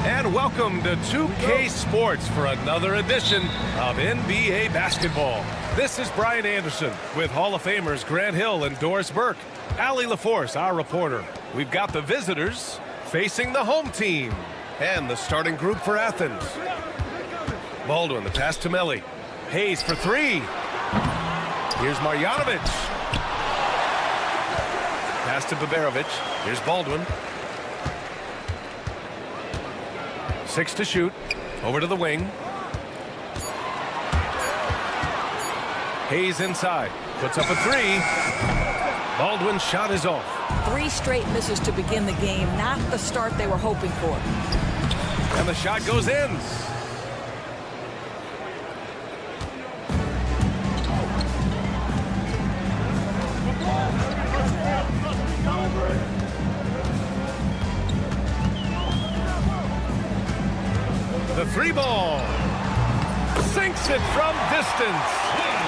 And welcome to 2K Sports for another edition of NBA basketball. This is Brian Anderson with Hall of Famers Grant Hill and Doris Burke. Allie LaForce, our reporter. We've got the visitors facing the home team and the starting group for Athens. Baldwin, the pass to Melli. Hayes for three. Here's Marjanovic. Pass to Baberovic. Here's Baldwin. 6 to shoot. Over to the wing. Hayes inside. Puts up a three. Baldwin's shot is off. 3 straight misses to begin the game. Not the start they were hoping for. And the shot goes in. The three ball. Sinks it from distance.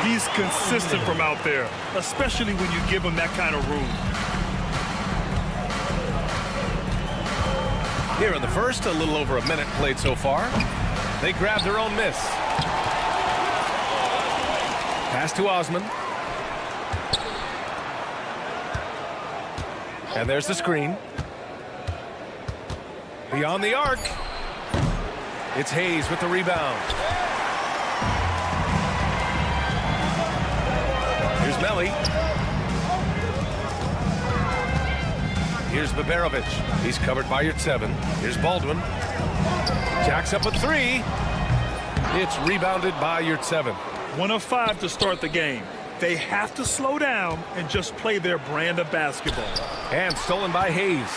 He's consistent from out there, especially when you give him that kind of room. Here in the first, a little over a minute played so far. They grab their own miss. Pass to Osman. And there's the screen. Beyond the arc. It's Hayes with the rebound. Here's Melli. Here's Baberovic. He's covered by Yurtseven. Here's Baldwin. Jacks up a three. It's rebounded by Yurtseven. 1 of 5 to start the game. They have to slow down and just play their brand of basketball. And stolen by Hayes.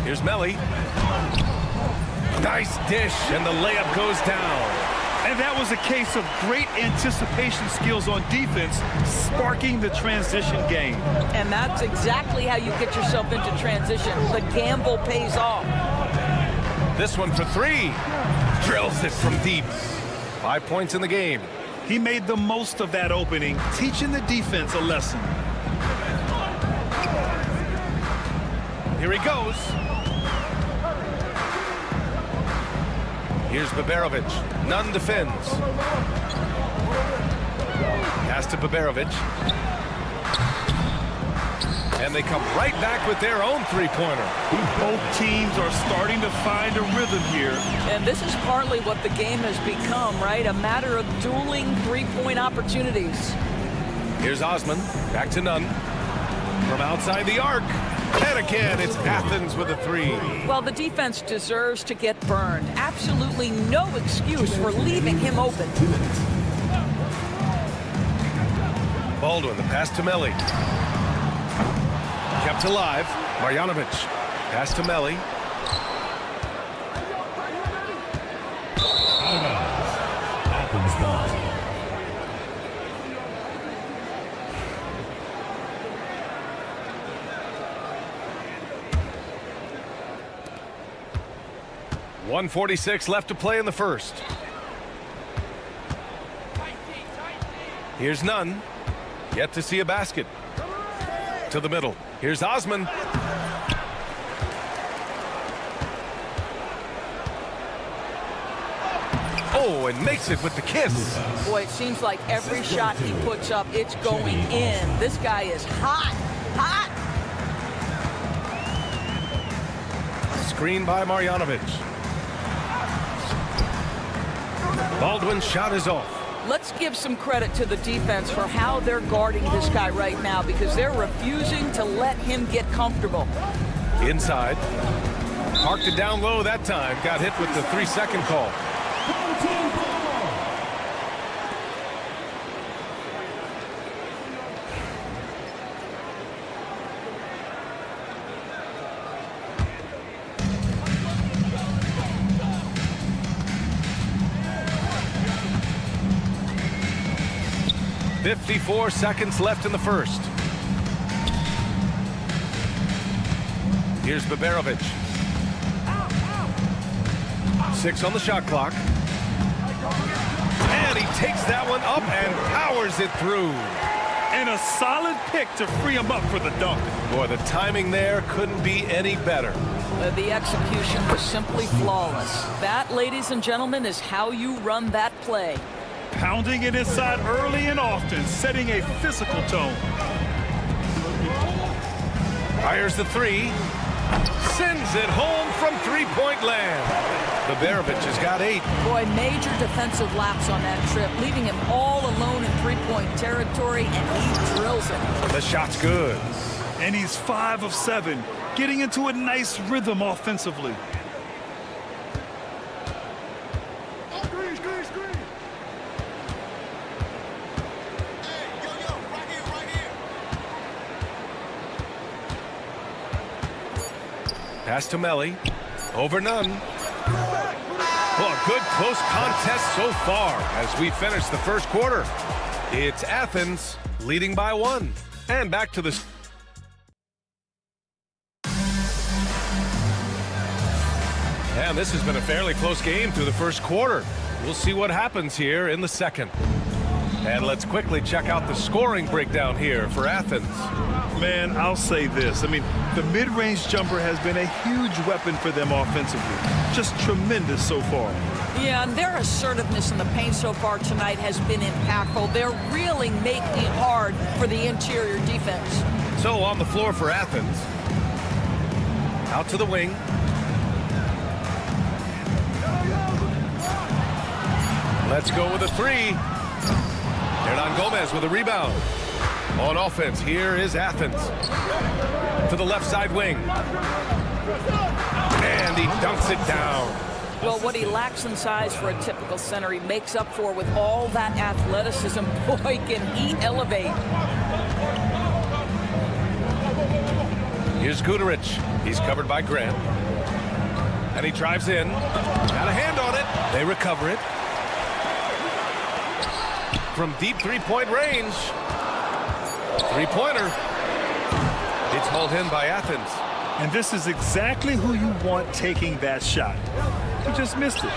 Here's Melli. Nice dish, and the layup goes down. And that was a case of great anticipation skills on defense, sparking the transition game. And that's exactly how you get yourself into transition. The gamble pays off. This one for three. Drills it from deep. 5 points in the game. He made the most of that opening, teaching the defense a lesson. Here he goes. Here's Baberovic. Nunn defends. Pass to Baberovic. And they come right back with their own three-pointer. Both teams are starting to find a rhythm here. And this is partly what the game has become, right? A matter of dueling three-point opportunities. Here's Osman. Back to Nunn. From outside the arc. And again, it's Athens with a three. Well, the defense deserves to get burned. Absolutely no excuse for leaving him open. Baldwin, the pass to Melli. Kept alive. Marjanovic. Pass to Melli. Athens ball. .146 left to play in the first. Here's Nunn. Yet to see a basket. To the middle. Here's Osman. Oh, and makes it with the kiss. Boy, it seems like every shot he puts up, it's going in. This guy is hot, hot. Screen by Marjanovic. Baldwin's shot is off. Let's give some credit to the defense for how they're guarding this guy right now, because they're refusing to let him get comfortable. Inside. Parked it down low that time. Got hit with the 3-second call. "54 seconds left in the first." Here's Baberovic. 6 on the shot clock. And he takes that one up and powers it through. And a solid pick to free him up for the dunk. Boy, the timing there couldn't be any better. The execution was simply flawless. That, ladies and gentlemen, is how you run that play. Pounding it inside early and often, setting a physical tone. Fires the 3. Sends it home from three-point land. Baberovic has got 8. Boy, major defensive lapse on that trip, leaving him all alone in three-point territory, and he drills it. The shot's good. And he's 5 of 7, getting into a nice rhythm offensively. Pass to Melly. Over none. Well, a good close contest so far as we finish the first quarter. It's Athens leading by 1. And back to the... And this has been a fairly close game through the first quarter. We'll see what happens here in the second. And let's quickly check out the scoring breakdown here for Athens. Man, I'll say this. I mean, the mid-range jumper has been a huge weapon for them offensively. Just tremendous so far. Yeah, and their assertiveness in the paint so far tonight has been impactful. They're really making it hard for the interior defense. So on the floor for Athens. Out to the wing. Let's go with a 3. Hernan Gomez with a rebound. On offense, here is Athens. To the left side wing. And he dunks it down. Well, what he lacks in size for a typical center, he makes up for with all that athleticism. Boy, can he elevate. Here's Guduric. He's covered by Grant. And he drives in. Got a hand on it. They recover it. From deep three-point range. Three-pointer. It's hauled in by Athens. And this is exactly who you want taking that shot. He just missed it.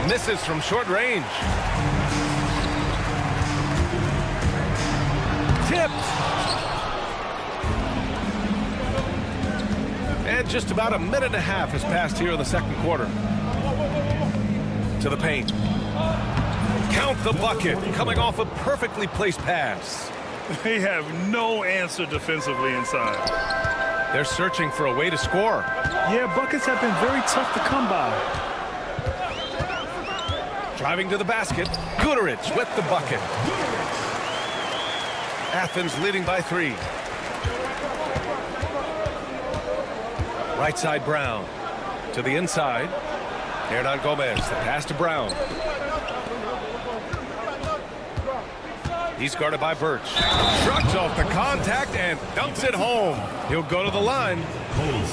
Misses from short range. Tipped. And just about a minute and a half has passed here in the second quarter. To the paint. Count the bucket, coming off a perfectly placed pass. They have no answer defensively inside. They're searching for a way to score. Yeah, buckets have been very tough to come by. Driving to the basket, Guduric with the bucket. Athens leading by 3. Right side Brown. To the inside. Hernan Gomez, the pass to Brown. He's guarded by Birch. Shrugs off the contact and dunks it home. He'll go to the line.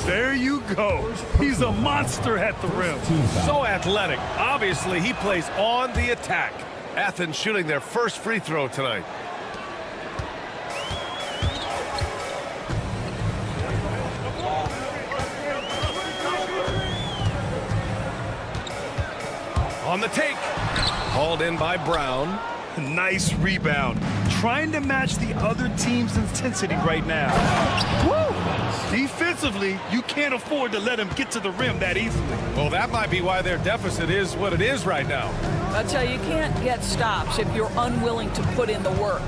There you go. He's a monster at the rim. So athletic. Obviously, he plays on the attack. Athens shooting their first free throw tonight. On the take. Hauled in by Brown. Nice rebound. Trying to match the other team's intensity right now. Woo! Defensively, you can't afford to let him get to the rim that easily. Well, that might be why their deficit is what it is right now. I tell you, you can't get stops if you're unwilling to put in the work.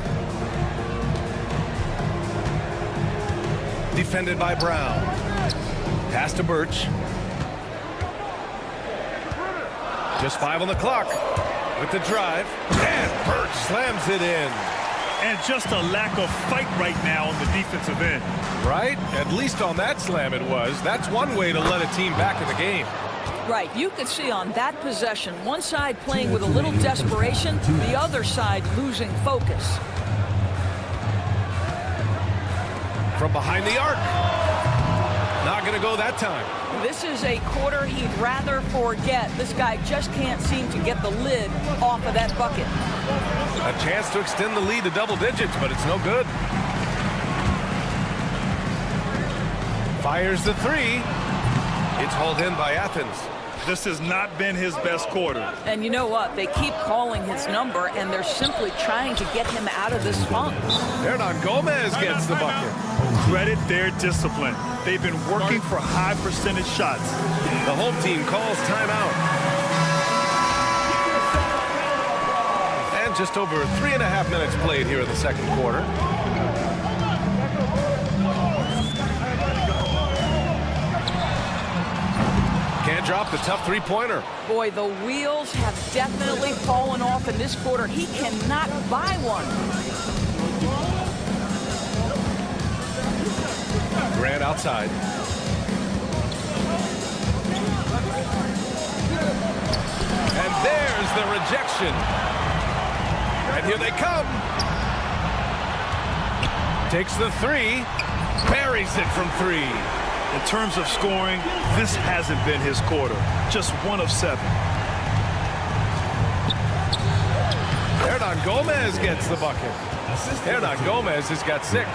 Defended by Brown. Pass to Birch. Just 5 on the clock. with the drive, and Birch slams it in. And just a lack of fight right now on the defensive end. Right? At least on that slam it was. That's one way to let a team back in the game. Right, you could see on that possession, one side playing with a little desperation, the other side losing focus. From behind the arc. Not going to go that time. This is a quarter he'd rather forget. This guy just can't seem to get the lid off of that bucket. A chance to extend the lead to double digits, but it's no good. Fires the three. It's hauled in by Athens. This has not been his best quarter. And you know what? They keep calling his number, and they're simply trying to get him out of this funk. Hernan Gomez gets the bucket. Credit their discipline. They've been working for high percentage shots. The home team calls timeout. And just over 3.5 minutes played here in the second quarter. Can't drop the tough three-pointer. Boy, the wheels have definitely fallen off in this quarter. He cannot buy one. Grant outside. And there's the rejection. And here they come. Takes the three. Buries it from three. In terms of scoring, this hasn't been his quarter. Just 1 of 7. Hernan Gomez gets the bucket. Hernan Gomez has got 6.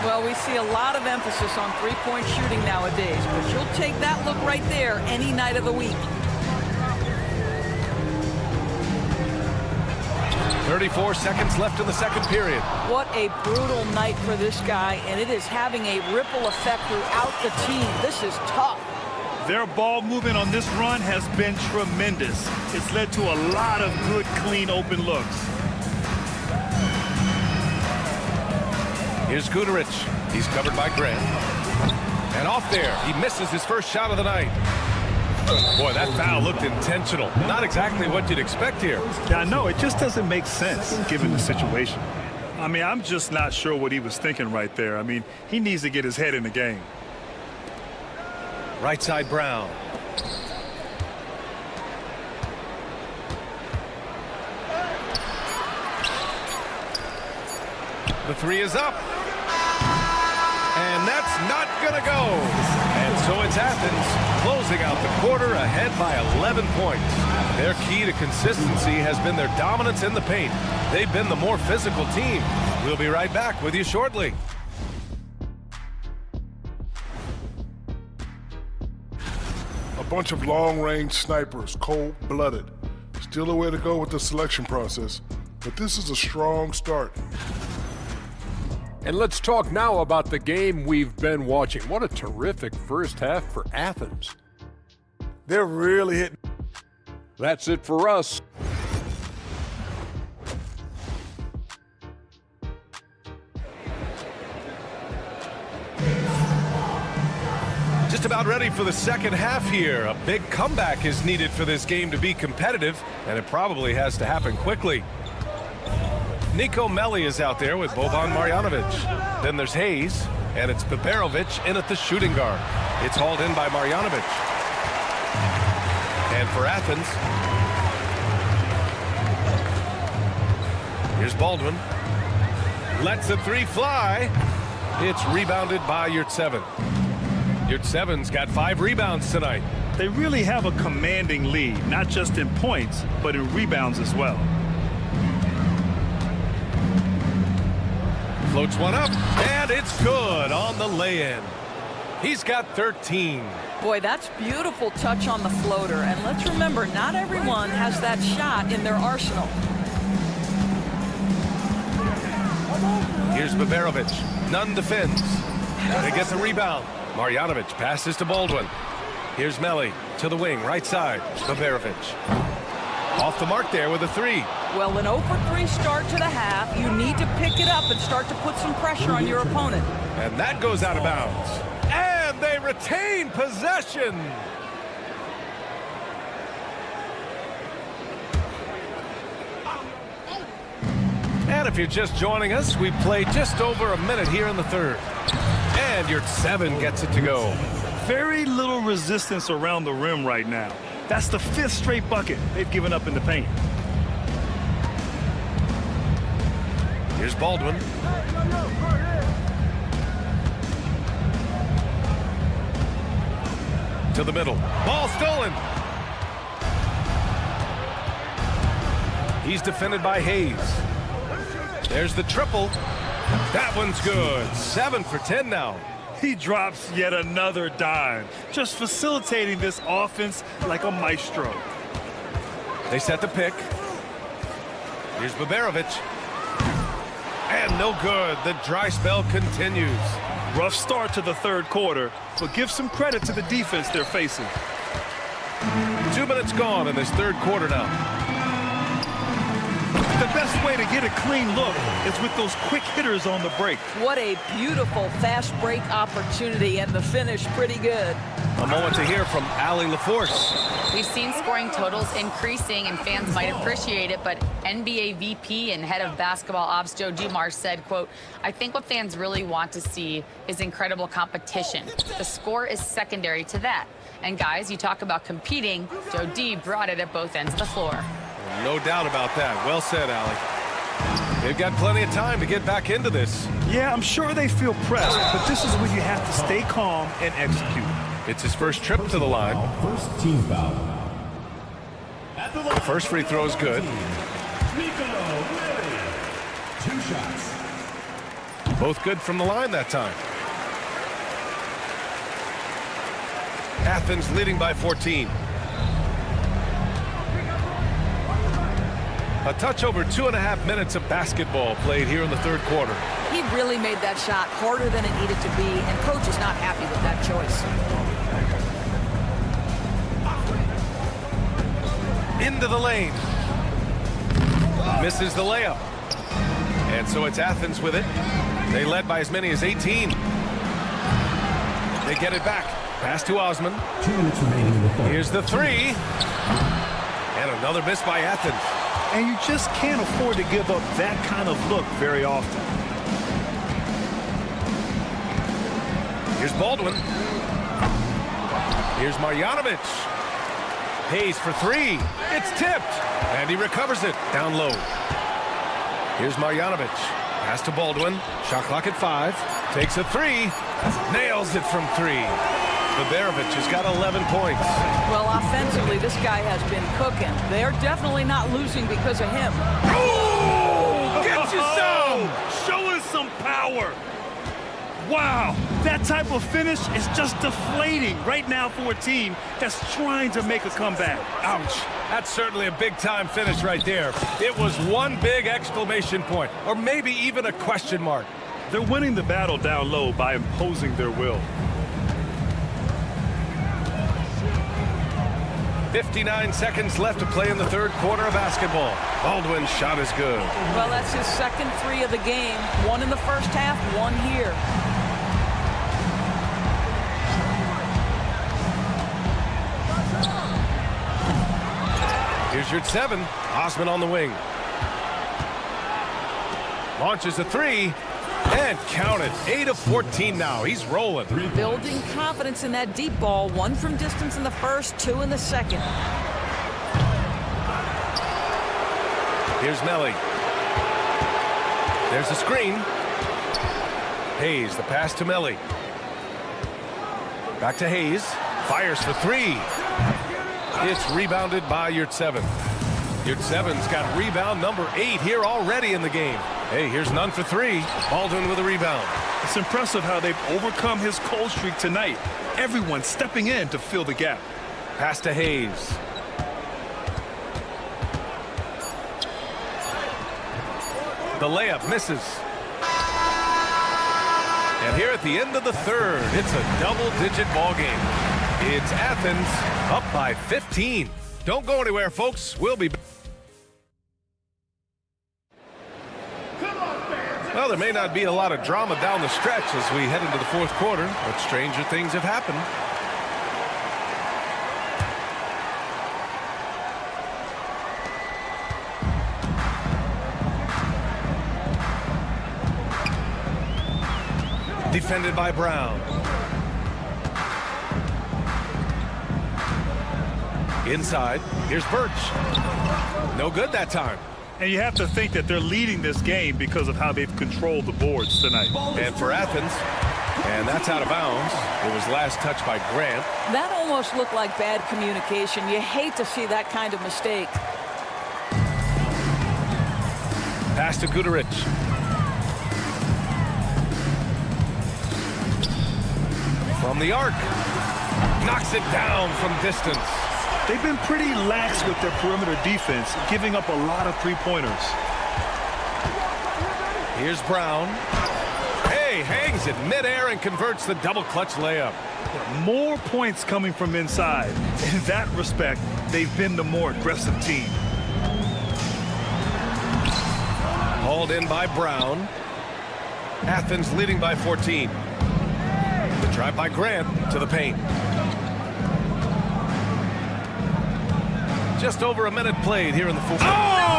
Well, we see a lot of emphasis on three-point shooting nowadays, but you'll take that look right there any night of the week. 34 seconds left in the second period. What a brutal night for this guy, and it is having a ripple effect throughout the team. This is tough. Their ball movement on this run has been tremendous. It's led to a lot of good, clean, open looks. Here's Guterich. He's covered by Grant. And off there, he misses his first shot of the night. Boy, that foul looked intentional. Not exactly what you'd expect here. Yeah, I know. It just doesn't make sense given the situation. I mean, I'm just not sure what he was thinking right there. I mean, he needs to get his head in the game. Right side Brown. The three is up. And that's not going to go. And so it's Athens closing out the quarter ahead by 11 points. Their key to consistency has been their dominance in the paint. They've been the more physical team. We'll be right back with you shortly. A bunch of long-range snipers, cold-blooded. Still a way to go with the selection process, but this is a strong start. And let's talk now about the game we've been watching. What a terrific first half for Athens. They're really hitting. That's it for us. Just about ready for the second half here. A big comeback is needed for this game to be competitive, and it probably has to happen quickly. Nico Melli is out there with Boban Marjanovic. Then there's Hayes, and it's Beberovic in at the shooting guard. It's hauled in by Marjanovic. And for Athens, here's Baldwin. Lets the three fly. It's rebounded by Yurtseven. Yurtseven's got 5 rebounds tonight. They really have a commanding lead, not just in points, but in rebounds as well. Floats one up, and it's good on the lay-in. He's got 13. Boy, that's beautiful touch on the floater. And let's remember, not everyone has that shot in their arsenal. Here's Beberovic. Nunn defends. They get the rebound. Marjanovic passes to Baldwin. Here's Melli to the wing, right side. Beberovic. Off the mark there with a 3. Well, an 0 for 3 start to the half. You need to pick it up and start to put some pressure on your opponent. And that goes out of bounds. And they retain possession. if you're just joining us, we played just over a minute here in the third. And your 7 gets it to go. Very little resistance around the rim right now. That's the 5th straight bucket they've given up in the paint. Here's Baldwin. To the middle. Ball stolen. He's defended by Hayes. There's the triple. That one's good. 7 for 10 now. He drops yet another dime, just facilitating this offense like a maestro. They set the pick. Here's Baberovic. And no good. The dry spell continues. Rough start to the third quarter, but give some credit to the defense they're facing. 2 minutes gone in this third quarter now. The best way to get a clean look is with those quick hitters on the break. What a beautiful fast break opportunity, and the finish pretty good. A moment to hear from Allie LaForce. We've seen scoring totals increasing, and fans might appreciate it, but NBA VP and head of basketball ops Joe Dumars said, quote, "I think what fans really want to see is incredible competition. The score is secondary to that. And guys, you talk about competing, Joe D brought it at both ends of the floor." No doubt about that. Well said, Allie. They've got plenty of time to get back into this. Yeah, I'm sure they feel pressed, but this is when you have to stay calm and execute. It's his first trip to the line. First team foul. At the line. First free throw is good. Nico Willie. 2 shots. Both good from the line that time. Athens leading by 14. A touch over 2.5 minutes of basketball played here in the third quarter. He really made that shot harder than it needed to be, and coach is not happy with that choice. Into the lane. Misses the layup. And so it's Athens with it. They led by as many as 18. They get it back. Pass to Osman. 2 minutes remaining in the third. Here's the 3. And another miss by Athens. And you just can't afford to give up that kind of look very often. Here's Baldwin. Here's Marjanovic. Hayes for 3. It's tipped. And he recovers it down low. Here's Marjanovic. Pass to Baldwin. Shot clock at 5. Takes a 3. Nails it from 3. Baberovic has got 11 points. Well, offensively, this guy has been cooking. They're definitely not losing because of him. Oh! Get you some! Showing some power. Wow, that type of finish is just deflating right now for a team that's trying to make a comeback. Ouch. That's certainly a big-time finish right there. It was one big exclamation point, or maybe even a question mark. They're winning the battle down low by imposing their will. 59 seconds left to play in the third quarter of basketball. Baldwin's shot is good. Well, that's his second 3 of the game. 1 in the first half, 1 here. Here's your 7. Osman on the wing. Launches a 3. And count it. 8 of 14 now. He's rolling. Building confidence in that deep ball. 1 from distance in the first, 2 in the second. Here's Melly. There's a screen. Hayes, the pass to Melly. Back to Hayes. Fires for 3. It's rebounded by Yurtseven. Yurtseven's got rebound number 8 here already in the game. Hey, here's none for 3. Baldwin with a rebound. It's impressive how they've overcome his cold streak tonight. Everyone stepping in to fill the gap. Pass to Hayes. The layup misses. And here at the end of the third, it's a double-digit ball game. It's Athens up by 15. Don't go anywhere, folks. We'll be back. Well, there may not be a lot of drama down the stretch as we head into the fourth quarter, but stranger things have happened. defended by Brown. Inside, here's Birch. No good that time. And you have to think that they're leading this game because of how they've controlled the boards tonight. And for Athens, and that's out of bounds. It was last touched by Grant. That almost looked like bad communication. You hate to see that kind of mistake. Pass to Guduric. From the arc. Knocks it down from distance. They've been pretty lax with their perimeter defense, giving up a lot of three-pointers. Here's Brown. Hey, hangs it midair and converts the double clutch layup. More points coming from inside. In that respect, they've been the more aggressive team. Hauled in by Brown. Athens leading by 14. The drive by Grant to the paint. Just over a minute played here in the fourth. Oh!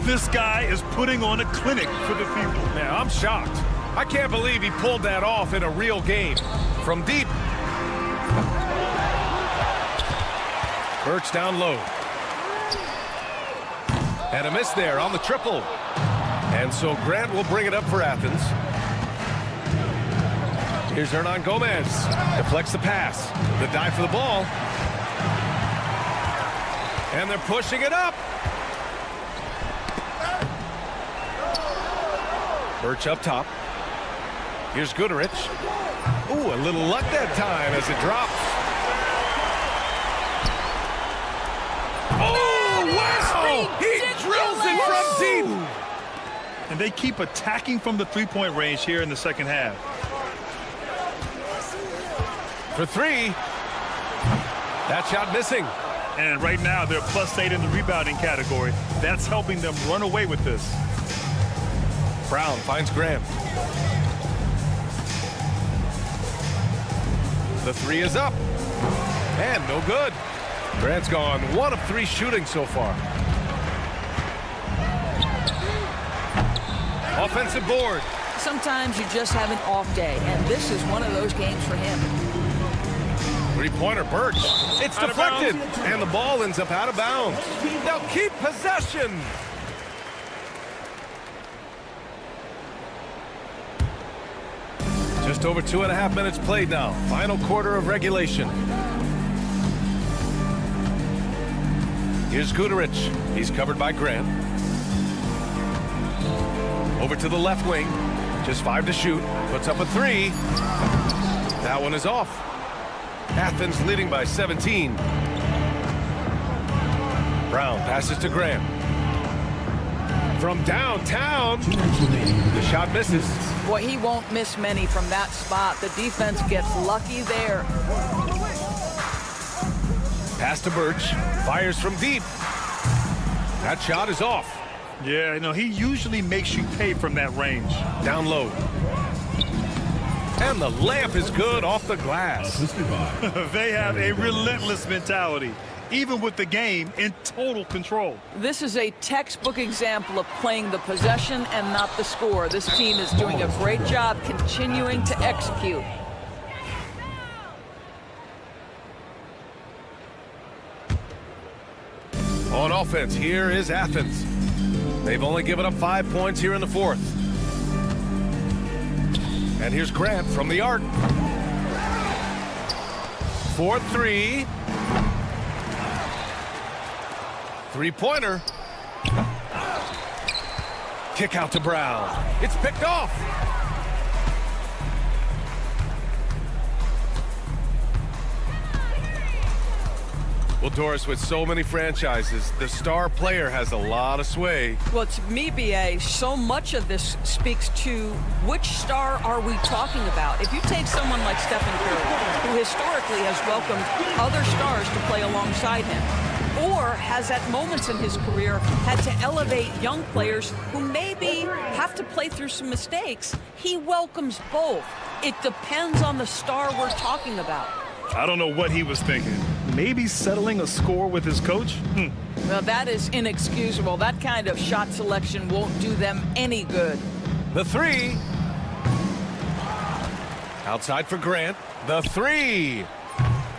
This guy is putting on a clinic for the people. Man, I'm shocked. I can't believe he pulled that off in a real game. From deep. Birch down low. And a miss there on the triple. And so Grant will bring it up for Athens. Here's Hernan Gomez. Deflects the pass. The dive for the ball. And they're pushing it up. Birch up top. Here's Guduric. Ooh, a little luck that time as it drops. Oh, wow! He drills it from deep. And they keep attacking from the three-point range here in the second half. For three. That shot missing. And right now, they're +8 in the rebounding category. That's helping them run away with this. Brown finds Grant. The three is up. And no good. Grant's gone 1 of 3 shooting so far. Offensive board. Sometimes you just have an off day, and this is one of those games for him. Three-pointer Birch. It's deflected, and the ball ends up out of bounds. They'll keep possession. Just over 2.5 minutes played now. Final quarter of regulation. Here's Guduric. He's covered by Grant. Over to the left wing. Just 5 to shoot. Puts up a 3. That one is off. Athens leading by 17. Brown passes to Grant. From downtown. The shot misses. Boy, he won't miss many from that spot. The defense gets lucky there. Pass to Birch. Fires from deep. That shot is off. Yeah, you know, he usually makes you pay from that range. Down low. And the layup is good off the glass. They have a relentless mentality, even with the game in total control. This is a textbook example of playing the possession and not the score. This team is doing a great job continuing to execute. On offense, here is Athens. They've only given up 5 points here in the fourth. And here's Grant from the arc. 4-3. Three-pointer. Kick out to Brown. It's picked off. Well, Doris, with so many franchises, the star player has a lot of sway. Well, to me, B.A., so much of this speaks to which star are we talking about. If you take someone like Stephen Curry, who historically has welcomed other stars to play alongside him, or has at moments in his career had to elevate young players who maybe have to play through some mistakes, he welcomes both. It depends on the star we're talking about. I don't know what he was thinking. Maybe settling a score with his coach? Well, that is inexcusable. That kind of shot selection won't do them any good. The three. Outside for Grant. The three.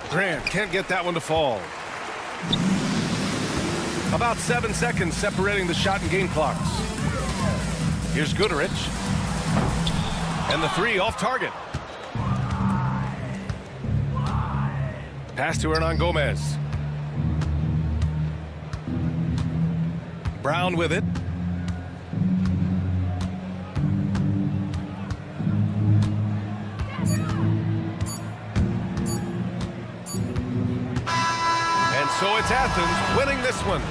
Grant can't get that one to fall. About 7 seconds separating the shot and game clocks. Here's Goodrich. And the three off target. Pass to Hernan Gomez. Brown with it. And so it's Athens winning this one.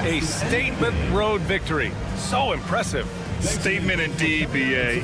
A statement road victory. So impressive. Statement indeed, BA.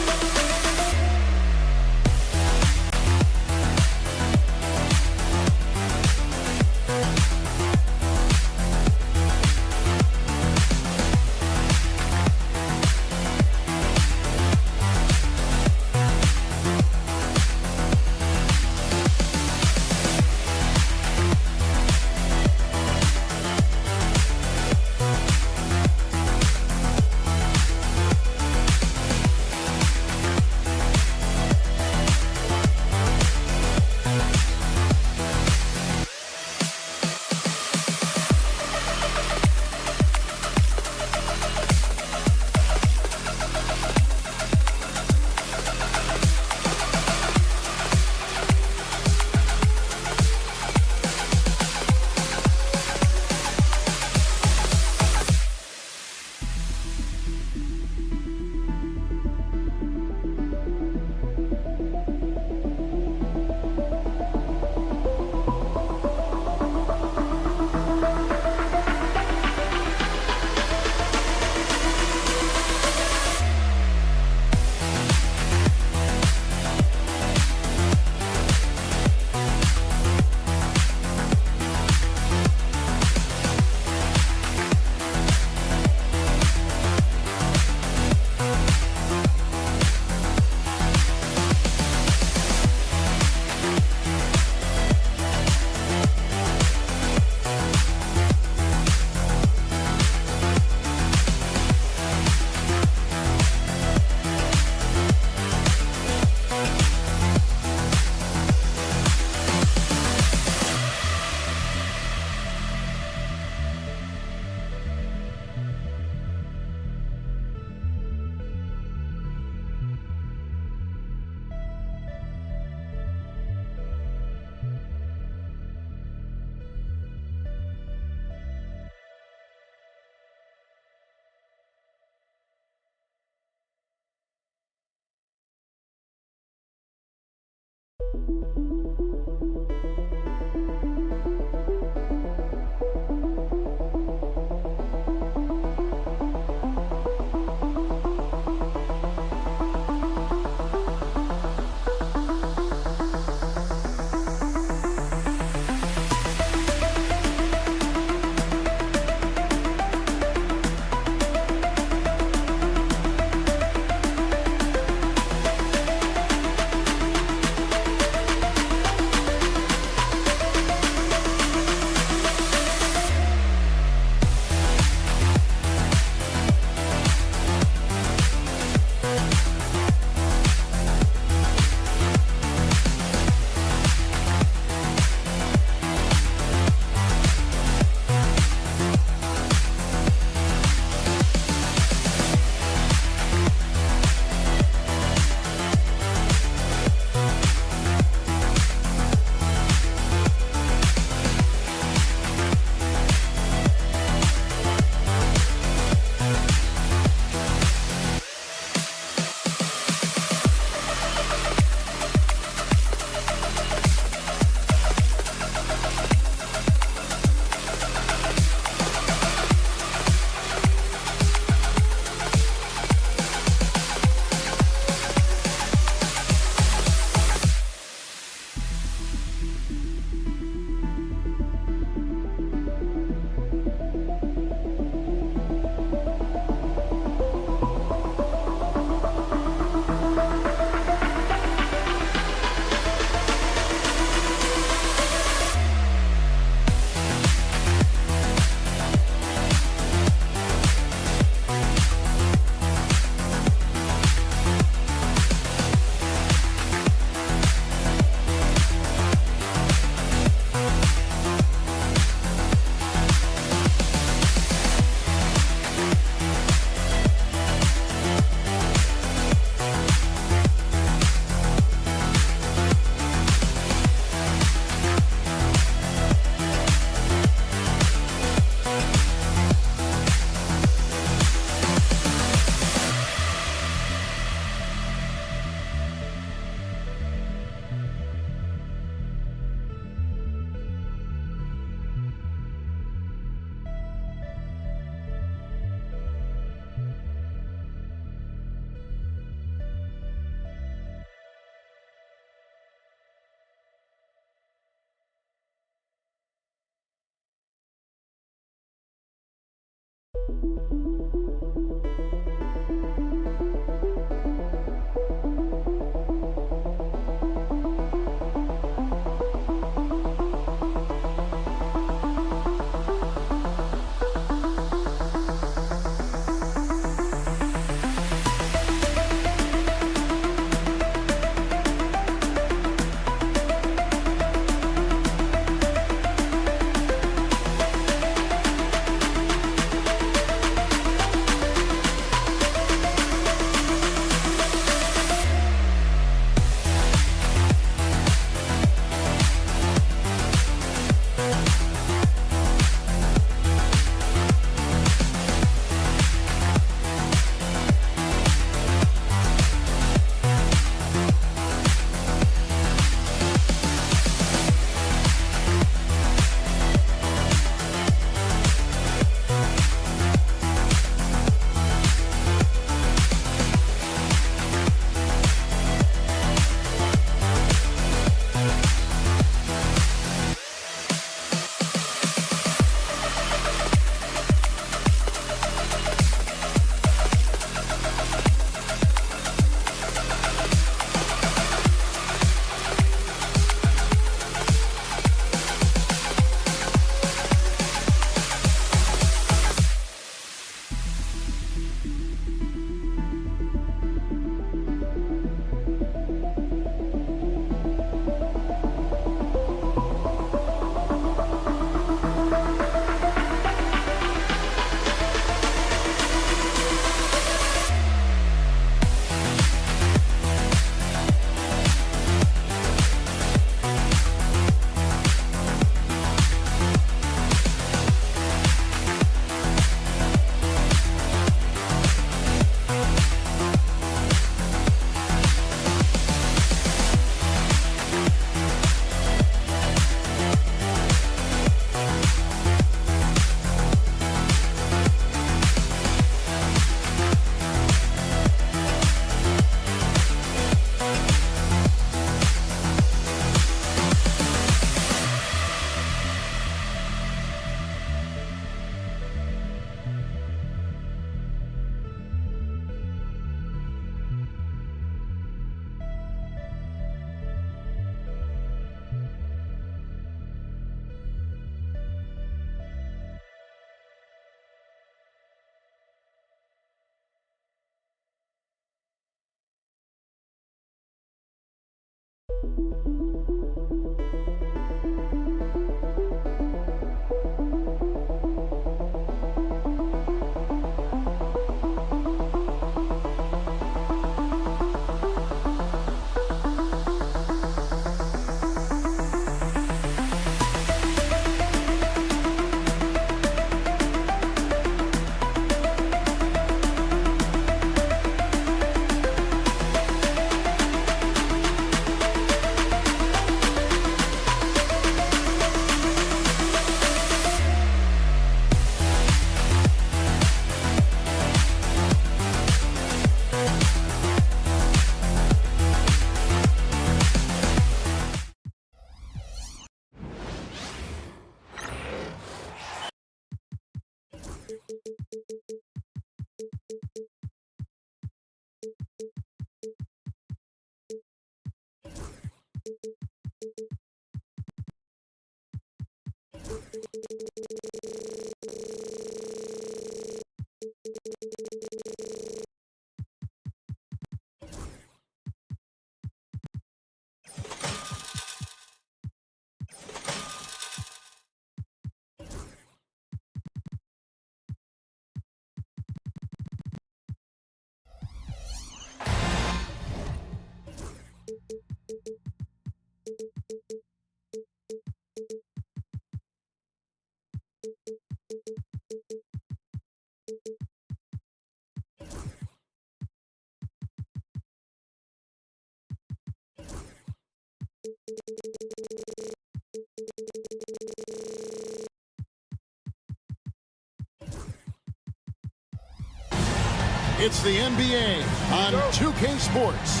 It's the NBA on 2K Sports.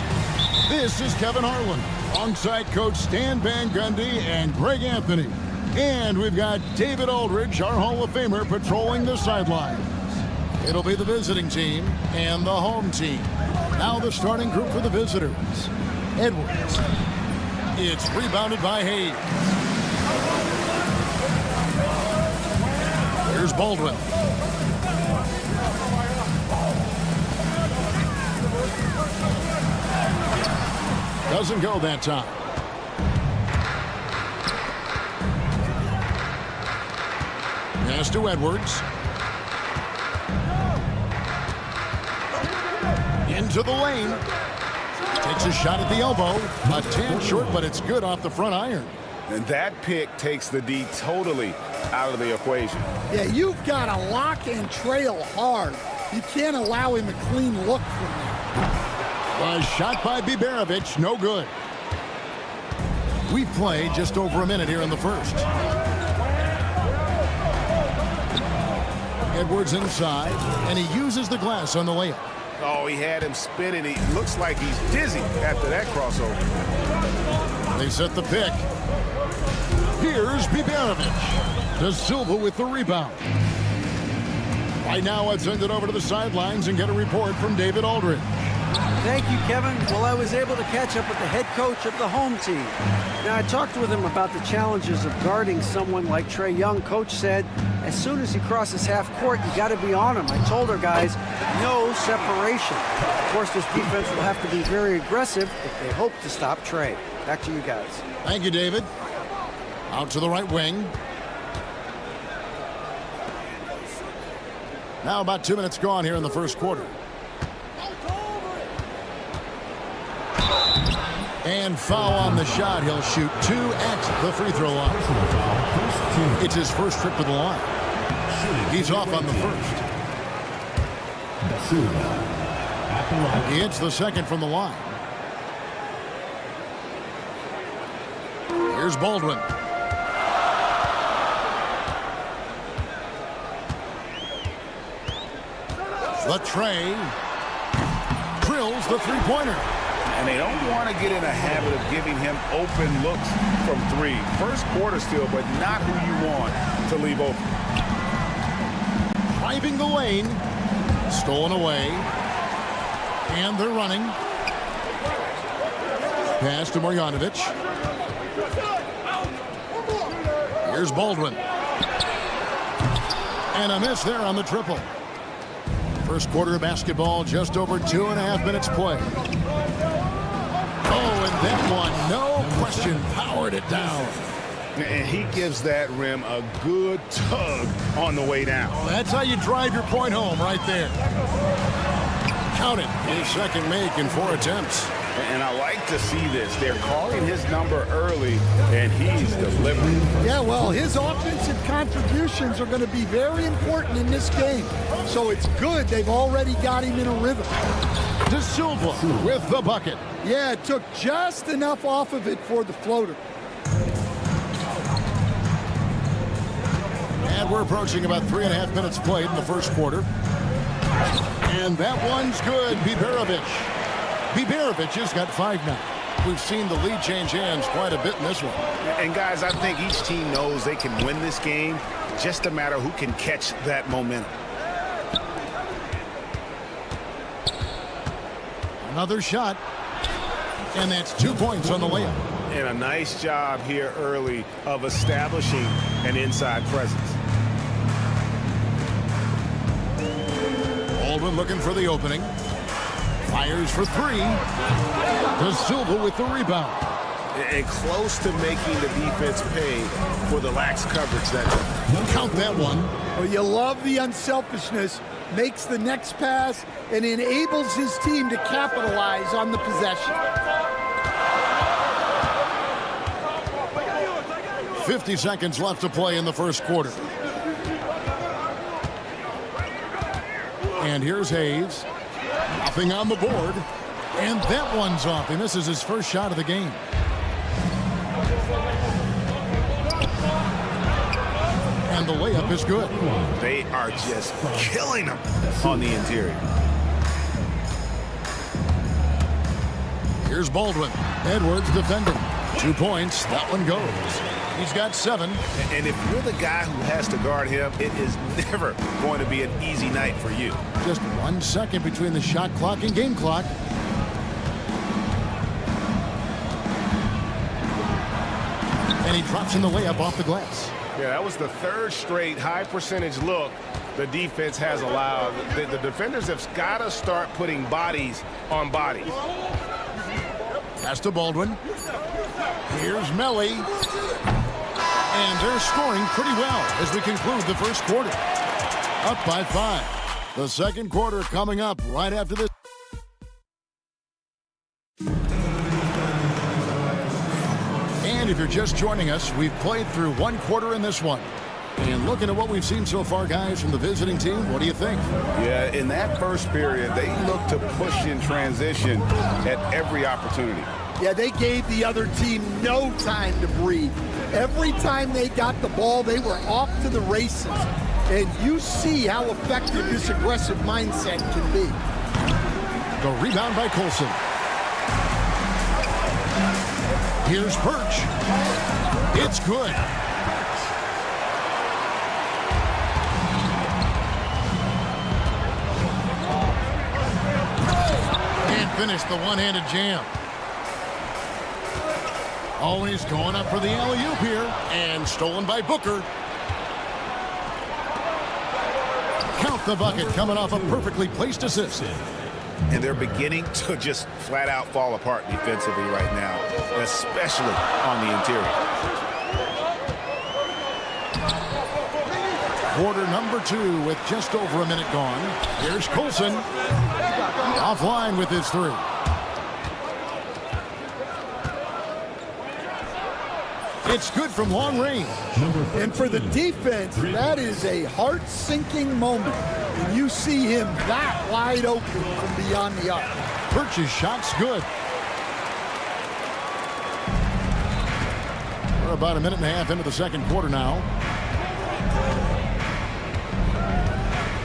This is Kevin Harlan, alongside Coach Stan Van Gundy and Greg Anthony. And we've got David Aldridge, our Hall of Famer, patrolling the sidelines. It'll be the visiting team and the home team. Now the starting group for the visitors. Edwards. It's rebounded by Hayes. Here's Baldwin. Doesn't go that time. Pass to Edwards. Into the lane. Takes a shot at the elbow. A tad short, but it's good off the front iron. And that pick takes the D totally out of the equation. Yeah, you've got to lock and trail hard. You can't allow him a clean look from there. A shot by Biberovic, no good. We played just over a minute here in the first. Edwards inside, and he uses the glass on the layup. Oh, he had him spinning. He looks like he's dizzy after that crossover. They set the pick. Here's Biberovic. De Silva with the rebound. Right now, I'd send it over to the sidelines and get a report from David Aldridge. Thank you, Kevin. Well, I was able to catch up with the head coach of the home team. Now, I talked with him about the challenges of guarding someone like Trae Young. Coach said, as soon as he crosses half court, you got to be on him. I told our guys, no separation. Of course, this defense will have to be very aggressive if they hope to stop Trae. Back to you guys. Thank you, David. Out to the right wing. Now about 2 minutes gone here in the first quarter. And foul on the shot. He'll shoot 2 at the free throw line. It's his first trip to the line. He's off on the first. It's the second from the line. Here's Baldwin. The Trae drills the three-pointer. And they don't want to get in a habit of giving him open looks from three. First quarter still, but not who you want to leave open. Driving the lane. Stolen away. And they're running. Pass to Marjanovic. Here's Baldwin. And a miss there on the triple. First quarter of basketball, just over 2.5 minutes play. Oh, and that one, no question, powered it down. And he gives that rim a good tug on the way down. Well, that's how you drive your point home right there. Count it. His second make in 4 attempts. And I like to see this. They're calling his number early, and he's delivering. Yeah, well, his offensive contributions are going to be very important in this game. So it's good they've already got him in a rhythm. De Silva with the bucket. Yeah, it took just enough off of it for the floater. And we're approaching about 3.5 minutes played in the first quarter. And that one's good. Biberovic has got 5 now. We've seen the lead change hands quite a bit in this one. And guys, I think each team knows they can win this game. Just a matter who can catch that momentum. Another shot. And that's 2 points on the layup. And a nice job here early of establishing an inside presence. Baldwin looking for the opening. Fires for 3. De Silva with the rebound. And close to making the defense pay for the lax coverage that time. Count that one. Well, you love the unselfishness. Makes the next pass and enables his team to capitalize on the possession. 50 seconds left to play in the first quarter. And here's Hayes. Nothing on the board. And that one's off. He misses his first shot of the game. And the layup is good. They are just killing them on the interior. Here's Baldwin. Edwards defending. 2 points. That one goes. He's got 7. And if you're the guy who has to guard him, it is never going to be an easy night for you. Just 1 second between the shot clock and game clock. And he drops in the layup off the glass. Yeah, that was the 3rd straight high percentage look the defense has allowed. The defenders have got to start putting bodies on bodies. Pass to Baldwin. Here's Melly. And they're scoring pretty well as we conclude the first quarter. Up by 5. The second quarter coming up right after this. And if you're just joining us, we've played through 1 quarter in this one. And looking at what we've seen so far, guys, from the visiting team, what do you think? Yeah, in that first period, they looked to push in transition at every opportunity. Yeah, they gave the other team no time to breathe. Every time they got the ball, they were off to the races. And you see how effective this aggressive mindset can be. The rebound by Colson. Here's Birch. It's good. And finish the one-handed jam. Always going up for the alley-oop here. And stolen by Booker. Count the bucket coming off a perfectly placed assist. And they're beginning to just flat out fall apart defensively right now, especially on the interior. Quarter number 2 with just over a minute gone. Here's Colson. Offline with his 3. It's good from long range. And for the defense, that is a heart-sinking moment. And you see him that wide open from beyond the arc. Birch's shot's good. We're about a minute and a half into the second quarter now.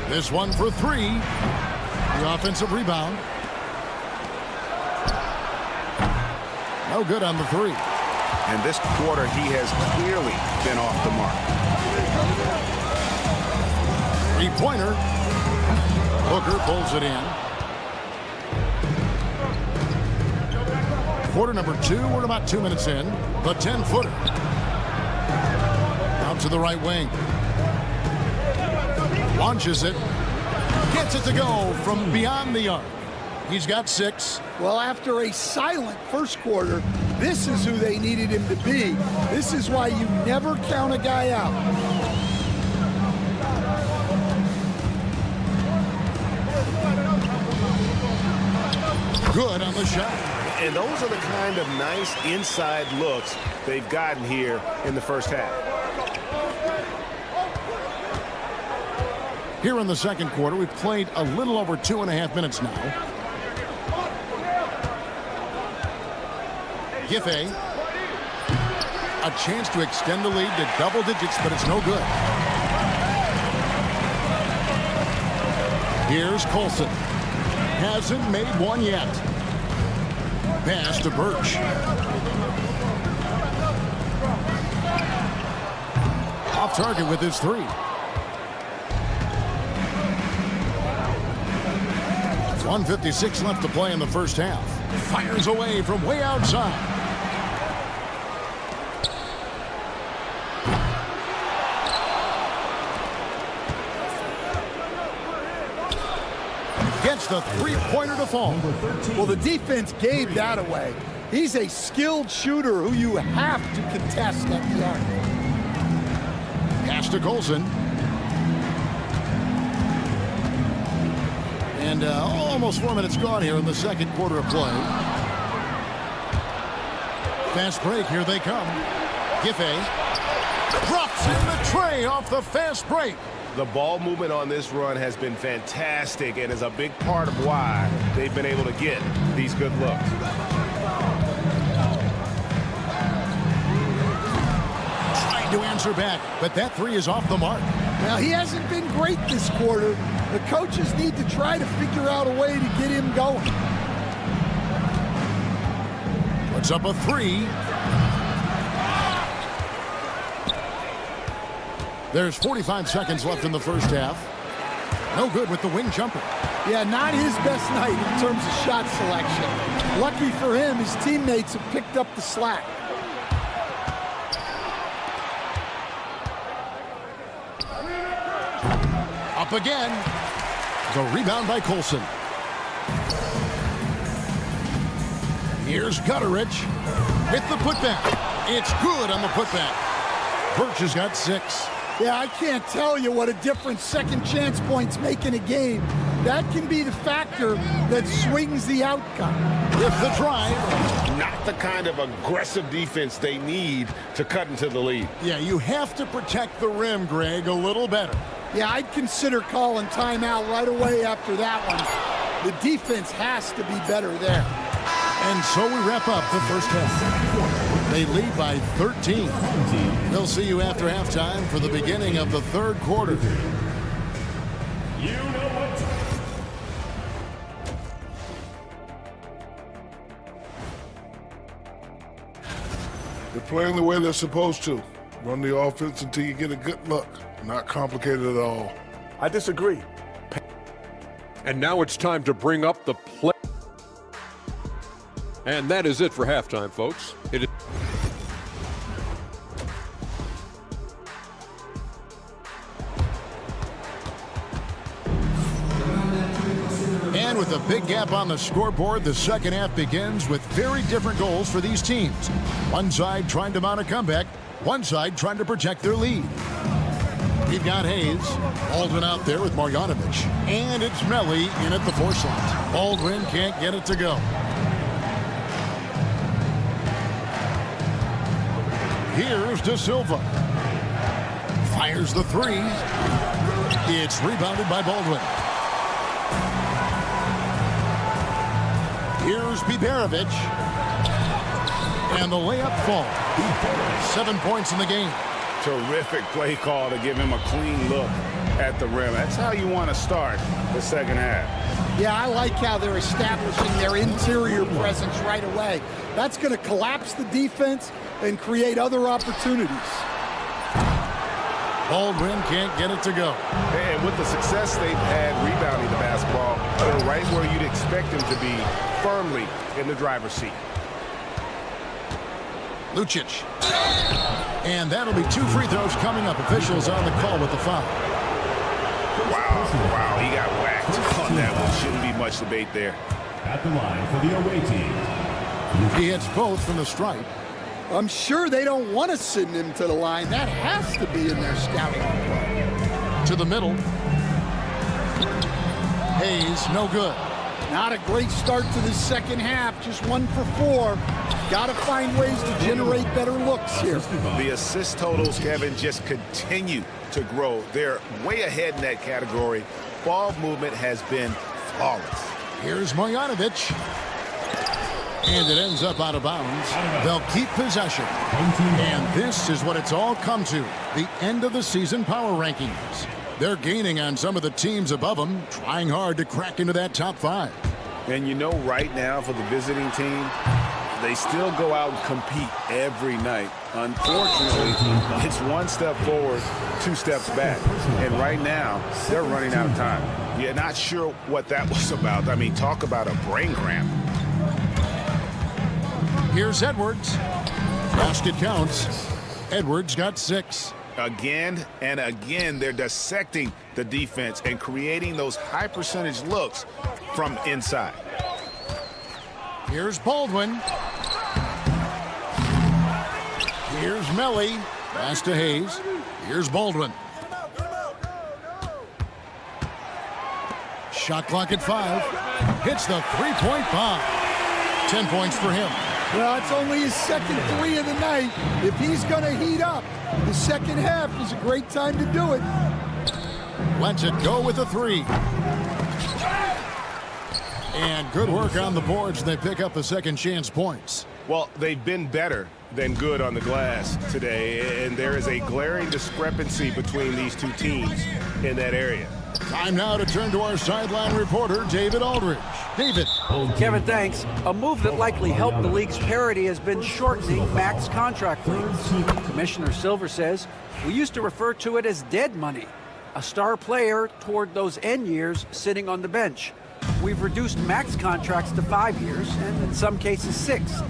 This one for 3. The offensive rebound. No good on the 3. And this quarter, he has clearly been off the mark. 3-pointer. Booker pulls it in. Quarter number 2. We're about 2 minutes in. The 10-footer. Out to the right wing. Launches it. Gets it to go from beyond the arc. He's got 6. Well, after a silent first quarter, this is who they needed him to be. This is why you never count a guy out. Good on the shot. And those are the kind of nice inside looks they've gotten here in the first half. Here in the second quarter, we've played a little over 2.5 minutes now. Giffey. A chance to extend the lead to double digits, but it's no good. Here's Colson. Hasn't made one yet. Pass to Birch. Off target with his 3. 1:56 left to play in the first half. Fires away from way outside. Gets the 3-pointer to fall. Well, the defense gave that away. He's a skilled shooter who you have to contest at the arc. Pass to Colson. And almost 4 minutes gone here in the second quarter of play. Fast break, here they come. Giffey drops in the tray off the fast break. The ball movement on this run has been fantastic and is a big part of why they've been able to get these good looks. Trying to answer back, but that 3 is off the mark. Now, he hasn't been great this quarter. The coaches need to try to figure out a way to get him going. Puts up a 3. There's 45 seconds left in the first half. No good with the wing jumper. Yeah, not his best night in terms of shot selection. Lucky for him, his teammates have picked up the slack. Up again. The rebound by Colson. Here's Gutteridge with the putback. It's good on the putback. Birch has got 6. Yeah, I can't tell you what a difference second chance points make in a game. That can be the factor that swings the outcome. With the drive. Not the kind of aggressive defense they need to cut into the lead. Yeah, you have to protect the rim, Greg, a little better. Yeah, I'd consider calling timeout right away after that one. The defense has to be better there. And so we wrap up the first half. They lead by 13. We'll see you after halftime for the beginning of the third quarter. You know what? They're playing the way they're supposed to. Run the offense until you get a good look. Not complicated at all. I disagree. And now it's time to bring up the play. And that is it for halftime, folks. It is And with a big gap on the scoreboard, the second half begins with very different goals for these teams. One side trying to mount a comeback, one side trying to protect their lead. We've got Hayes, Baldwin out there with Marjanovic, and it's Melly in at the force line. Baldwin can't get it to go. Here's De Silva. Fires the 3. It's rebounded by Baldwin. Here's Biberovic. And the layup falls. 7 points in the game. Terrific play call to give him a clean look at the rim. That's how you want to start the second half. Yeah, I like how they're establishing their interior presence right away. That's going to collapse the defense and create other opportunities. Baldwin can't get it to go. And with the success they've had rebounding the basketball, they're right where you'd expect them to be, firmly in the driver's seat. Lucic. And that'll be 2 free throws coming up. Officials on the call with the foul. Wow, he got whacked on that one. Shouldn't be much debate there. At the line for the away team. He hits both from the stripe. I'm sure they don't want to send him to the line. That has to be in their scouting report. To the middle. Hayes, no good. Not a great start to the second half. Just 1 for 4. Got to find ways to generate better looks here. The assist totals, Kevin, just continue to grow. They're way ahead in that category. Ball movement has been flawless. Here's Marjanovic. And it ends up out of bounds. They'll keep possession. And this is what it's all come to. The end of the season power rankings. They're gaining on some of the teams above them, trying hard to crack into that top 5. And you know, right now for the visiting team, they still go out and compete every night. Unfortunately, it's 1 step forward, 2 steps back. And right now, they're running out of time. You're not sure what that was about. I mean, talk about a brain cramp. Here's Edwards. Basket counts. Edwards got 6. Again and again, they're dissecting the defense and creating those high percentage looks from inside. Here's Baldwin. Here's Melly. Pass to Hayes. Here's Baldwin. Shot clock at 5. Hits the 3-point bomb. 10 points for him. Well, it's only his second 3 of the night. If he's going to heat up, the second half is a great time to do it. Lets it go with a 3. And good work on the boards. They pick up the second chance points. Well, they've been better than good on the glass today, and there is a glaring discrepancy between these two teams in that area. Time now to turn to our sideline reporter, David Aldridge. David. Kevin, thanks. A move that likely helped the league's parity has been shortening max contract lengths. Commissioner Silver says, we used to refer to it as dead money, a star player toward those end years sitting on the bench. We've reduced max contracts to 5 years, and in some cases 6.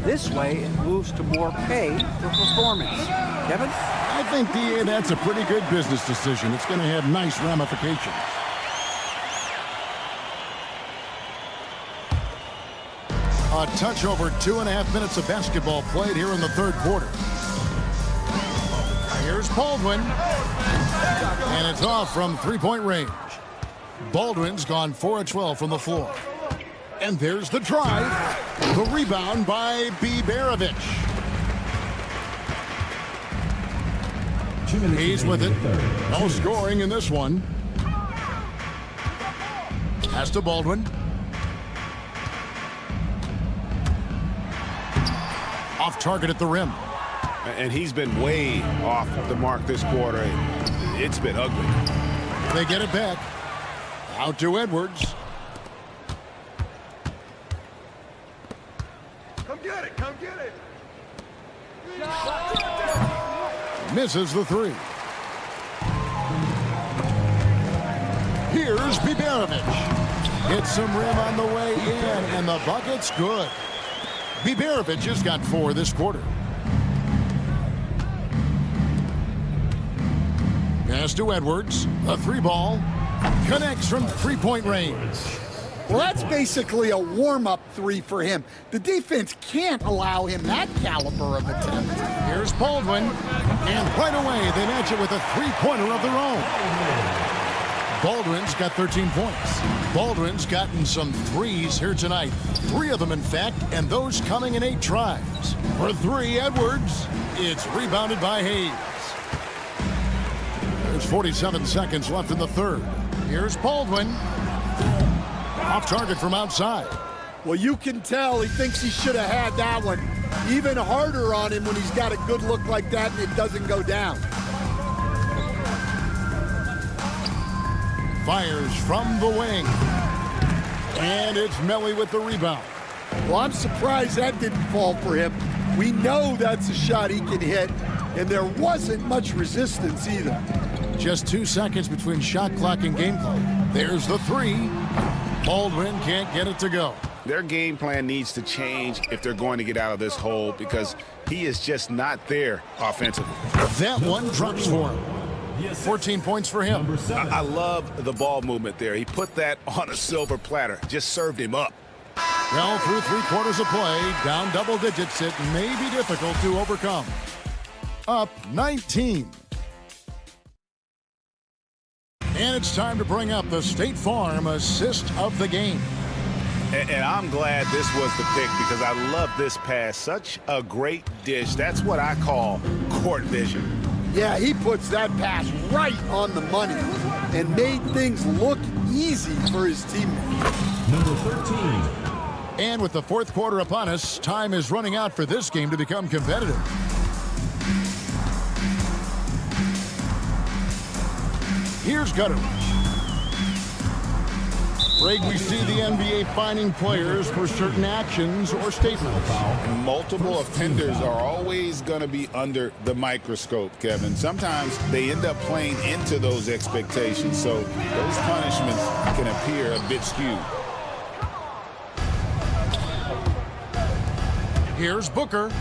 This way, it moves to more pay for performance. Kevin? I think, DA, that's a pretty good business decision. It's going to have nice ramifications. A touch over 2.5 minutes of basketball played here in the third quarter. Here's Baldwin. And it's off from three-point range. Baldwin's gone 4 of 12 from the floor. And there's the drive. The rebound by Biberovic. He's with it. No scoring in this one. Pass to Baldwin. Off target at the rim. And he's been way off the mark this quarter. It's been ugly. They get it back. Out to Edwards. Come get it, come get it. Misses the three. Here's Biberovic. Gets some rim on the way in, and the bucket's good. Biberovic has got 4 this quarter. Pass to Edwards. A 3-ball. Connects from three-point range. Well, that's basically a warm-up 3 for him. The defense can't allow him that caliber of attempt. Here's Baldwin. And right away, they match it with a 3-pointer of their own. Baldwin's got 13 points. Baldwin's gotten some 3s here tonight. 3 of them, in fact, and those coming in 8 tries. For 3, Edwards. It's rebounded by Hayes. There's 47 seconds left in the third. Here's Baldwin. Off target from outside. Well, you can tell he thinks he should have had that one. Even harder on him when he's got a good look like that and it doesn't go down. Fires from the wing. And it's Melly with the rebound. Well, I'm surprised that didn't fall for him. We know that's a shot he can hit, and there wasn't much resistance either. Just 2 seconds between shot clock and game clock. There's the 3. Baldwin can't get it to go. Their game plan needs to change if they're going to get out of this hole because he is just not there offensively. That one drops for him. 14 points for him. I love the ball movement there. He put that on a silver platter. Just served him up. Well, through 3 quarters of play, down double digits, it may be difficult to overcome. Up 19. And it's time to bring up the State Farm assist of the game. And I'm glad this was the pick because I love this pass. Such a great dish. That's what I call court vision. Yeah, he puts that pass right on the money and made things look easy for his teammates. Number 13. And with the fourth quarter upon us, time is running out for this game to become competitive. Here's Gutteridge. Greg, we see the NBA fining players for certain actions or statements. Multiple offenders are always going to be under the microscope, Kevin. Sometimes they end up playing into those expectations, so those punishments can appear a bit skewed. Here's Booker.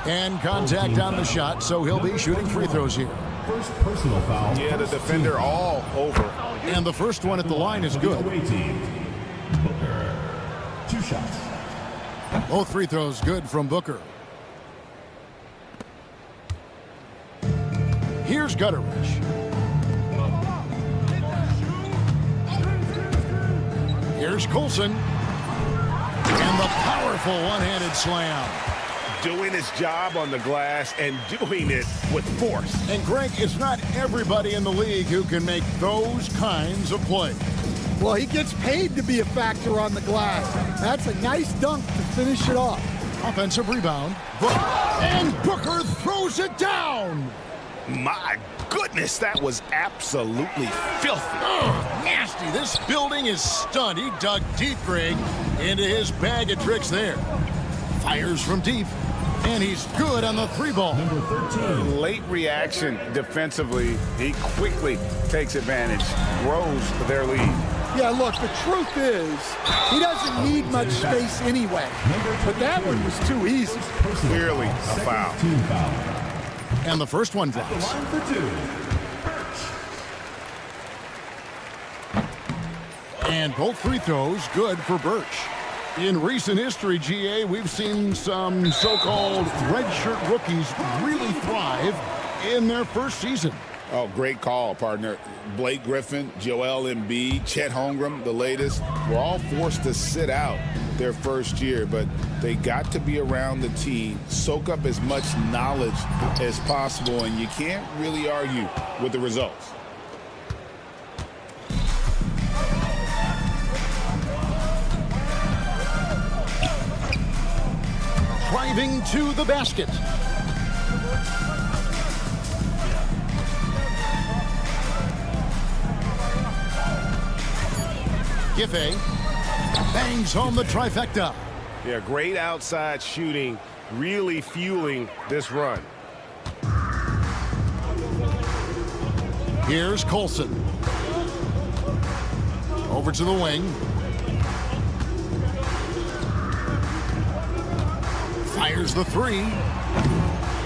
And contact on the shot, so he'll be shooting free throws here. First personal foul. Yeah, the defender all over. And the first one at the line is good. Away team. Booker. 2 shots. Both free throws good from Booker. Here's Gutteridge. Here's Coulson. And the powerful one-handed slam. Doing his job on the glass and doing it with force. And Greg, it's not everybody in the league who can make those kinds of plays. Well, he gets paid to be a factor on the glass. That's a nice dunk to finish it off. Offensive rebound. Booker. And Booker throws it down. My goodness, that was absolutely filthy. Oh, nasty. This building is stunned. He dug deep, Greg, into his bag of tricks there. Fires from deep, and he's good on the three ball. Number 13. Late reaction defensively. He quickly takes advantage, grows their lead. Yeah, look, the truth is, he doesn't need much space anyway. But that one was too easy. Clearly a foul. Team foul. And the first one drops. Line for 2. And both free throws good for Birch. In recent history, GA, we've seen some so-called redshirt rookies really thrive in their first season. Oh, great call, partner. Blake Griffin, Joel Embiid, Chet Holmgren, the latest, were all forced to sit out their first year, but they got to be around the team, soak up as much knowledge as possible, and you can't really argue with the results. Driving to the basket. Giffey bangs home the trifecta. Yeah, great outside shooting, really fueling this run. Here's Colson. Over to the wing. Fires the three.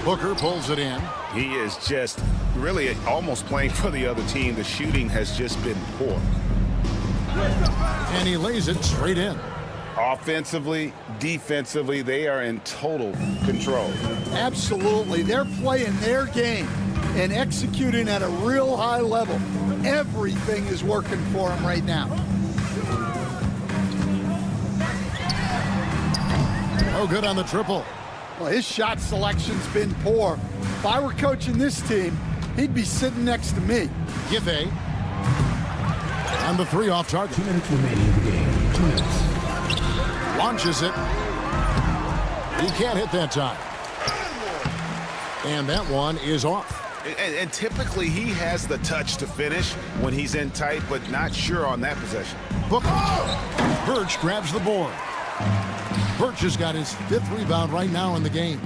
Booker pulls it in. He is just really almost playing for the other team. The shooting has just been poor. And he lays it straight in. Offensively, defensively, they are in total control. Absolutely. They're playing their game and executing at a real high level. Everything is working for them right now. Oh, good on the triple. Well, his shot selection's been poor. If I were coaching this team, he'd be sitting next to me. Giffey. And the three off target. 2 minutes remaining in the game. 2 minutes. Launches it. He can't hit that time. And that one is off. And typically he has the touch to finish when he's in tight, but not sure on that possession. Booker. Birch grabs the board. Birch has got his 5th rebound right now in the game.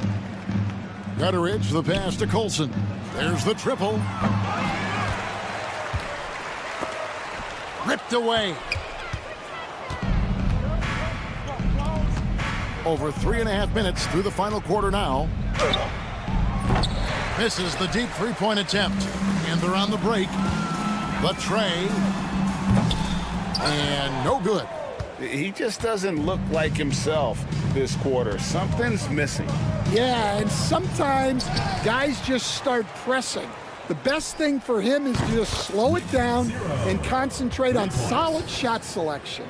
Gutteridge, the pass to Colson. There's the triple. Ripped away. Over 3.5 minutes through the final quarter now. Misses the deep three-point attempt. And they're on the break. The tray. And no good. He just doesn't look like himself this quarter. Something's missing. Yeah, and sometimes guys just start pressing. The best thing for him is to just slow it down and concentrate on solid shot selection.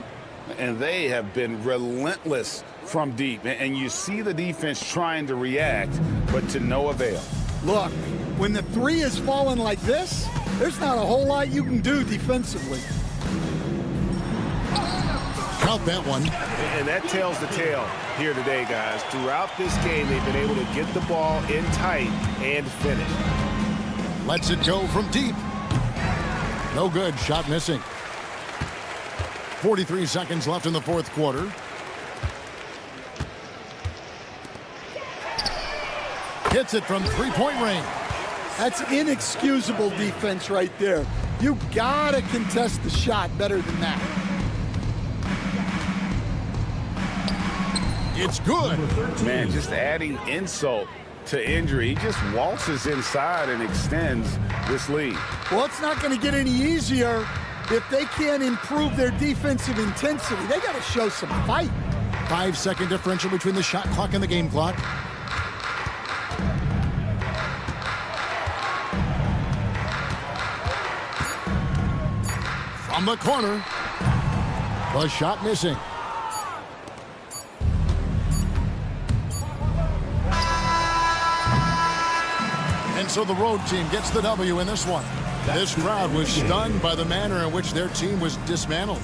And they have been relentless from deep. And you see the defense trying to react, but to no avail. Look, when the three is falling like this, there's not a whole lot you can do defensively. Count that one. And that tells the tale here today, guys. Throughout this game, they've been able to get the ball in tight and finish. Lets it go from deep. No good. Shot missing. 43 seconds left in the fourth quarter. Hits it from three-point range. That's inexcusable defense right there. You gotta contest the shot better than that. It's good. Man, just adding insult to injury. He just waltzes inside and extends this lead. Well, it's not going to get any easier if they can't improve their defensive intensity. They got to show some fight. 5-second differential between the shot clock and the game clock. From the corner. The shot missing. And so the road team gets the W in this one. This crowd was stunned by the manner in which their team was dismantled.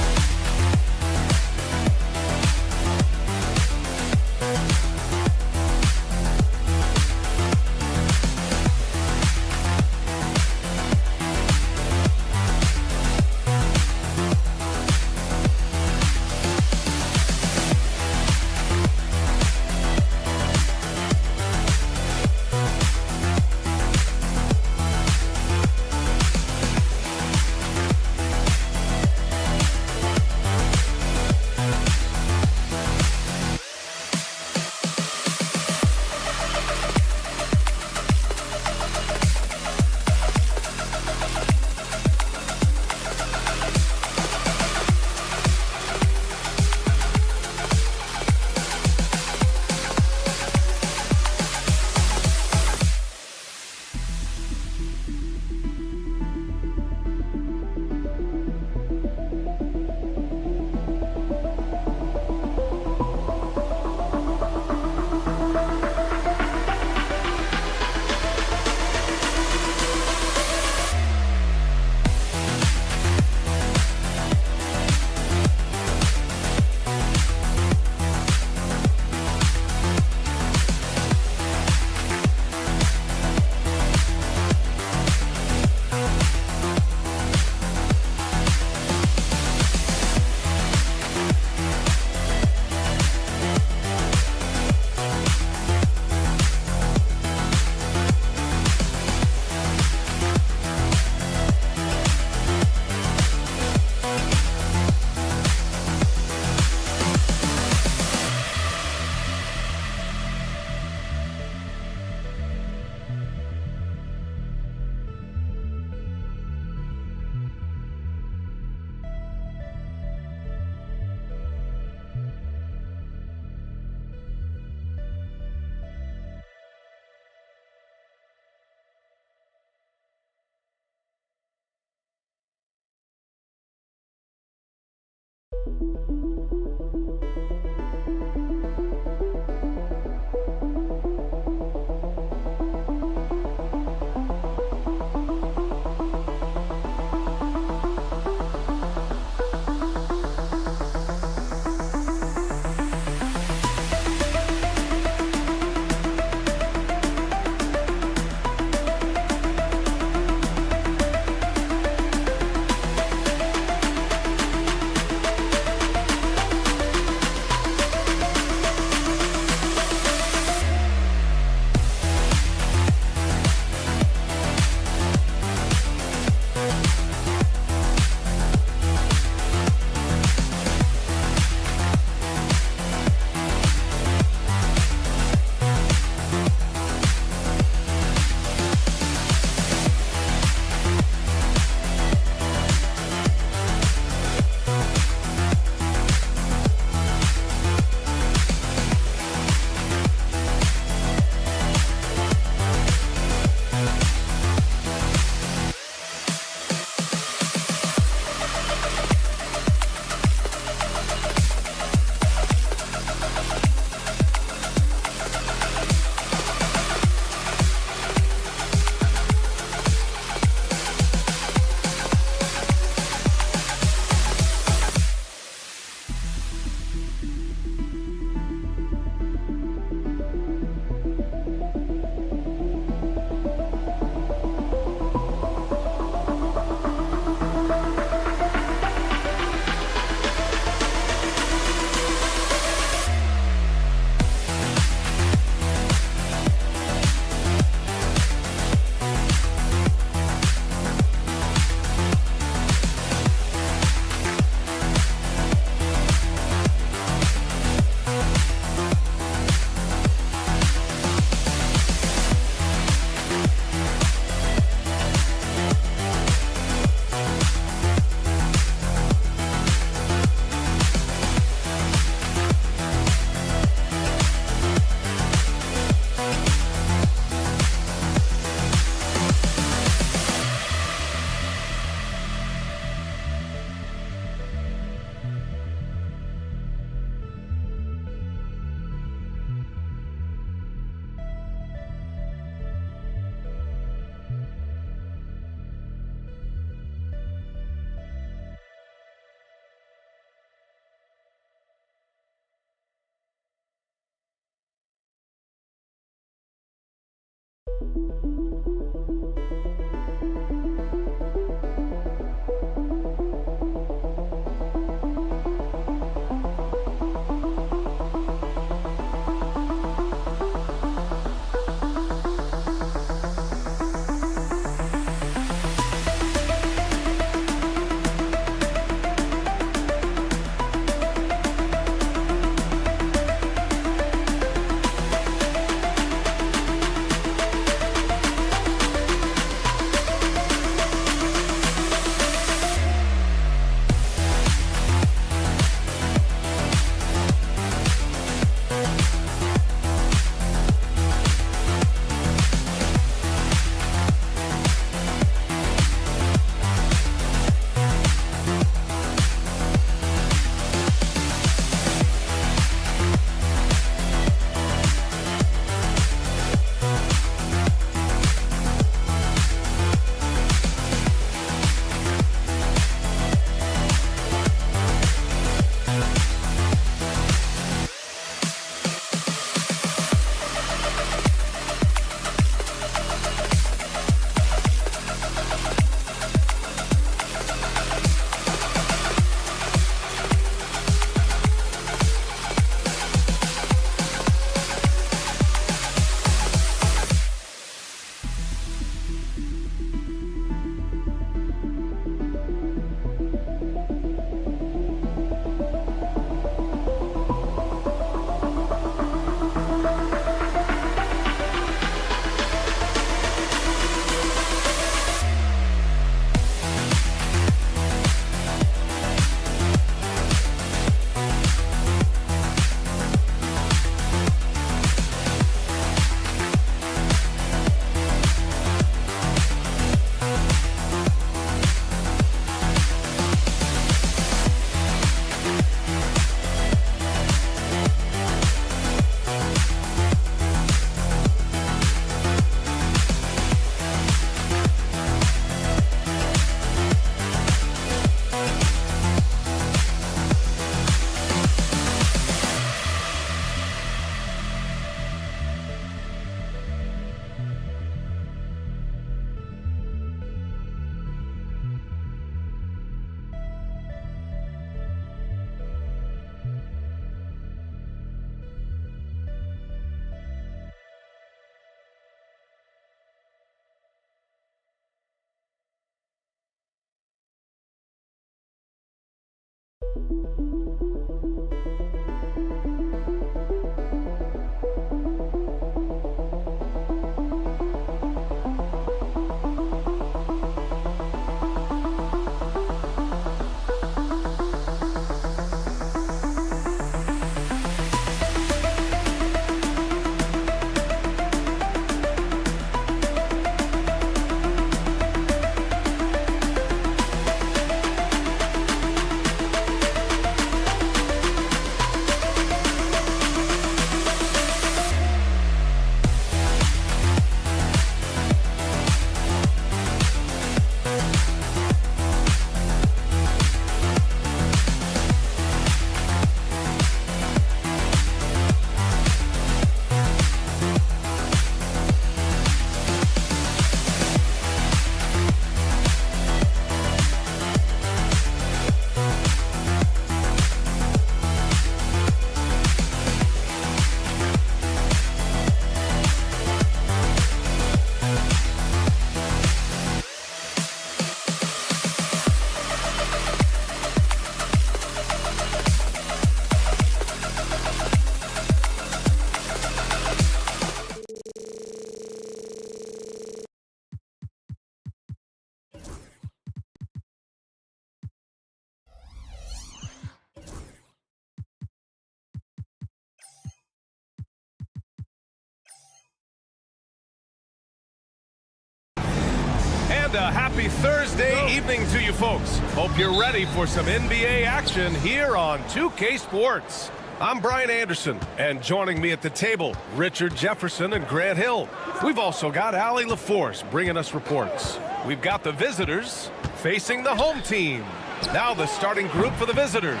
And a happy Thursday evening to you folks. Hope you're ready for some NBA action here on 2K Sports. I'm Brian Anderson, and joining me at the table, Richard Jefferson and Grant Hill. We've also got Allie LaForce bringing us reports. We've got the visitors facing the home team. Now the starting group for the visitors.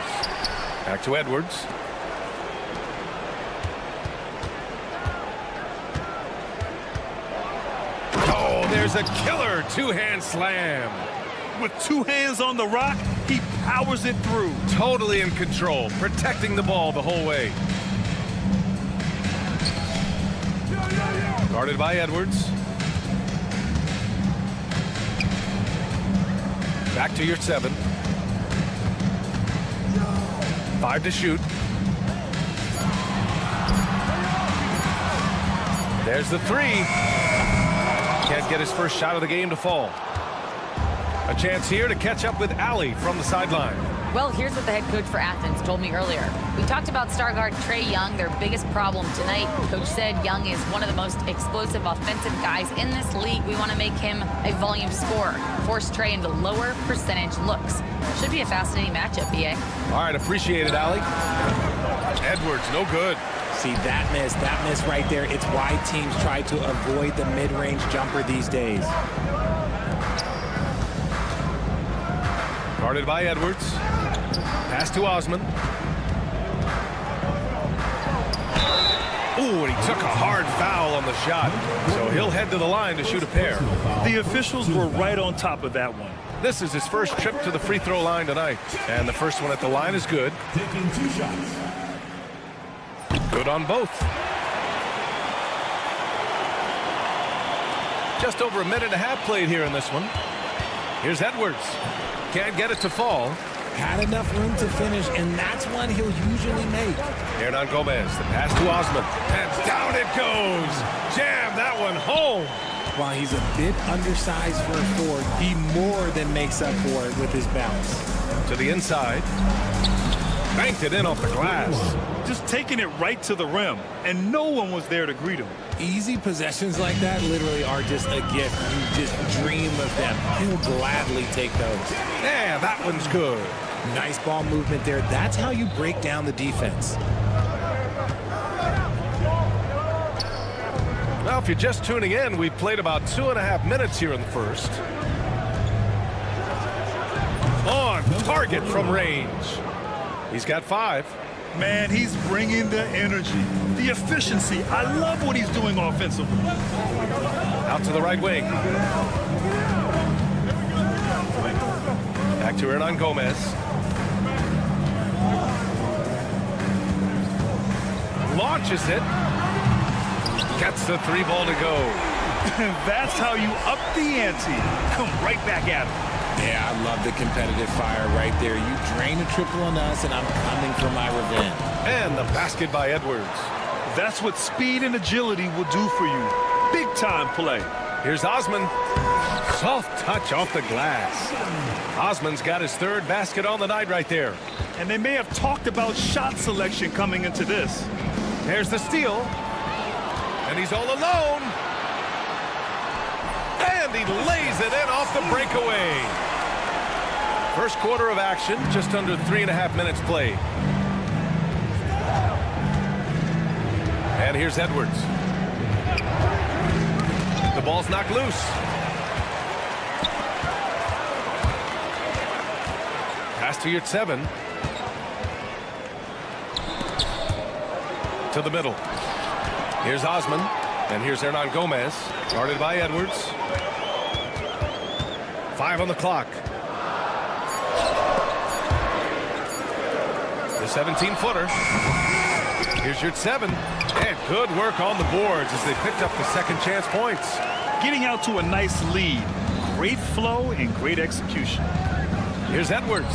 Back to Edwards. Oh, there's a killer two-hand slam. With two hands on the rock, he powers it through. Totally in control, protecting the ball the whole way. Guarded by Edwards. Back to your 7. 5 to shoot. There's the 3. Can't get his first shot of the game to fall. A chance here to catch up with Allie from the sideline. Well, here's what the head coach for Athens told me earlier. We talked about star guard Trae Young, their biggest problem tonight. Coach said Young is one of the most explosive offensive guys in this league. We want to make him a volume scorer, force Trae into lower percentage looks. Should be a fascinating matchup, BA. All right, appreciate it, Allie. Edwards, no good. See, that miss right there. It's why teams try to avoid the mid-range jumper these days. Guarded by Edwards. Pass to Osman. Ooh, and he took a hard foul on the shot. So he'll head to the line to shoot a pair. The officials were right on top of that one. This is his first trip to the free throw line tonight. And the first one at the line is good. Taking 2 shots. Good on both. Just over a minute and a half played here in this one. Here's Edwards. Can't get it to fall. Had enough room to finish, and that's one he'll usually make. Hernan Gomez, the pass to Osman. And down it goes. Jam that one home. While he's a bit undersized for a forward, he more than makes up for it with his bounce. To the inside. Banked it in off the glass. Just taking it right to the rim, and no one was there to greet him. Easy possessions like that literally are just a gift. You just dream of them. He'll gladly take those. Yeah, that one's good. Nice ball movement there. That's how you break down the defense. Well, if you're just tuning in, we've played about 2.5 minutes here in the first. On target from range. He's got 5. Man, he's bringing the energy, the efficiency. I love what he's doing offensively. Out to the right wing. Back to Hernan Gomez. Launches it. Gets the 3 ball to go. That's how you up the ante. Come right back at him. Yeah, I love the competitive fire right there. You drain a triple on us, and I'm coming for my revenge. And the basket by Edwards. That's what speed and agility will do for you. Big time play. Here's Osman. Soft touch off the glass. Osman's got his third basket on the night right there. And they may have talked about shot selection coming into this. There's the steal. And he's all alone. And he lays it in off the breakaway. First quarter of action, just under 3.5 minutes played. And here's Edwards. The ball's knocked loose. Pass to Yurtseven. To the middle. Here's Osman. And here's Hernan Gomez. Guarded by Edwards. 5 on the clock. The 17-footer. Here's Yurtseven. And good work on the boards as they picked up the second chance points. Getting out to a nice lead. Great flow and great execution. Here's Edwards.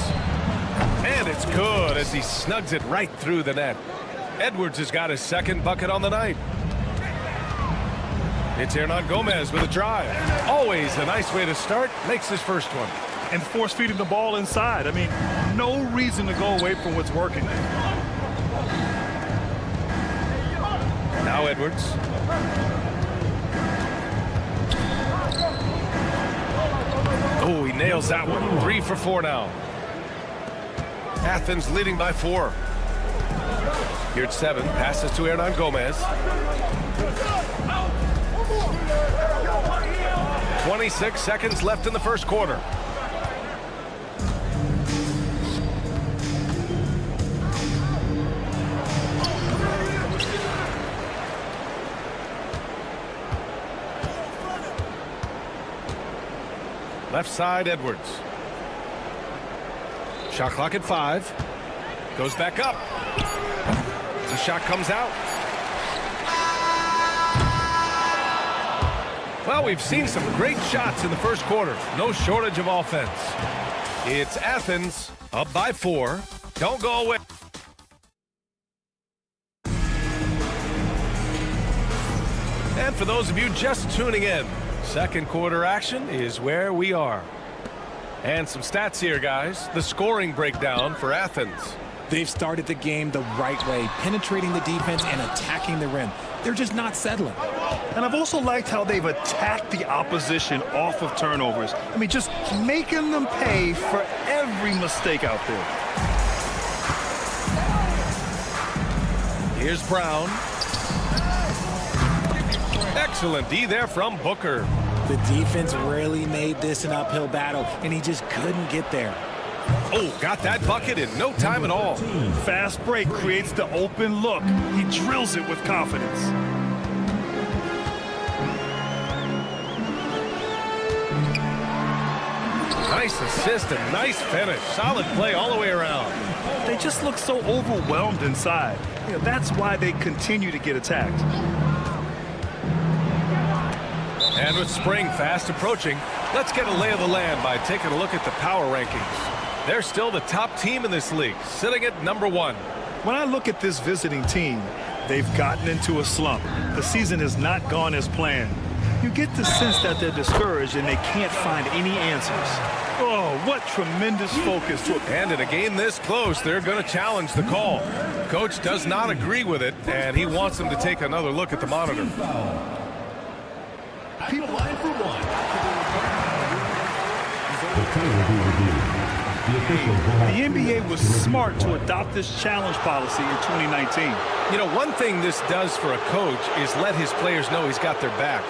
And it's good as he snugs it right through the net. Edwards has got his second bucket on the night. It's Hernan Gomez with a drive. Always a nice way to start. Makes his first one. And force feeding the ball inside. I mean, no reason to go away from what's working. Now Edwards. Oh, he nails that one. 3 for 4 now. Athens leading by 4. Yurtseven passes to Hernan Gomez. 26 seconds left in the first quarter. Left side, Edwards. Shot clock at 5. Goes back up. The shot comes out. Well, we've seen some great shots in the first quarter. No shortage of offense. It's Athens up by 4. Don't go away. And for those of you just tuning in, second quarter action is where we are. And some stats here, guys. The scoring breakdown for Athens. They've started the game the right way, penetrating the defense and attacking the rim. They're just not settling. And I've also liked how they've attacked the opposition off of turnovers. I mean, just making them pay for every mistake out there. Here's Brown. Excellent D there from Booker. The defense really made this an uphill battle, and he just couldn't get there. Oh, got that bucket in no time at all. Fast break creates the open look. He drills it with confidence. Nice assist and nice finish. Solid play all the way around. They just look so overwhelmed inside. You know, that's why they continue to get attacked. And with spring fast approaching, let's get a lay of the land by taking a look at the power rankings. They're still the top team in this league, sitting at number 1. When I look at this visiting team, they've gotten into a slump. The season has not gone as planned. You get the sense that they're discouraged and they can't find any answers. Oh, what tremendous focus. And in a game this close, they're going to challenge the call. Coach does not agree with it, and he wants them to take another look at the monitor. People line for 1. The NBA was smart to adopt this challenge policy in 2019. You know, one thing this does for a coach is let his players know he's got their back.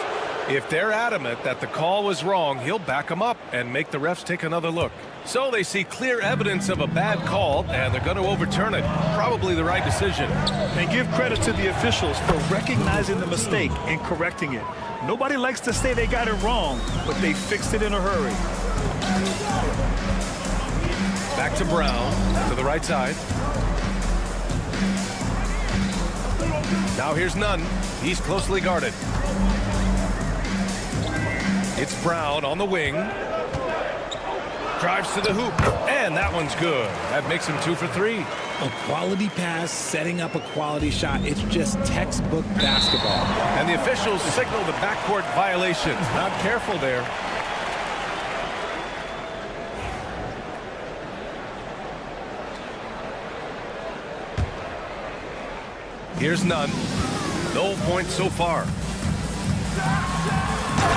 If they're adamant that the call was wrong, he'll back them up and make the refs take another look. So they see clear evidence of a bad call, and they're going to overturn it. Probably the right decision. And give credit to the officials for recognizing the mistake and correcting it. Nobody likes to say they got it wrong, but they fixed it in a hurry. Back to Brown, to the right side. Now here's Nunn. He's closely guarded. It's Brown on the wing. Drives to the hoop, and that one's good. That makes him 2 for 3. A quality pass, setting up a quality shot. It's just textbook basketball. And the officials signal the backcourt violation. Not careful there. Here's none. No points so far.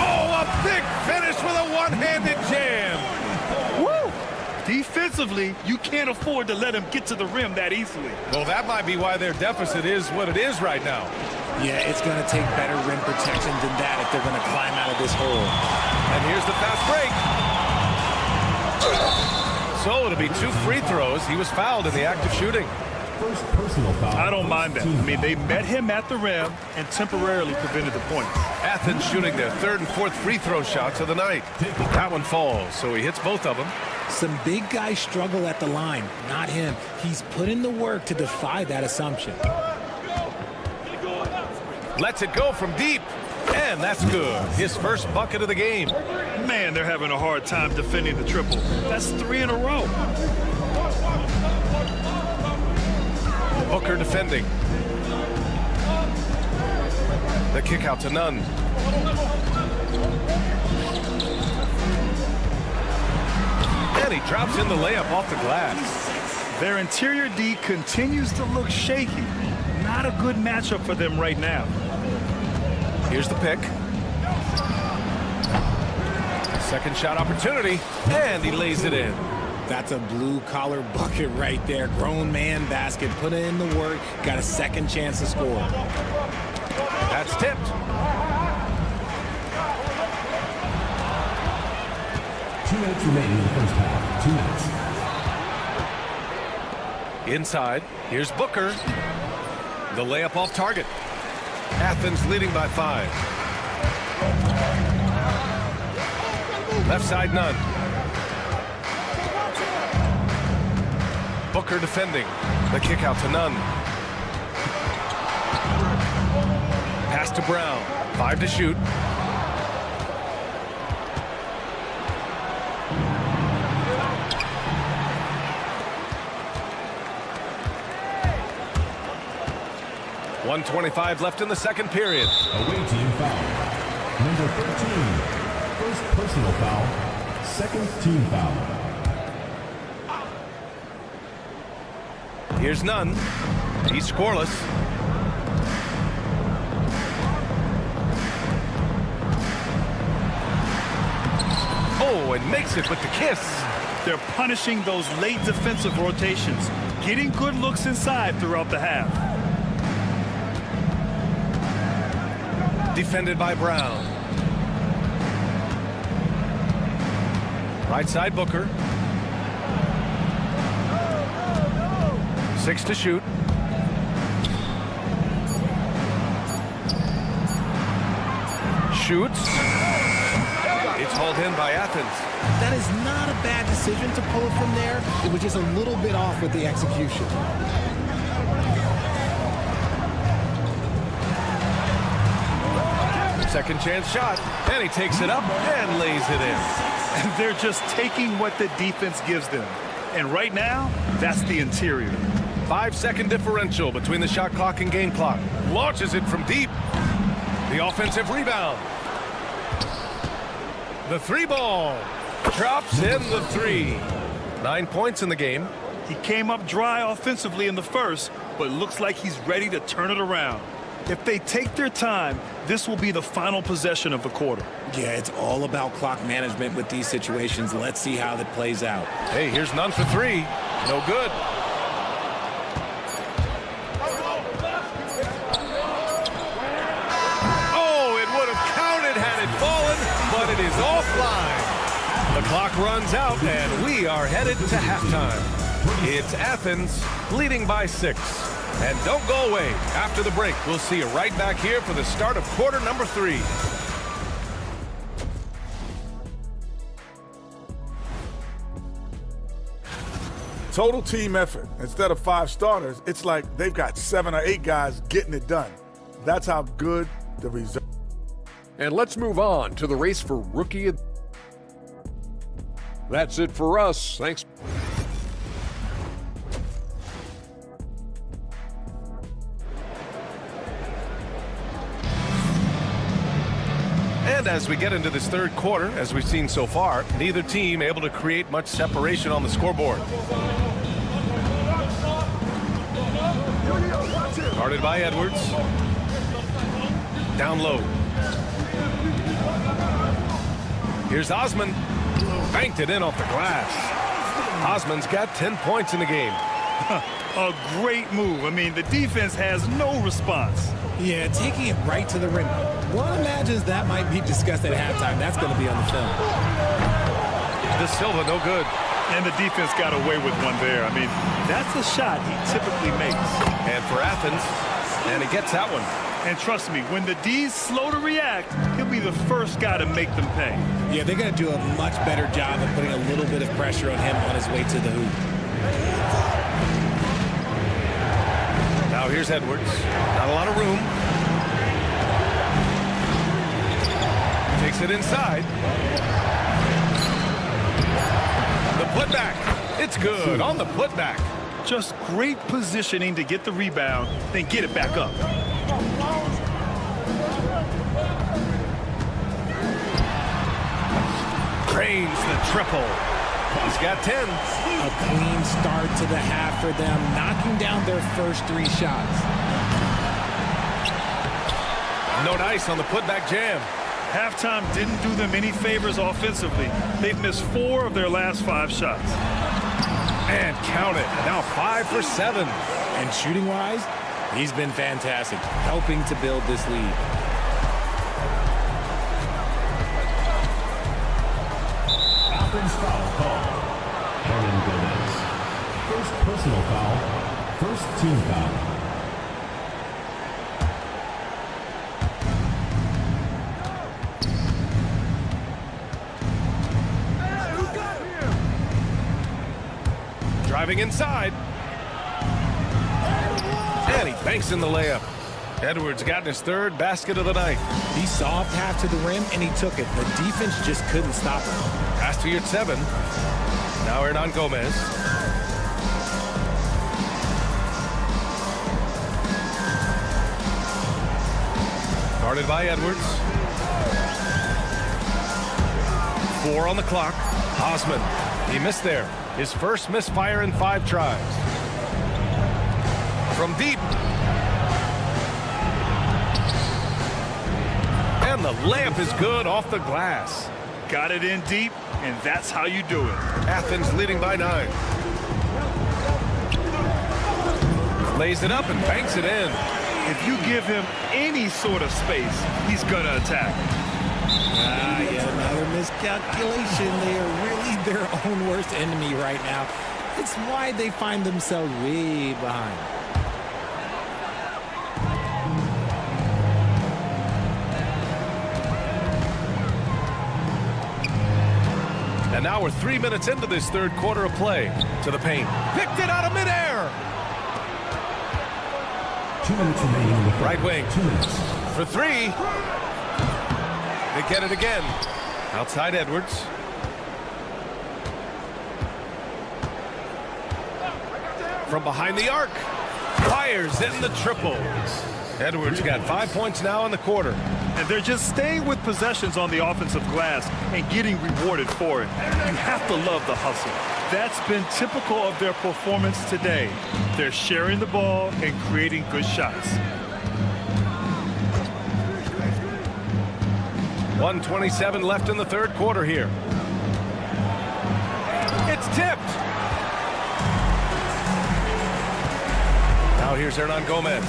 Oh, a big finish with a one-handed jam. Woo! Defensively, you can't afford to let him get to the rim that easily. Well, that might be why their deficit is what it is right now. Yeah, it's going to take better rim protection than that if they're going to climb out of this hole. And here's the fast break. So it'll be 2 free throws. He was fouled in the act of shooting. First personal foul. I don't mind that. I mean, they met him at the rim and temporarily prevented the points. Athens shooting their 3rd and 4th free throw shots of the night. That one falls, so he hits both of them. Some big guys struggle at the line, not him. He's put in the work to defy that assumption. Lets it go from deep, and that's good. His first bucket of the game. Man, they're having a hard time defending the triple. That's 3 in a row. Booker defending. The kick out to Nunn. And he drops in the layup off the glass. Their interior D continues to look shaky. Not a good matchup for them right now. Here's the pick. Second shot opportunity, and he lays it in. That's a blue-collar bucket right there. Grown man basket. Put in the work. Got a second chance to score. That's tipped. Two minutes remaining in the first half. 2 minutes. Inside, here's Booker. The layup off target. Athens leading by 5. Left side, Nunn. Booker defending. The kick out to Nunn. Pass to Brown. 5 to shoot. .125 left in the second period. Away team foul. Number 13. First personal foul. Second team foul. Here's Nunn. He's scoreless. Oh, and makes it with the kiss. They're punishing those late defensive rotations, getting good looks inside throughout the half. Defended by Brown. Right side, Booker. 6 to shoot. Shoots. It's hauled in by Athens. That is not a bad decision to pull it from there. It was just a little bit off with the execution. Second chance shot, and he takes it up and lays it in. And they're just taking what the defense gives them. And right now, that's the interior. 5-second differential between the shot clock and game clock. Launches it from deep. The offensive rebound. The 3 ball. Drops in the 3. 9 points in the game. He came up dry offensively in the first, but looks like he's ready to turn it around. If they take their time, this will be the final possession of the quarter. Yeah, it's all about clock management with these situations. Let's see how that plays out. Hey, here's Nunn for 3. No good. Oh, it would have counted had it fallen, but it is offline. The clock runs out, and we are headed to halftime. It's Athens leading by 6. And don't go away. After the break, we'll see you right back here for the start of quarter number 3. Total team effort. Instead of 5 starters, it's like they've got 7 or 8 guys getting it done. That's how good the result. And let's move on to the race for Rookie of That's it for us. Thanks. And as we get into this third quarter, as we've seen so far, neither team able to create much separation on the scoreboard. Guarded by Edwards. Down low. Here's Osman. Banked it in off the glass. Osman's got 10 points in the game. A great move. I mean, the defense has no response. Yeah, taking it right to the rim. One imagines that might be discussed at halftime. That's going to be on the film. De Silva, no good. And the defense got away with one there. I mean, that's a shot he typically makes. And for Athens, and he gets that one. And trust me, when the D's slow to react, he'll be the first guy to make them pay. Yeah, they're going to do a much better job of putting a little bit of pressure on him on his way to the hoop. Now here's Edwards. Not a lot of room. Takes it inside. The putback. It's good on the putback. Just great positioning to get the rebound, then get it back up. Cranes the triple. He's got 10. A clean start to the half for them, knocking down their first 3 shots. No dice on the putback jam. Halftime didn't do them any favors offensively. They've missed 4 of their last 5 shots. And count it. Now 5 for 7. And shooting-wise, he's been fantastic, helping to build this lead. Athens foul call. Hernan Gomez. First personal foul. First team foul. Driving inside. And he banks in the layup. Edwards got his 3rd basket of the night. He saw a path to the rim, and he took it. The defense just couldn't stop him. Pass to Yurtseven. Now Hernan Gomez. Guarded by Edwards. 4 on the clock. Osman. He missed there. His first misfire in 5 tries. From deep. And the layup is good off the glass. Got it in deep, and that's how you do it. Athens leading by 9. Lays it up and banks it in. If you give him any sort of space, he's gonna attack. Yet another miscalculation. They are really their own worst enemy right now. It's why they find themselves way behind. And now we're 3 minutes into this third quarter of play. To the paint. Picked it out of midair. 2 minutes remaining in the third. Right wing. 2 minutes. For 3. They get it again. Outside Edwards. From behind the arc. Fires in the triple. Edwards got 5 points now in the quarter. And they're just staying with possessions on the offensive glass and getting rewarded for it. You have to love the hustle. That's been typical of their performance today. They're sharing the ball and creating good shots. 1:27 left in the third quarter here. It's tipped. Now here's Hernan Gomez.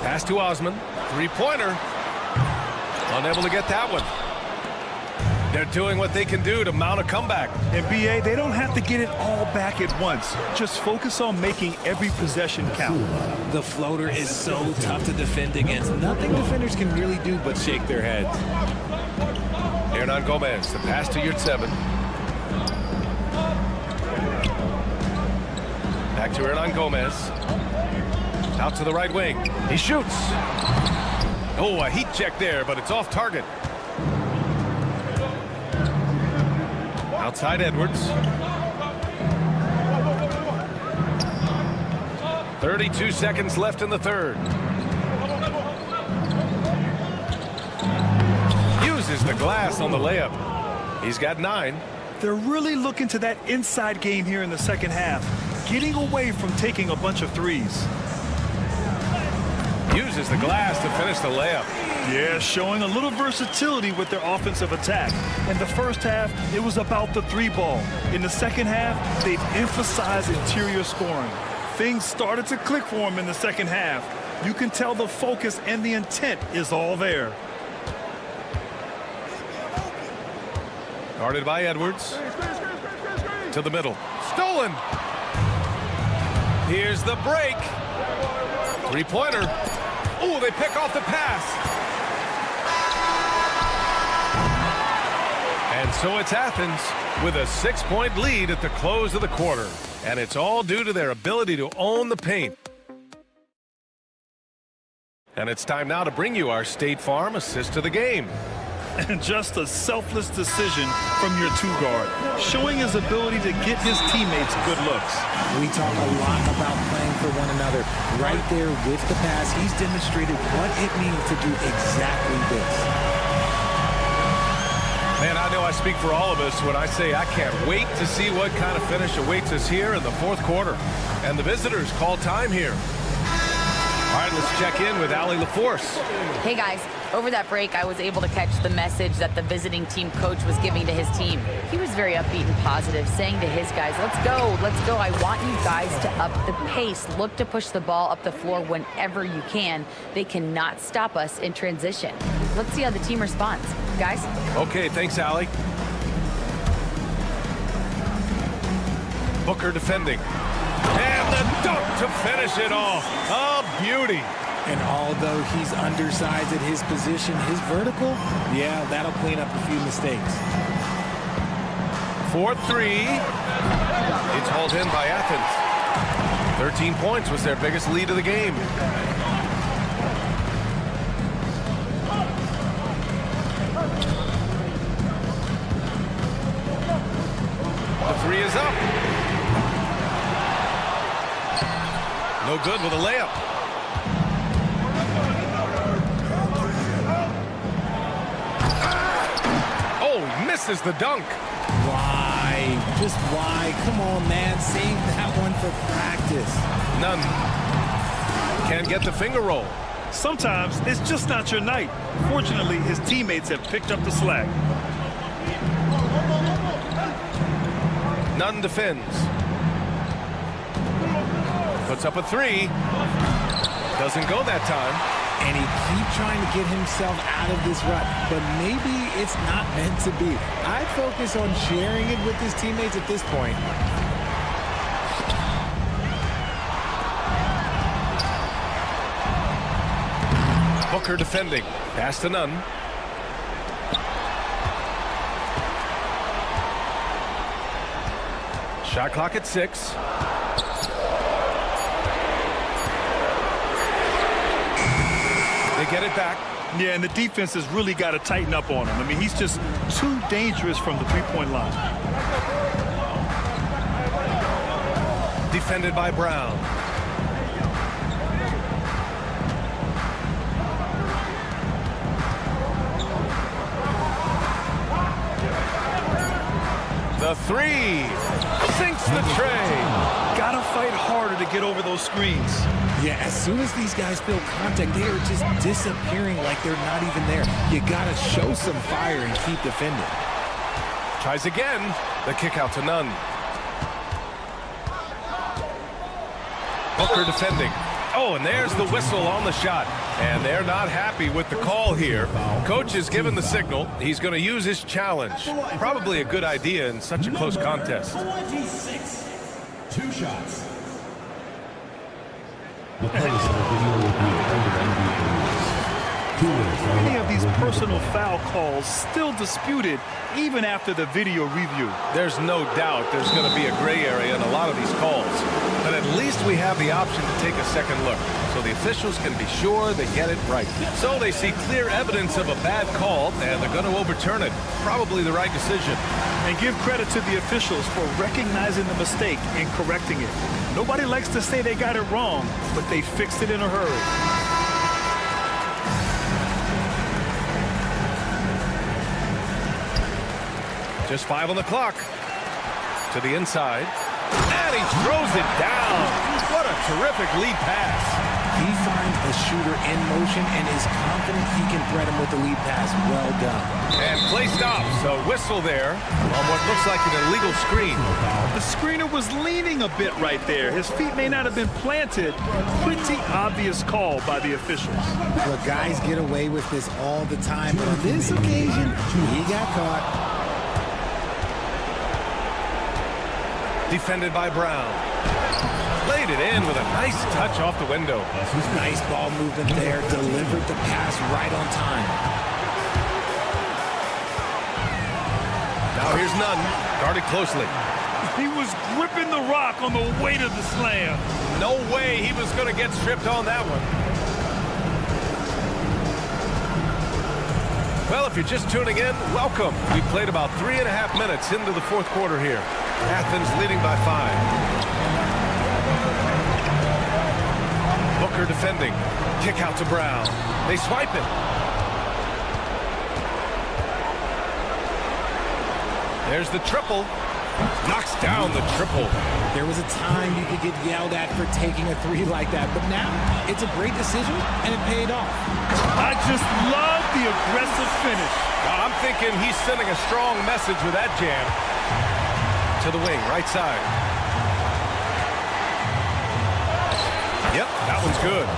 Pass to Osman. 3-pointer. Unable to get that one. They're doing what they can do to mount a comeback. And BA, they don't have to get it all back at once. Just focus on making every possession count. The floater is so tough to defend against. Nothing defenders can really do but shake their heads. Hernan Gomez, the pass to Yurtseven. Back to Hernan Gomez. Out to the right wing. He shoots. Oh, a heat check there, but it's off target. Outside Edwards. 32 seconds left in the third. Uses the glass on the layup. He's got 9. They're really looking to that inside game here in the second half, getting away from taking a bunch of threes. Uses the glass to finish the layup. Yeah, showing a little versatility with their offensive attack. In the first half, it was about the 3-ball. In the second half, they've emphasized interior scoring. Things started to click for him in the second half. You can tell the focus and the intent is all there. Guarded by Edwards. To the middle. Stolen. Here's the break. 3-pointer. Oh, they pick off the pass. And so it's Athens with a 6-point lead at the close of the quarter. And it's all due to their ability to own the paint. And it's time now to bring you our State Farm assist to the game. And just a selfless decision from your 2-guard, showing his ability to get his teammates good looks. We talk a lot about playing for one another. Right there with the pass, he's demonstrated what it means to do exactly this. Man, I know I speak for all of us when I say I can't wait to see what kind of finish awaits us here in the fourth quarter. And the visitors call time here. All right, let's check in with Allie LaForce. Hey, guys. Over that break, I was able to catch the message that the visiting team coach was giving to his team. He was very upbeat and positive, saying to his guys, let's go, let's go. I want you guys to up the pace. Look to push the ball up the floor whenever you can. They cannot stop us in transition. Let's see how the team responds. Guys? Okay, thanks, Allie. Booker defending. And the dunk to finish it off. A beauty. And although he's undersized at his position, his vertical, yeah, that'll clean up a few mistakes. 4-3. It's hauled in by Athens. 13 points was their biggest lead of the game. The 3 is up. No good with a layup. Misses the dunk. Why? Just why? Come on, man. Save that one for practice. None. Can't get the finger roll. Sometimes it's just not your night. Fortunately, his teammates have picked up the slack. None defends. Puts up a 3. Doesn't go that time. And he keeps trying to get himself out of this rut, but maybe it's not meant to be. I'd focus on sharing it with his teammates at this point. Booker defending. Pass to Nunn. Shot clock at 6. They get it back. Yeah, and the defense has really got to tighten up on him. I mean, he's just too dangerous from the 3-point line. Defended by Brown. The 3 sinks the tray. Gotta fight harder to get over those screens. Yeah, as soon as these guys feel contact, they are just disappearing like they're not even there. You gotta show some fire and keep defending. Tries again. The kick out to Nunn. Booker defending. Oh, and there's the whistle on the shot. And they're not happy with the call here. Coach is given the signal. He's going to use his challenge. Probably a good idea in such a close contest. 26. 2 shots. Many of these personal foul calls still disputed even after the video review. There's no doubt there's going to be a gray area in a lot of these calls. But at least we have the option to take a second look, so the officials can be sure they get it right. So they see clear evidence of a bad call, and they're going to overturn it. Probably the right decision. And give credit to the officials for recognizing the mistake and correcting it. Nobody likes to say they got it wrong, but they fixed it in a hurry. Just 5 on the clock. To the inside. And he throws it down. What a terrific lead pass. He finds a shooter in motion and is confident he can thread him with the lead pass. Well done. And play stops. A whistle there on what looks like an illegal screen. The screener was leaning a bit right there. His feet may not have been planted. Pretty obvious call by the officials. Look, guys get away with this all the time, but on this occasion, he got caught. Defended by Brown. Laid it in with a nice touch off the window. Nice ball movement there. Delivered the pass right on time. Now here's Nunn. Guarded closely. He was gripping the rock on the way to the slam. No way he was going to get stripped on that one. Well, if you're just tuning in, welcome. We played about 3.5 minutes into the fourth quarter here. Athens leading by 5. Booker defending. Kick out to Brown. They swipe it. There's the triple. Knocks down the triple. There was a time you could get yelled at for taking a three like that, but now it's a great decision, and it paid off. I just love the aggressive finish. I'm thinking he's sending a strong message with that jam. To the wing, right side. Yep, that one's good.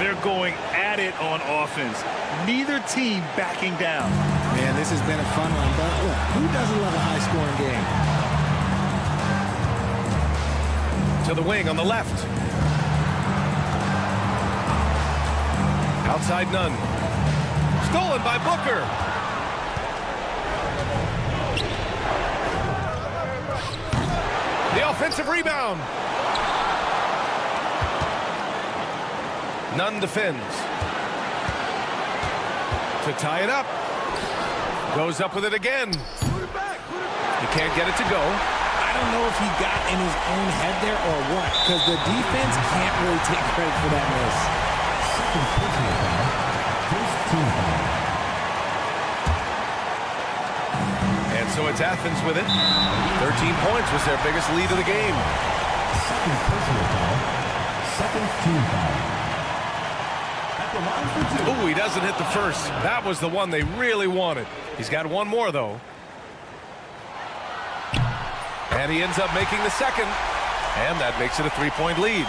They're going at it on offense. Neither team backing down. Man, this has been a fun one, but look, who doesn't love a high-scoring game? To the wing on the left. Outside Nunn. Stolen by Booker. The offensive rebound. Nunn defends. To tie it up. Goes up with it again. He can't get it to go. I don't know if he got in his own head there or what, because the defense can't really take credit for that miss. And so it's Athens with it. 13 points was their biggest lead of the game. Second personal foul. Second team foul. Oh, he doesn't hit the first. That was the one they really wanted. He's got one more, though. And he ends up making the second. And that makes it a 3-point lead.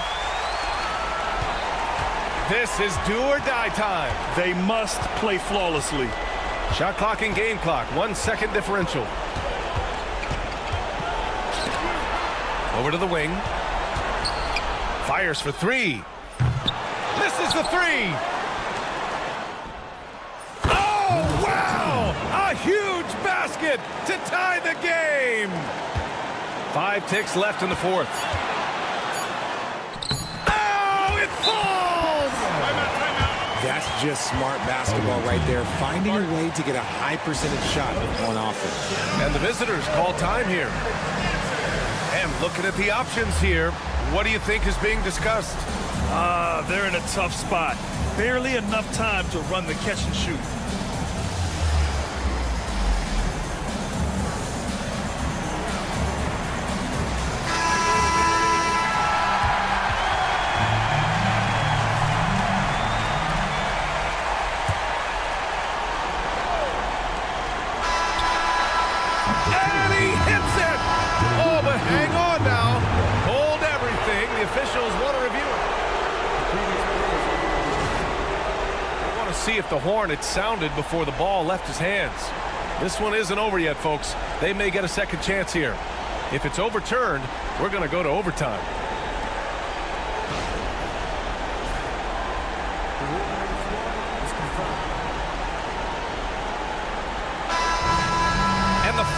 This is do or die time. They must play flawlessly. Shot clock and game clock. 1 second differential. Over to the wing. Fires for 3. Misses the 3. Oh, wow! A huge basket to tie the game. 5 ticks left in the fourth. Oh, it falls! That's just smart basketball right there, finding a way to get a high percentage shot on offense. And the visitors call time here. And looking at the options here, what do you think is being discussed? They're in a tough spot. Barely enough time to run the catch and shoot. And he hits it! Oh, but hang on now. Hold everything. The officials want to review it. I want to see if the horn had sounded before the ball left his hands. This one isn't over yet, folks. They may get a second chance here. If it's overturned, we're going to go to overtime.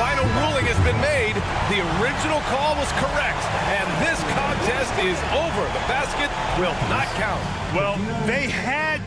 final ruling has been made. The original call was correct, and this contest is over. The basket will not count. Well, they had...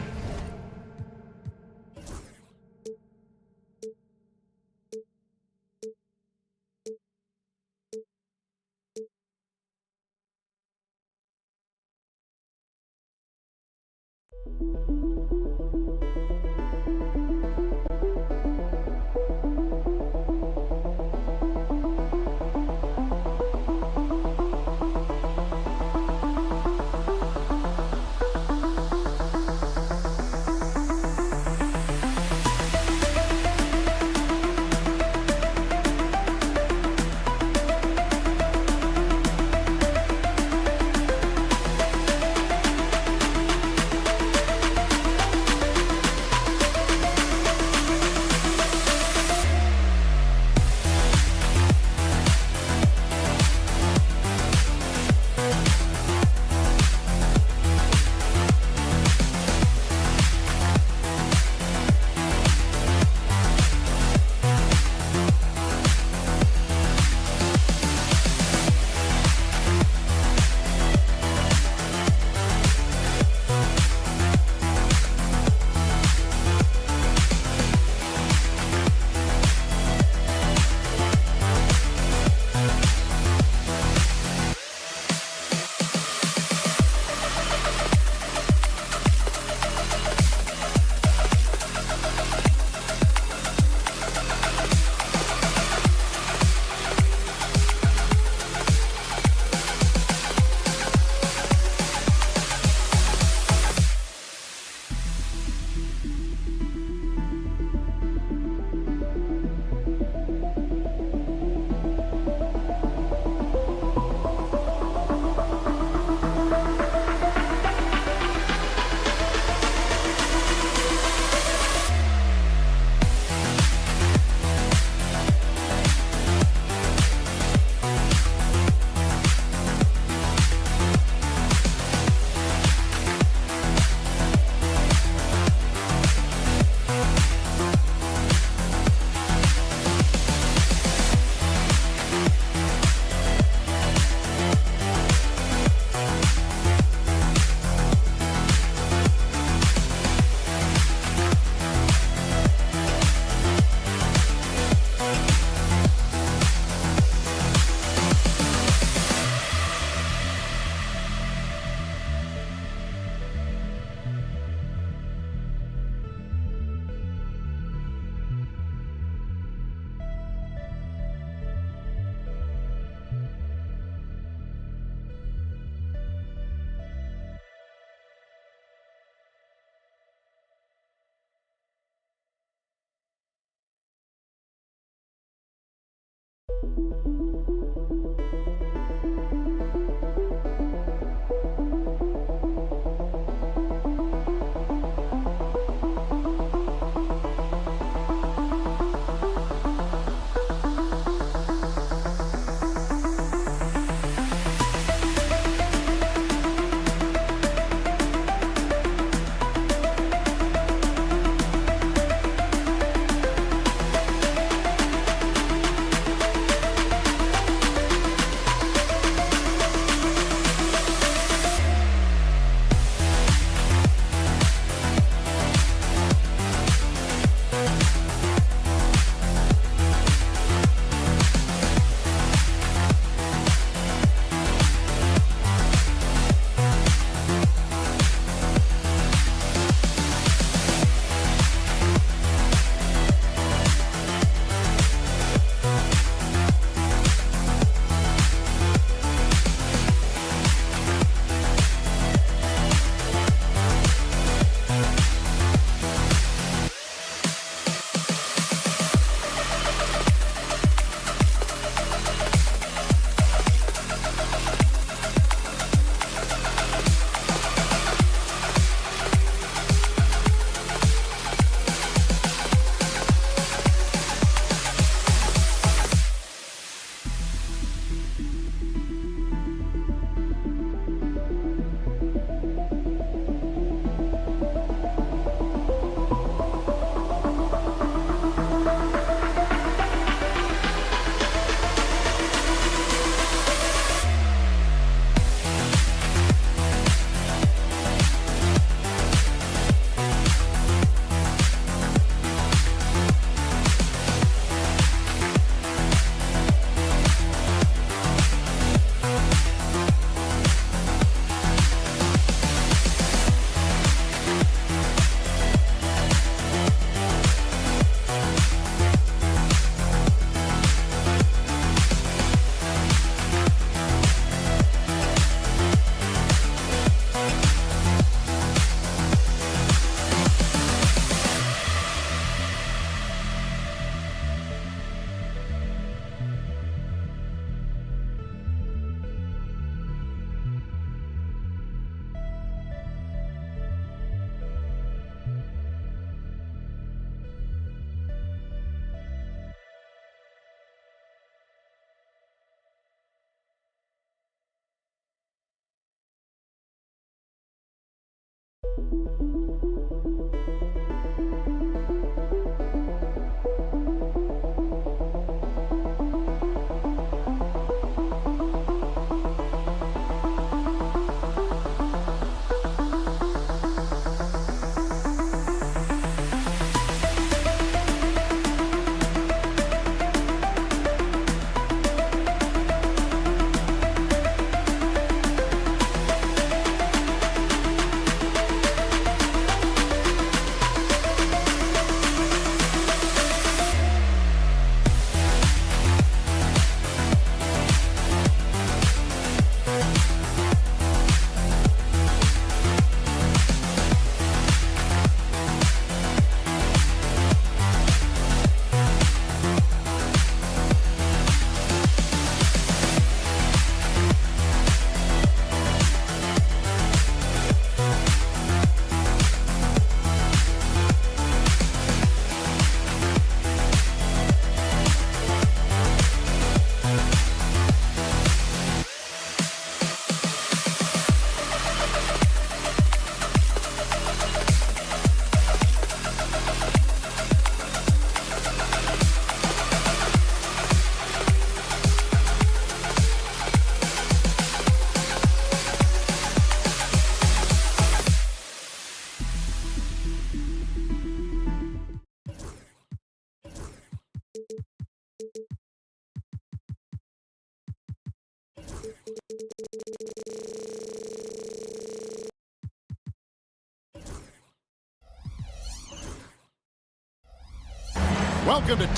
Welcome to...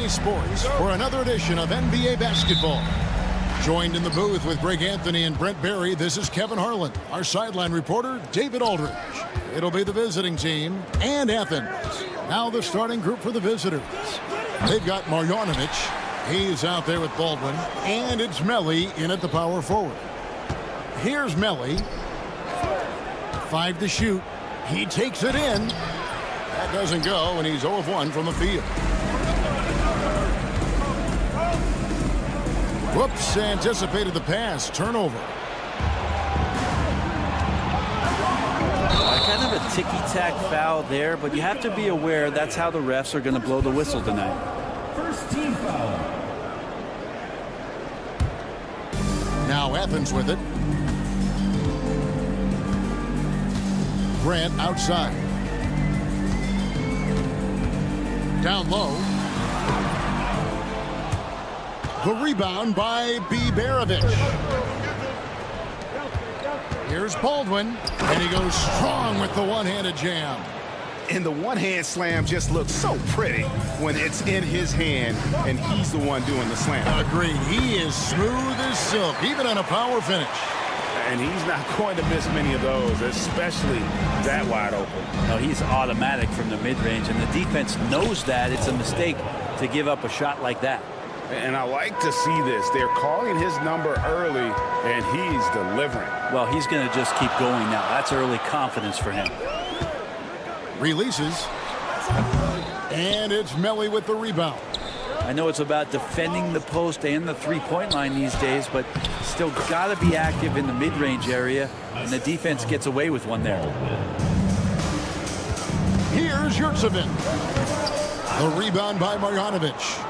Sports for another edition of NBA basketball. Joined in the booth with Greg Anthony and Brent Barry, this is Kevin Harlan. Our sideline reporter, David Aldridge. It'll be the visiting team and Athens. Now the starting group for the visitors. They've got Marjanovic. He's out there with Baldwin. And it's Melli in at the power forward. Here's Melli. 5 to shoot. He takes it in. That doesn't go, and he's 0 of 1 from the field. Whoops, anticipated the pass. Turnover. Kind of a ticky-tack foul there, but you have to be aware that's how the refs are going to blow the whistle tonight. First team foul. Now Athens with it. Grant outside. Down low. The rebound by Biberovic. Here's Baldwin, and he goes strong with the one-handed jam. And the one-hand slam just looks so pretty when it's in his hand and he's the one doing the slam. Agreed. He is smooth as silk, even on a power finish. And he's not going to miss many of those, especially that wide open. No, he's automatic from the mid-range, and the defense knows that it's a mistake to give up a shot like that. And I like to see this. They're calling his number early, and he's delivering. Well, he's going to just keep going now. That's early confidence for him. Releases. And it's Melli with the rebound. I know it's about defending the post and the three-point line these days, but still got to be active in the mid-range area, and the defense gets away with one there. Here's Yurtsevin. The rebound by Marjanovic.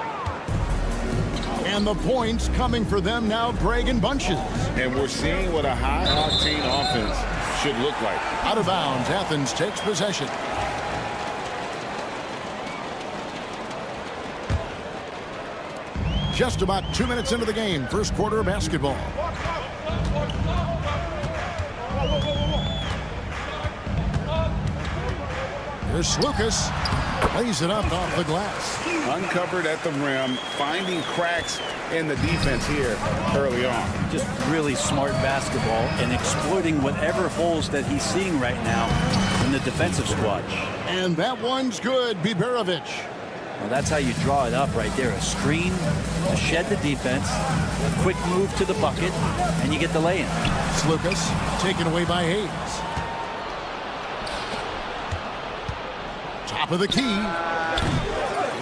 And the points coming for them now, Greg, in bunches. And we're seeing what a high-octane offense should look like. Out of bounds, Athens takes possession. Just about 2 minutes into the game, first quarter of basketball. Here's Lucas. Lays it up off the glass. Uncovered at the rim, finding cracks in the defense here early on. Just really smart basketball and exploiting whatever holes that he's seeing right now in the defensive squad. And that one's good, Biberovic. Well, that's how you draw it up right there. A screen to shed the defense, a quick move to the bucket, and you get the lay-in. It's Lucas, taken away by Hayes. Top of the key.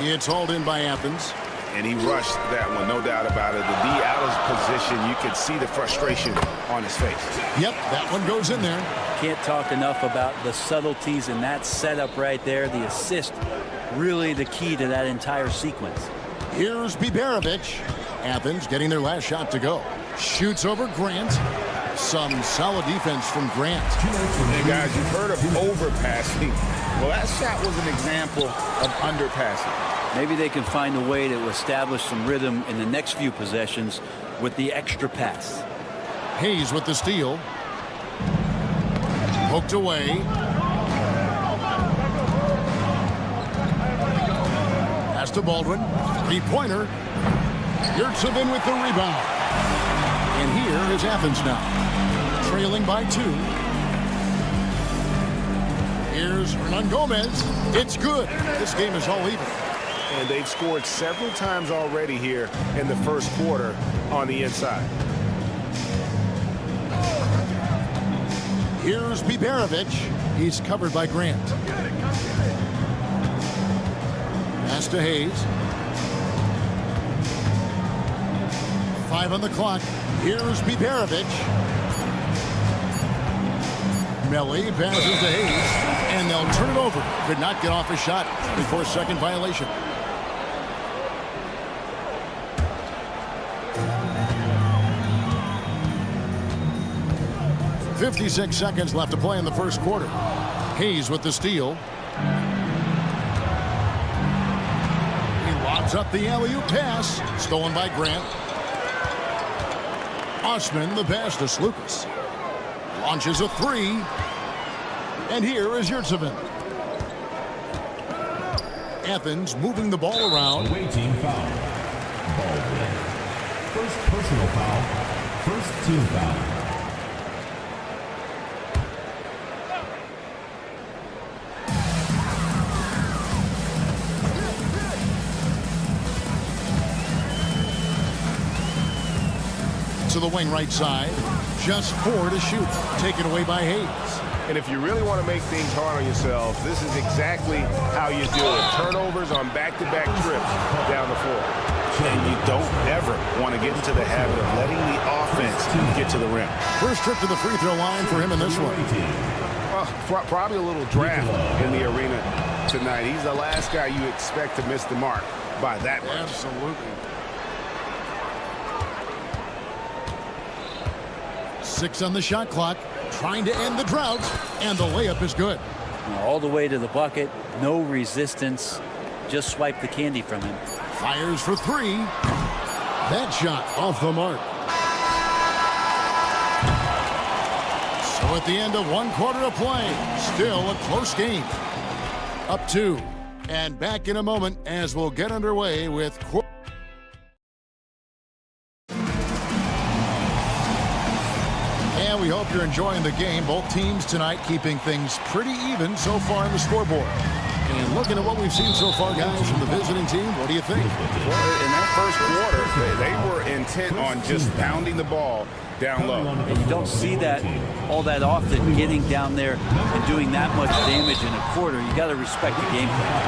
It's hauled in by Athens. And he rushed that one, no doubt about it. The D out of position, you could see the frustration on his face. Yep, that one goes in there. Can't talk enough about the subtleties in that setup right there. The assist, really the key to that entire sequence. Here's Biberovic. Athens getting their last shot to go. Shoots over Grant. Some solid defense from Grant. And guys, you've heard of overpassing. Well, that shot was an example of underpassing. Maybe they can find a way to establish some rhythm in the next few possessions with the extra pass. Hayes with the steal. Poked away. Pass to Baldwin. Three-pointer. Yurtsevin with the rebound. And here is Athens now. Trailing by 2. Here's Hernan Gomez. It's good. This game is all even. And they've scored several times already here in the first quarter on the inside. Here's Biberovic. He's covered by Grant. Pass to Hayes. 5 on the clock. Here's Biberovic. Melly passes to Hayes, and they'll turn it over. Could not get off a shot before a second violation. .56 seconds left to play in the first quarter. Hayes with the steal. He lobs up the alley-oop pass. Stolen by Grant. Osman the pass to Slukas. Launches a three. And here is Yurtsevin. Athens moving the ball around. Away team foul. Ball. First personal foul. First team foul. To the wing right side. Just 4 to shoot. Taken away by Hayes. And if you really want to make things hard on yourself, this is exactly how you do it. Turnovers on back-to-back trips down the floor. And you don't ever want to get into the habit of letting the offense get to the rim. First trip to the free throw line for him in this one. Probably a little draft in the arena tonight. He's the last guy you expect to miss the mark by that much. Absolutely. 6 on the shot clock. Trying to end the drought, and the layup is good. All the way to the bucket, no resistance, just swipe the candy from him. Fires for 3. That shot off the mark. So at the end of 1 quarter of play, still a close game. Up 2, and back in a moment as we'll get underway with we hope you're enjoying the game. Both teams tonight keeping things pretty even so far in the scoreboard. And looking at what we've seen so far, guys, from the visiting team, what do you think? Well, in that first quarter, they were intent on just pounding the ball down low. And you don't see that all that often, getting down there and doing that much damage in a quarter. You got to respect the game plan.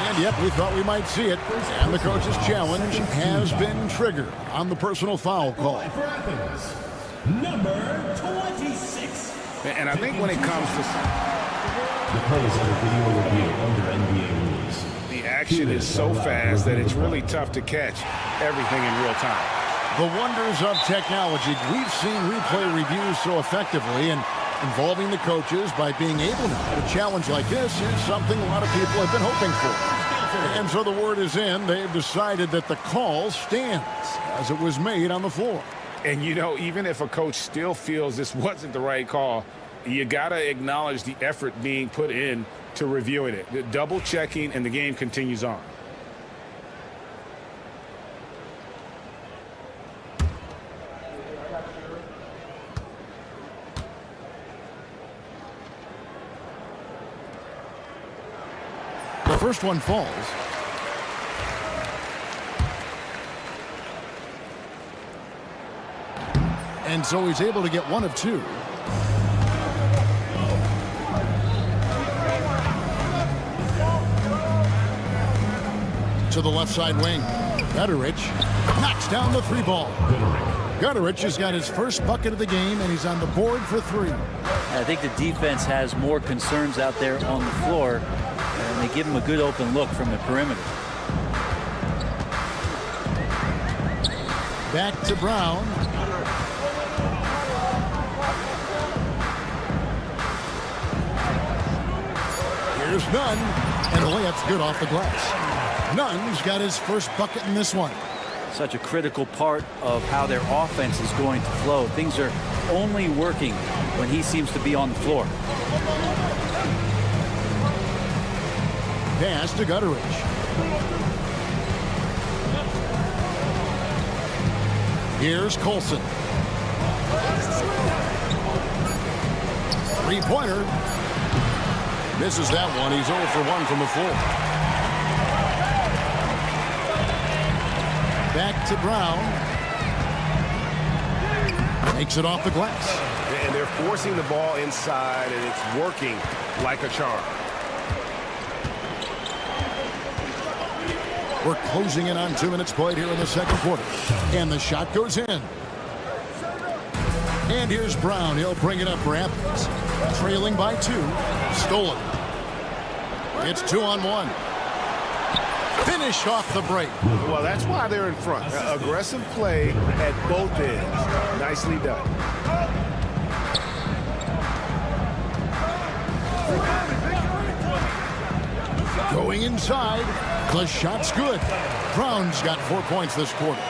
And yep, we thought we might see it. And the coach's challenge has been triggered on the personal foul call. Number 26. And I think when it comes to the plays under video review under NBA rules, the action is so fast that it's really tough to catch everything in real time. The wonders of technology. We've seen replay reviews so effectively, and involving the coaches by being able to hit a challenge like this is something a lot of people have been hoping for. And so the word is in. They've decided that the call stands as it was made on the floor. And, you know, even if a coach still feels this wasn't the right call, you got to acknowledge the effort being put in to reviewing it. Double checking, and the game continues on. The first one falls. And so he's able to get 1 of 2. To the left side wing. Gutterich knocks down the 3 ball. Gutterich has got his first bucket of the game, and he's on the board for 3. I think the defense has more concerns out there on the floor, and they give him a good open look from the perimeter. Back to Brown. Here's Nunn, and the layup's good off the glass. Nunn's got his first bucket in this one. Such a critical part of how their offense is going to flow. Things are only working when he seems to be on the floor. Pass to Gutterich. Here's Colson. 3-pointer. Misses that one. He's 0 for 1 from the floor. Back to Brown. Makes it off the glass. And they're forcing the ball inside, and it's working like a charm. We're closing in on 2 minutes played here in the second quarter. And the shot goes in. And here's Brown. He'll bring it up for Athens. Trailing by 2. Stolen. It's 2-on-1. Finish off the break. Well, that's why they're in front. Aggressive play at both ends. Nicely done. Going inside. The shot's good. Brown's got 4 points this quarter.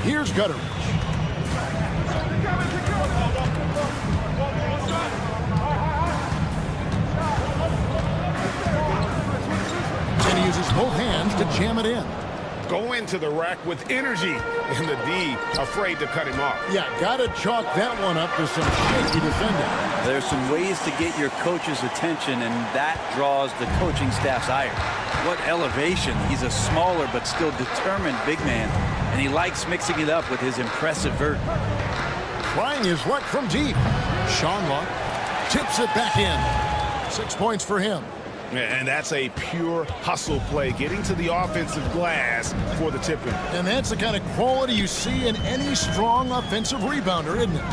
Here's Gutteridge. And he uses both hands to jam it in. Go into the rack with energy, and the D afraid to cut him off. Yeah, gotta chalk that one up to some shaky defending. There's some ways to get your coach's attention, and that draws the coaching staff's ire. What elevation. He's a smaller but still determined big man, and he likes mixing it up with his impressive vert. Trying his luck from deep. Sean Luck tips it back in. 6 points for him. And that's a pure hustle play, getting to the offensive glass for the tip-in. And that's the kind of quality you see in any strong offensive rebounder, isn't it?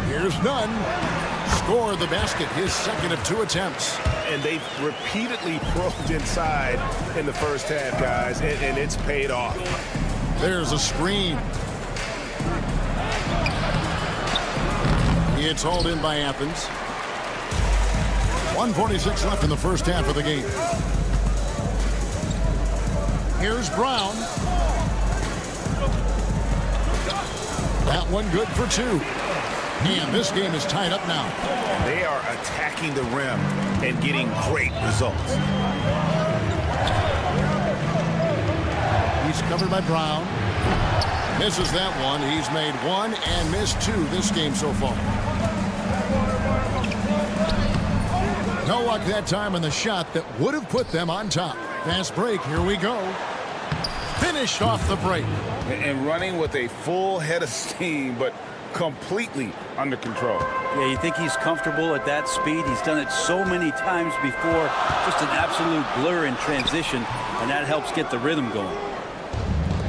Here's Nunn. Score the basket, his second of 2 attempts. And they've repeatedly probed inside in the first half, guys, and it's paid off. There's a screen. It's hauled in by Athens. 1:46 left in the first half of the game. Here's Brown. That one good for 2. And this game is tied up now. They are attacking the rim and getting great results. He's covered by Brown. Misses that one. He's made 1 and missed 2 this game so far. No luck that time on the shot that would have put them on top. Fast break. Here we go. Finished off the break. And running with a full head of steam, but completely under control. Yeah, you think he's comfortable at that speed. He's done it so many times before. Just an absolute blur in transition, and that helps get the rhythm going.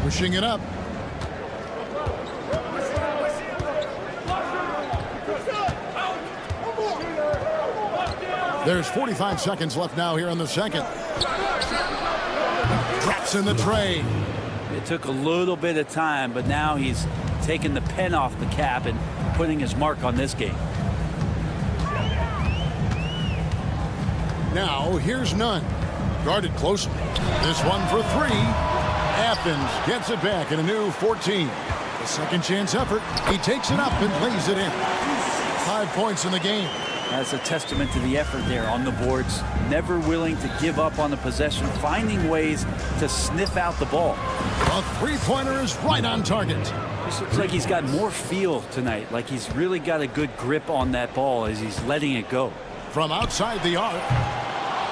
Pushing it up. There's 45 seconds left now here in the second. Drops in the tray. It took a little bit of time, but now he's taking the pen off the cap and putting his mark on this game. Now here's Nunn. Guarded closely. This one for 3. Athens gets it back in a new 14. A second chance effort. He takes it up and lays it in. 5 points in the game. That's a testament to the effort there on the boards. Never willing to give up on the possession, finding ways to sniff out the ball. A 3-pointer is right on target. This looks like he's got more feel tonight, like he's really got a good grip on that ball as he's letting it go. From outside the arc.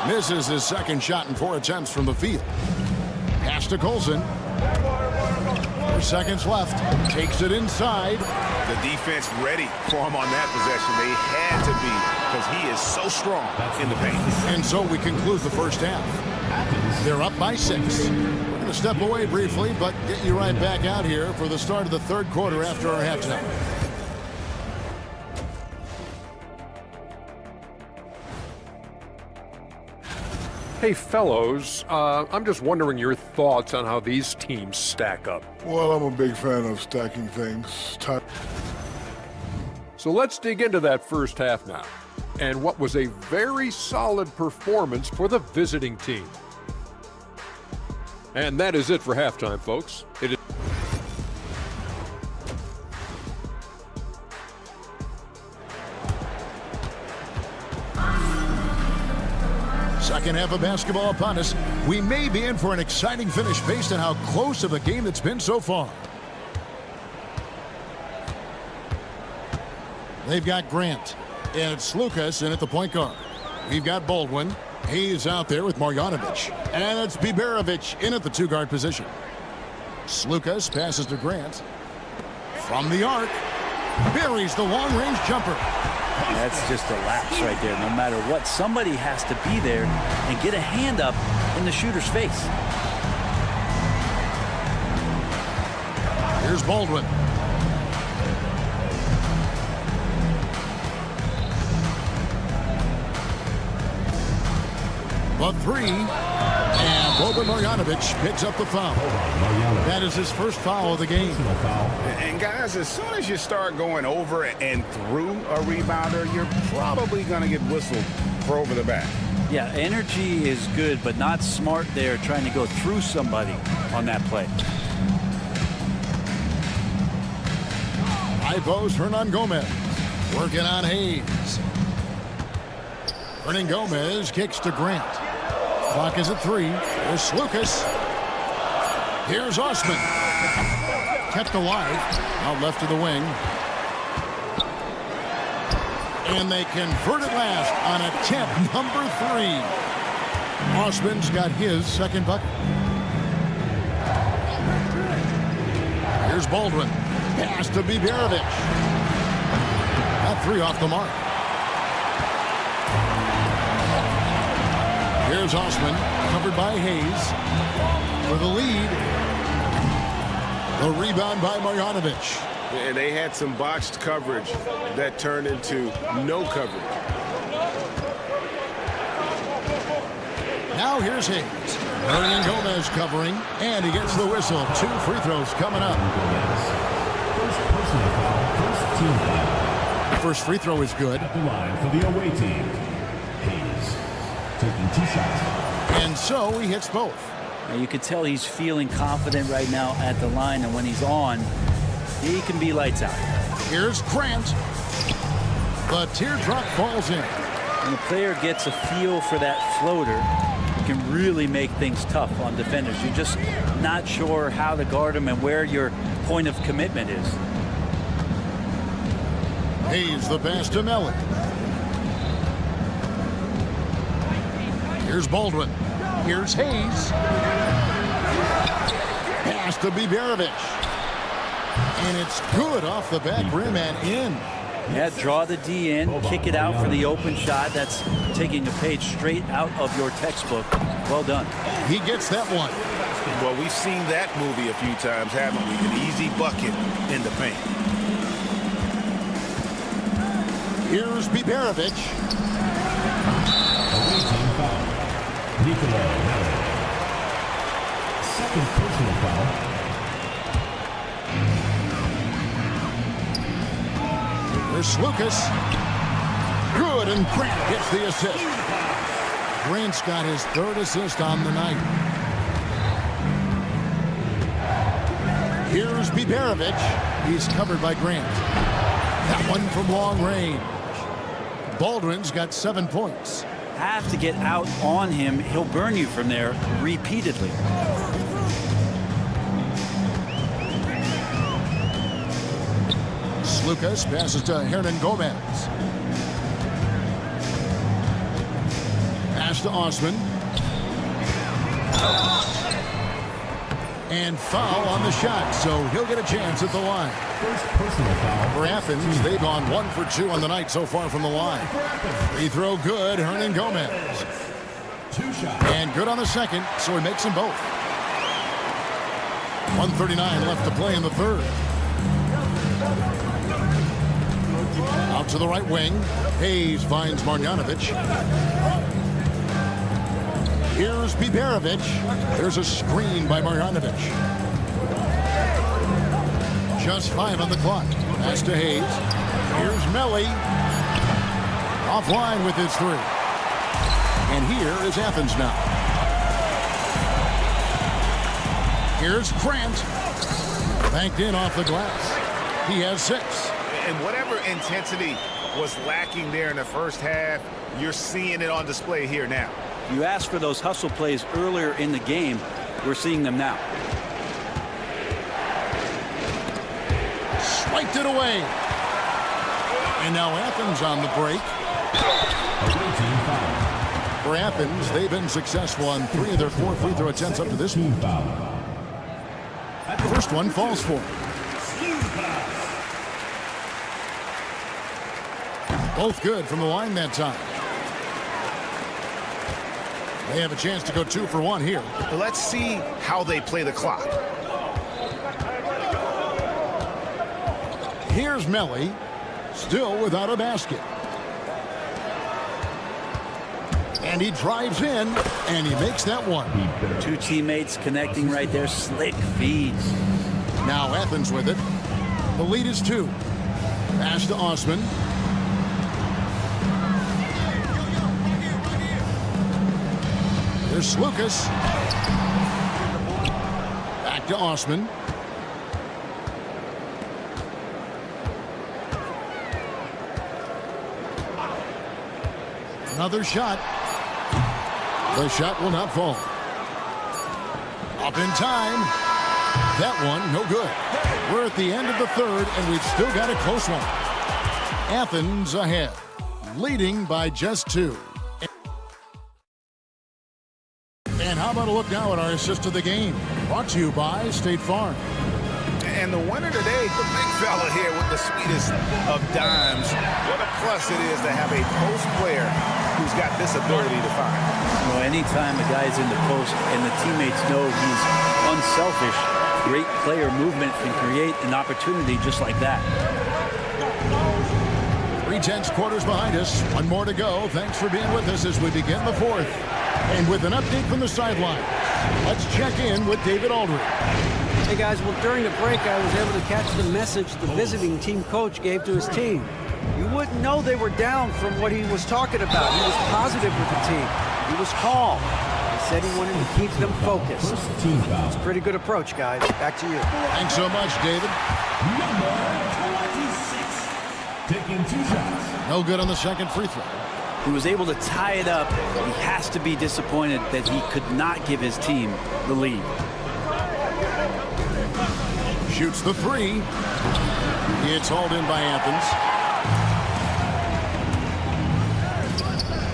Misses his second shot in 4 attempts from the field. Pass to Colson. 4 seconds left. Takes it inside. The defense ready for him on that possession. They had to be, because he is so strong in the paint. And so we conclude the first half. They're up by 6. We're going to step away briefly, but get you right back out here for the start of the third quarter after our halftime. Hey, fellows, I'm just wondering your thoughts on how these teams stack up. Well, I'm a big fan of stacking things. So let's dig into that first half now, and what was a very solid performance for the visiting team. And that is it for halftime, folks. It is Second half of basketball upon us. We may be in for an exciting finish based on how close of a game it's been so far. They've got Grant, and it's Lucas in at the point guard. We've got Baldwin. He's out there with Marjanovic. And it's Biberovic in at the 2-guard position. Slukas passes to Grant. From the arc, buries the long-range jumper. That's just a lapse right there. No matter what, somebody has to be there and get a hand up in the shooter's face. Here's Baldwin. The three, and Boban Marjanovic picks up the foul. That is his first foul of the game. And guys, as soon as you start going over and through a rebounder, you're probably going to get whistled for over the back. Yeah, energy is good, but not smart there trying to go through somebody on that play. High post, Hernan Gomez working on Hayes. Hernan Gomez kicks to Grant. Clock is at 3. There's Slukas. Here's Osman. Kept alive. Out left to the wing. And they convert it last on attempt number 3. Osman's got his second bucket. Here's Baldwin. Pass to Biberovic. That 3 off the mark. Here's Osman, covered by Hayes. For the lead. The rebound by Marjanovic. And they had some botched coverage that turned into no coverage. Now here's Hayes. Hernan Gomez covering, and he gets the whistle. 2 free throws coming up. First personal foul, first team foul. First free throw is good. At the line for the away team. Hayes taking 2 shots. And so he hits both. Now you could tell he's feeling confident right now at the line, and when he's on, he can be lights out. Here's Grant. The teardrop falls in. When a player gets a feel for that floater, it can really make things tough on defenders. You're just not sure how to guard him and where your point of commitment is. Hayes the pass to Mellon. Here's Baldwin. Here's Hayes. Pass to Biberovic. And it's good off the back rim and in. Yeah, draw the D in, kick it out for the open shot. That's taking a page straight out of your textbook. Well done. He gets that one. Well, we've seen that movie a few times, haven't we? An easy bucket in the paint. Here's Biberovic. Away team foul. Nicola Mellon. Second personal foul. There's Slukas. Good, and Grant gets the assist. Grant's got his 3rd assist on the night. Here's Biberovic. He's covered by Grant. That one from long range. Baldwin's got 7 points. Have to get out on him. He'll burn you from there repeatedly. Slukas passes to Hernan Gomez. Pass to Osman. And foul on the shot, so he'll get a chance at the line. First personal foul. For Athens, they've gone 1 for 2 on the night so far from the line. Free throw good, Hernan Gomez. 2 shots. And good on the second, so he makes them both. 1:39 left to play in the 3rd. Out to the right wing. Hayes finds Marjanovic. Here's Biberovic. There's a screen by Marjanovic. Just 5 on the clock. Pass to Hayes. Here's Melly. Offline with his 3. And here is Athens now. Here's Grant. Banked in off the glass. He has 6. And whatever intensity was lacking there in the first half, you're seeing it on display here now. You asked for those hustle plays earlier in the game. We're seeing them now. Swiped it away. And now Athens on the break. For Athens, they've been successful on 3 of their 4 free throw attempts up to this point. first one falls for him. Both good from the line that time. They have a chance to go 2 for 1 here. Let's see how they play the clock. Here's Melly, still without a basket. And he drives in, and he makes that one. 2 teammates connecting right there. Slick feeds. Now Athens with it. The lead is 2. Pass to Osman. Here's Lucas. Back to Osman. Another shot. The shot will not fall. Up in time. That one, no good. We're at the end of the third, and we've still got a close one. Athens ahead, leading by just 2. And how about a look now at our assist of the game? Brought to you by State Farm. And the winner today, the big fella here with the sweetest of dimes. What a plus it is to have a post player who's got this ability to find. Well, anytime a guy's in the post and the teammates know he's unselfish, great player movement can create an opportunity just like that. 3/10 quarters behind us. One more to go. Thanks for being with us as we begin the fourth. And with an update from the sideline, let's check in with David Aldridge. Hey guys, well during the break I was able to catch the message the visiting team coach gave to his team. You wouldn't know they were down from what he was talking about. He was positive with the team. He was calm. He said he wanted to keep them focused. It's a pretty good approach, guys. Back to you. Thanks so much, David. Number 26, taking 2 shots. No good on the second free throw. He was able to tie it up. He has to be disappointed that he could not give his team the lead. Shoots the 3. It's hauled in by Athens.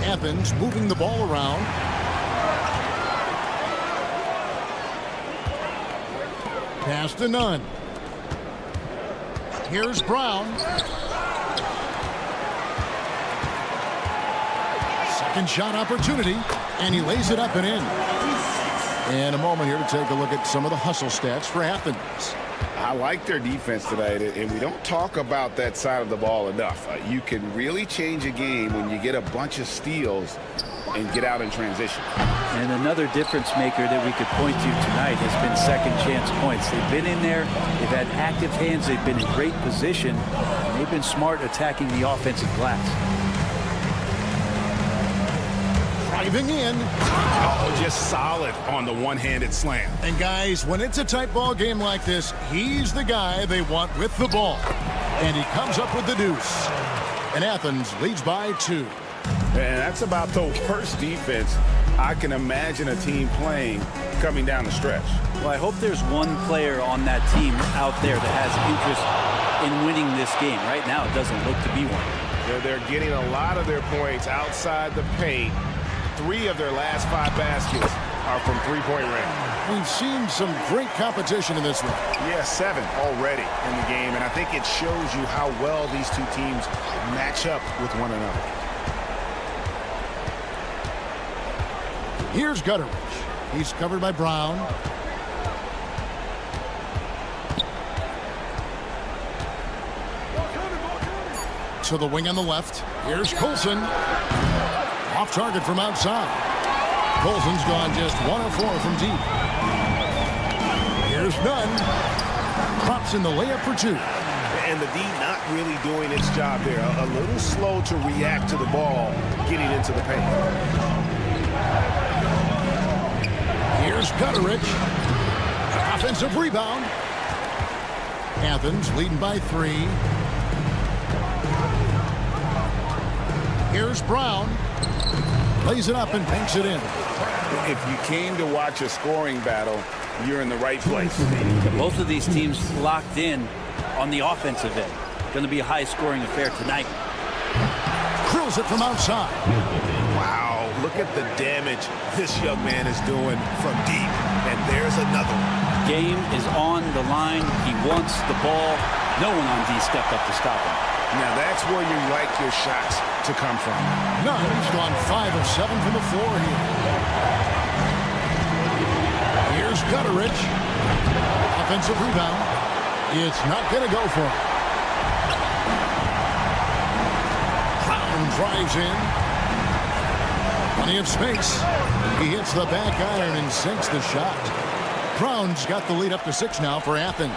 Athens moving the ball around. Pass to Nunn. Here's Brown. Second shot opportunity, and he lays it up and in. And a moment here to take a look at some of the hustle stats for Athens. I like their defense tonight, and we don't talk about that side of the ball enough. You can really change a game when you get a bunch of steals and get out in transition. And another difference maker that we could point to tonight has been second chance points. They've been in there, they've had active hands, they've been in great position, and they've been smart attacking the offensive glass. Driving in. Oh, just solid on the one-handed slam. And guys, when it's a tight ball game like this, he's the guy they want with the ball. And he comes up with the deuce. And Athens leads by 2. And that's about the worst defense I can imagine a team playing coming down the stretch. Well, I hope there's one player on that team out there that has interest in winning this game. Right now, it doesn't look to be one. They're getting a lot of their points outside the paint. 3 of their last 5 baskets are from three-point range. We've seen some great competition in this one. Yeah, 7 already in the game, and I think it shows you how well these two teams match up with one another. Here's Gutteridge. He's covered by Brown. To the wing on the left. Here's Colson. Off target from outside. Colson's gone just 1 of 4 from deep. Here's Nunn. Drops in the layup for 2. And the D not really doing its job there. A little slow to react to the ball getting into the paint. Here's Gutteridge. Offensive rebound. Athens leading by 3. Here's Brown. Lays it up and banks it in. If you came to watch a scoring battle, you're in the right place. Both of these teams locked in on the offensive end. Going to be a high-scoring affair tonight. Drills it from outside. Wow, look at the damage this young man is doing from deep. And there's another one. game is on the line. He wants the ball. No one on D stepped up to stop him. Now that's where you like your shots to come from. Nunn's gone 5 of 7 from the floor here. Here's Gutteridge. Offensive rebound. It's not going to go for him. Brown drives in. Plenty of space. He hits the back iron and sinks the shot. Brown's got the lead up to 6 now for Athens.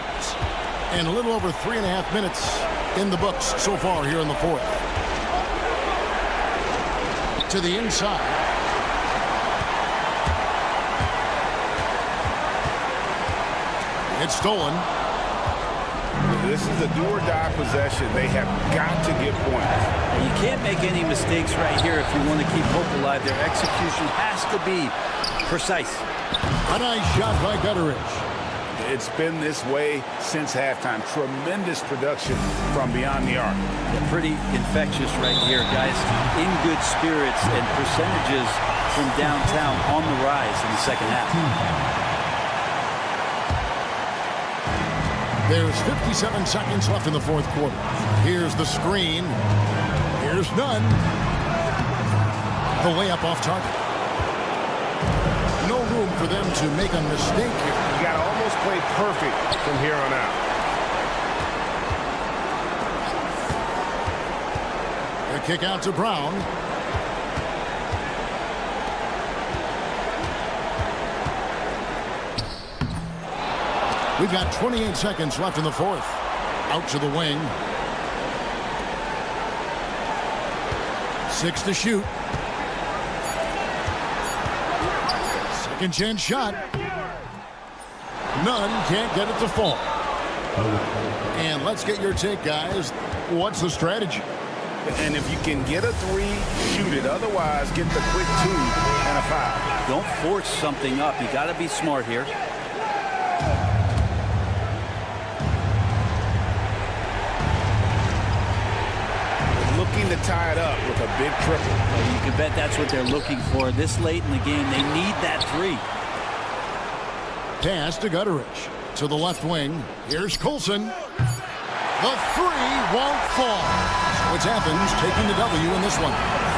And a little over 3.5 minutes in the books so far here in the fourth. To the inside. It's stolen. This is a do-or-die possession. They have got to get points. You can't make any mistakes right here if you want to keep hope alive. Their execution has to be precise. A nice shot by Gutteridge. It's been this way since halftime. Tremendous production from beyond the arc. Yeah, pretty infectious right here, guys. In good spirits and percentages from downtown on the rise in the second half. There's 57 seconds left in the fourth quarter. Here's the screen. Here's Nunn. The layup off target. No room for them to make a mistake here. You got to almost play perfect from here on out. The kick out to Brown. We've got 28 seconds left in the fourth. Out to the wing. 6 to shoot. Second chance shot. Nunn can't get it to fall. And let's get your take, guys. What's the strategy? And if you can get a 3, shoot it. Otherwise, get the quick 2 and a foul. Don't force something up. You got to be smart here. Looking to tie it up with a big triple. Well, you can bet that's what they're looking for. This late in the game, they need that 3. Pass to Gutteridge. To the left wing. Here's Coulson. The 3 won't fall. So it's Athens taking the W in this one.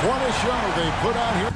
What a show they put on here.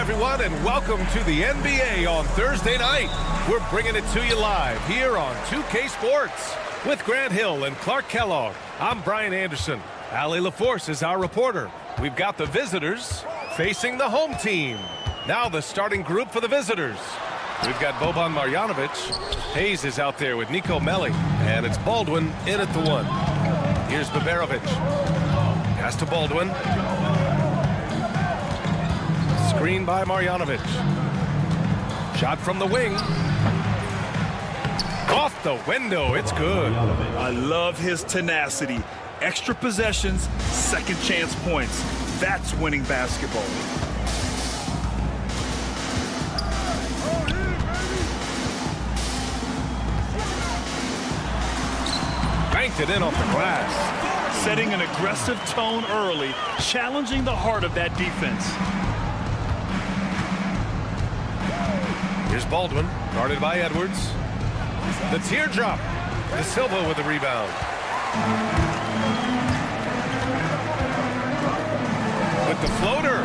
everyone, and welcome to the NBA on Thursday night. We're bringing it to you live here on 2K Sports. With Grant Hill and Clark Kellogg, I'm Brian Anderson. Allie LaForce is our reporter. We've got the visitors facing the home team. Now the starting group for the visitors. We've got Boban Marjanovic. Hayes is out there with Nico Melli. And it's Baldwin in at the 1. Here's Baberovic. Pass to Baldwin. Screen by Marjanovic. Shot from the wing. Off the window. It's good. I love his tenacity. Extra possessions, second chance points. That's winning basketball. Banked it in off the glass. Setting an aggressive tone early, challenging the heart of that defense. Here's Baldwin, guarded by Edwards. The teardrop. De Silva with the rebound. With the floater.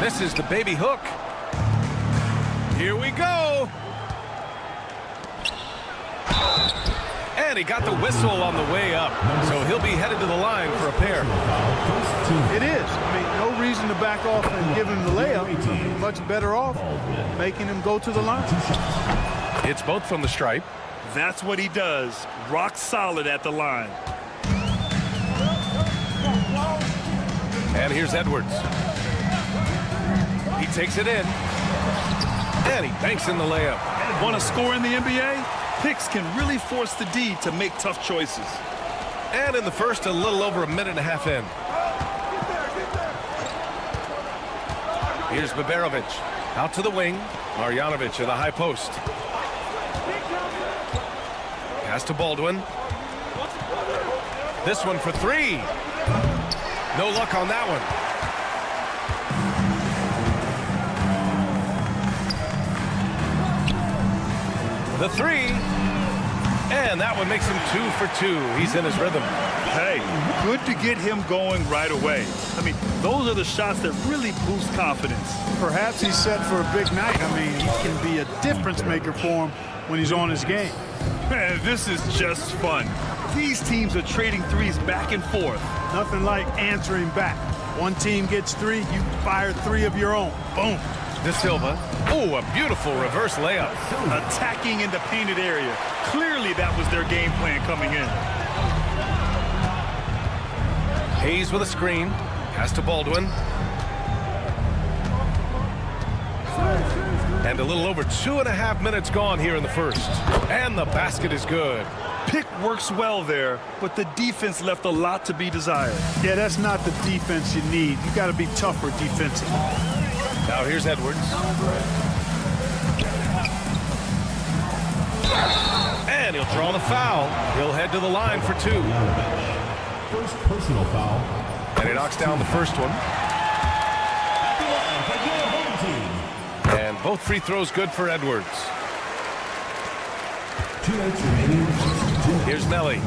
Misses the baby hook. Here we go. And he got the whistle on the way up. So he'll be headed to the line for a pair. It is. I mean, no reason to back off and give him the layup. Much better off making him go to the line. It's both from the stripe. That's what he does. Rock solid at the line. And here's Edwards. He takes it in. And he banks in the layup. Want to score in the NBA? Picks can really force the D to make tough choices. And in the first, a little over a minute and a half in. Here's Baberovic. Out to the wing. Marjanovic in the high post. Pass to Baldwin. This one for 3. No luck on that one. The 3. And that one makes him 2 for 2. He's in his rhythm. Hey, good to get him going right away. I mean, those are the shots that really boost confidence. Perhaps he's set for a big night. I mean, he can be a difference maker for him when he's on his game. Man, this is just fun. These teams are trading threes back and forth. Nothing like answering back. One team gets 3, you fire 3 of your own. Boom. De Silva. Oh, a beautiful reverse layup. Attacking in the painted area. Clearly that was their game plan coming in. Hayes with a screen. Pass to Baldwin. And a little over 2.5 minutes gone here in the first. And the basket is good. Pick works well there, but the defense left a lot to be desired. Yeah, that's not the defense you need. You got to be tougher defensively. Now here's Edwards. And he'll draw the foul. He'll head to the line for 2. First personal foul. And he knocks down the first one. And both free throws good for Edwards. 2 minutes remaining. Here's Melli.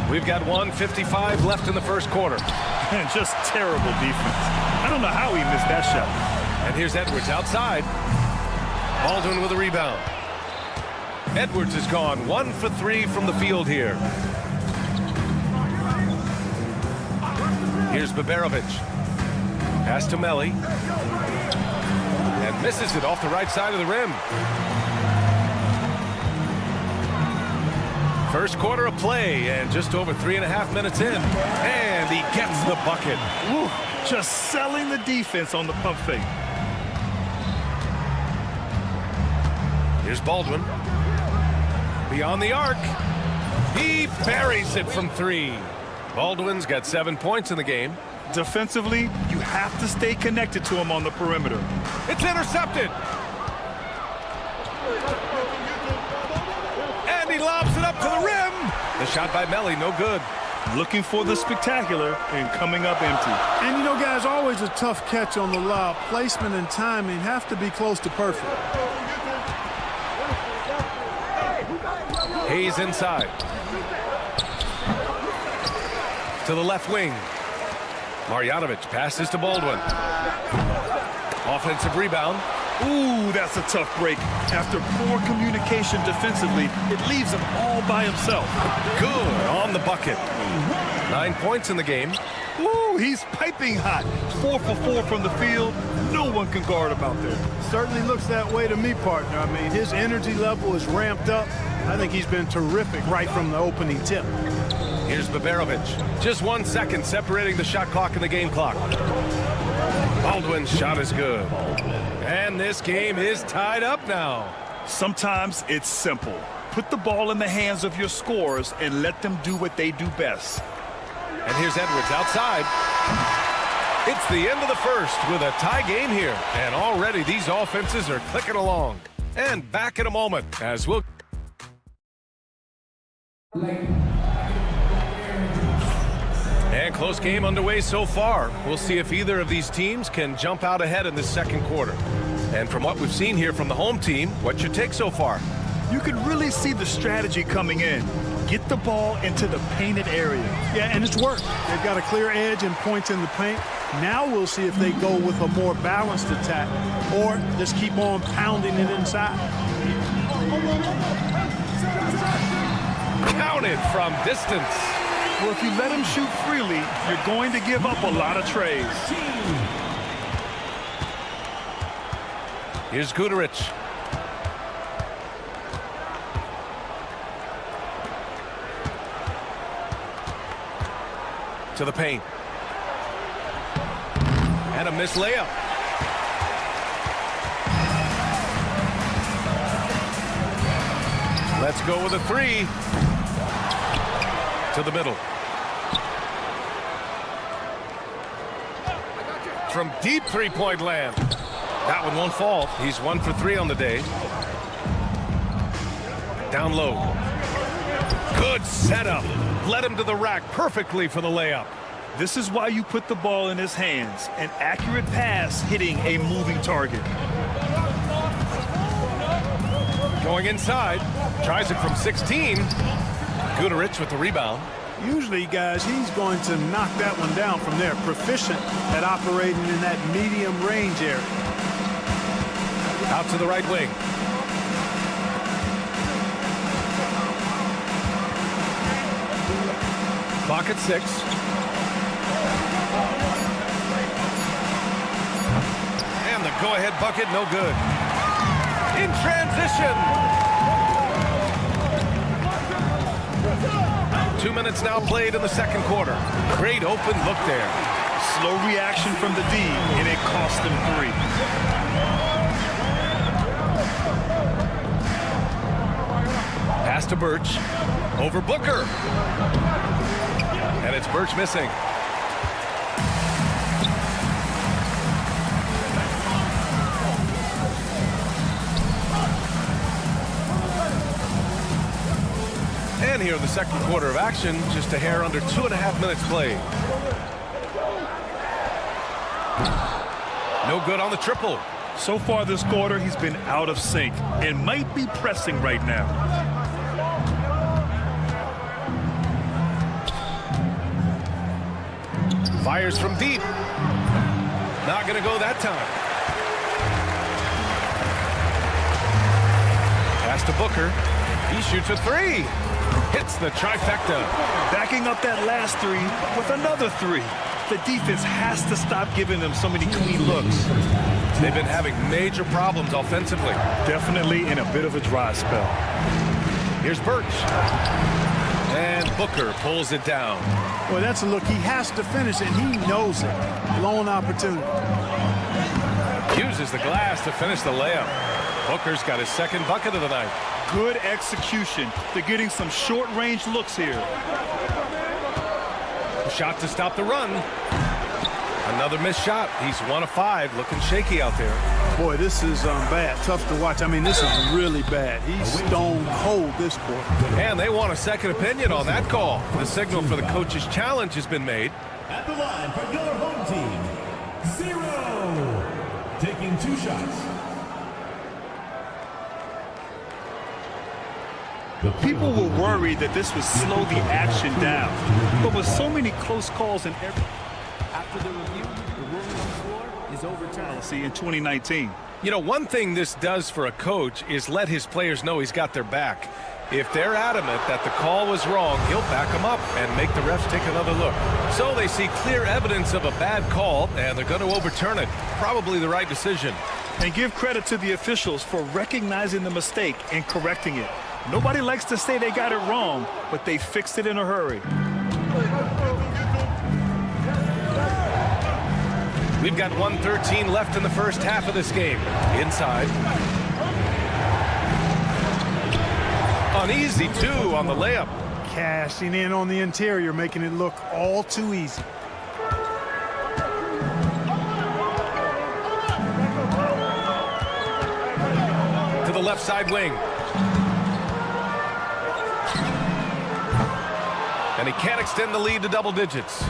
We've got 1:55 left in the first quarter. And just terrible defense. I don't know how he missed that shot. And here's Edwards outside. Baldwin with a rebound. Edwards has gone 1 for 3 from the field here. Here's Baberovic. Pass to Melli. And misses it off the right side of the rim. First quarter of play and just over 3.5 minutes in. And he gets the bucket. Woo, just selling the defense on the pump fake. Here's Baldwin. Beyond the arc. He buries it from 3. Baldwin's got 7 points in the game. Defensively, you have to stay connected to him on the perimeter. It's intercepted. And he lobs it up to the rim. The shot by Melli, no good. Looking for the spectacular and coming up empty. And you know, guys, always a tough catch on the lob. Placement and timing have to be close to perfect. Hayes inside. To the left wing. Marjanovic passes to Baldwin. Offensive rebound. Ooh, that's a tough break. After poor communication defensively, it leaves him all by himself. Good on the bucket. 9 points in the game. Ooh, he's piping hot. 4 for 4 from the field. No one can guard him out there. Certainly looks that way to me, partner. I mean, his energy level is ramped up. I think he's been terrific right from the opening tip. Here's Baberovic. Just 1 second separating the shot clock and the game clock. Baldwin's shot is good. And this game is tied up now. Sometimes it's simple. Put the ball in the hands of your scorers and let them do what they do best. And here's Edwards outside. It's the end of the first with a tie game here. And already these offenses are clicking along. And back in a moment as we'll... And close game underway so far. We'll see if either of these teams can jump out ahead in the second quarter. And from what we've seen here from the home team, what's your take so far? You can really see the strategy coming in. Get the ball into the painted area. Yeah, and it's worked. They've got a clear edge and points in the paint. Now we'll see if they go with a more balanced attack or just keep on pounding it inside. Counted from distance. Well, if you let him shoot freely, you're going to give up a lot of trays. Here's Guduric. To the paint. And a missed layup. Let's go with a three. To the middle. From deep three-point land. That one won't fall. He's 1 for 3 on the day. Down low. Good setup. Led him to the rack perfectly for the layup. This is why you put the ball in his hands. An accurate pass hitting a moving target. Going inside. Tries it from 16. Guduric with the rebound. Usually, guys, he's going to knock that one down from there. Proficient at operating in that medium range area. Out to the right wing. Clock at 6. And the go-ahead bucket, no good. In transition. 2 minutes now played in the second quarter. Great open look there. Slow reaction from the D, and it cost them 3. Pass to Birch. Over Booker. And it's Birch missing. And here in the second quarter of action, just a hair under 2.5 minutes played. No good on the triple. So far this quarter, he's been out of sync and might be pressing right now. Fires from deep. Not going to go that time. Pass to Booker. He shoots a 3. Hits the trifecta. Backing up that last 3 with another 3. The defense has to stop giving them so many clean looks. They've been having major problems offensively. Definitely in a bit of a dry spell. Here's Birch. And Booker pulls it down. Well, that's a look. He has to finish it. He knows it. Blown opportunity. Uses the glass to finish the layup. Booker's got his second bucket of the night. Good execution. They're getting some short-range looks here. Shot to stop the run. Another missed shot. He's 1 of 5, looking shaky out there. Boy, this is bad. Tough to watch. I mean, this is really bad. He's stone cold this quarter. And they want a second opinion on that call. The signal for the coach's challenge has been made. At the line for your home team, 0. Taking 2 shots. People were worried that this would slow the action down. But with so many close calls in every... After the review, the ruling on the floor is overturned. See, in 2019. You know, one thing this does for a coach is let his players know he's got their back. If they're adamant that the call was wrong, he'll back them up and make the refs take another look. So they see clear evidence of a bad call, and they're going to overturn it. Probably the right decision. And give credit to the officials for recognizing the mistake and correcting it. Nobody likes to say they got it wrong, but they fixed it in a hurry. We've got 1:13 left in the first half of this game. Inside. Uneasy, too, on the layup. Cashing in on the interior, making it look all too easy. To the left side wing. And he can't extend the lead to double digits.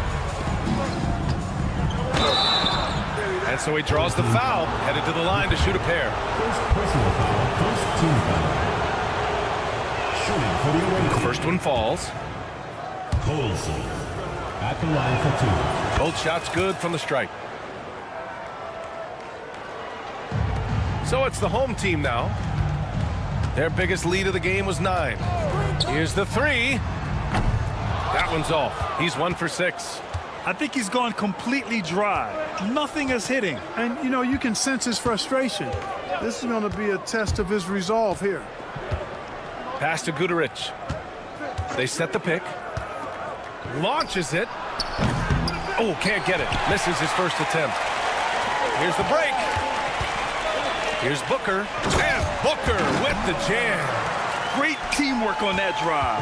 And so he draws the foul, headed to the line to shoot a pair. First personal foul, first team foul. Shooting for the away team. First one falls. Colson at the line for 2. Both shots good from the stripe. So it's the home team now. Their biggest lead of the game was 9. Here's the 3. That one's off. He's 1 for 6. I think he's gone completely dry. Nothing is hitting. And, you know, you can sense his frustration. This is going to be a test of his resolve here. Pass to Guduric. They set the pick. Launches it. Oh, can't get it. Misses his first attempt. Here's the break. Here's Booker. And Booker with the jam. Great teamwork on that drive.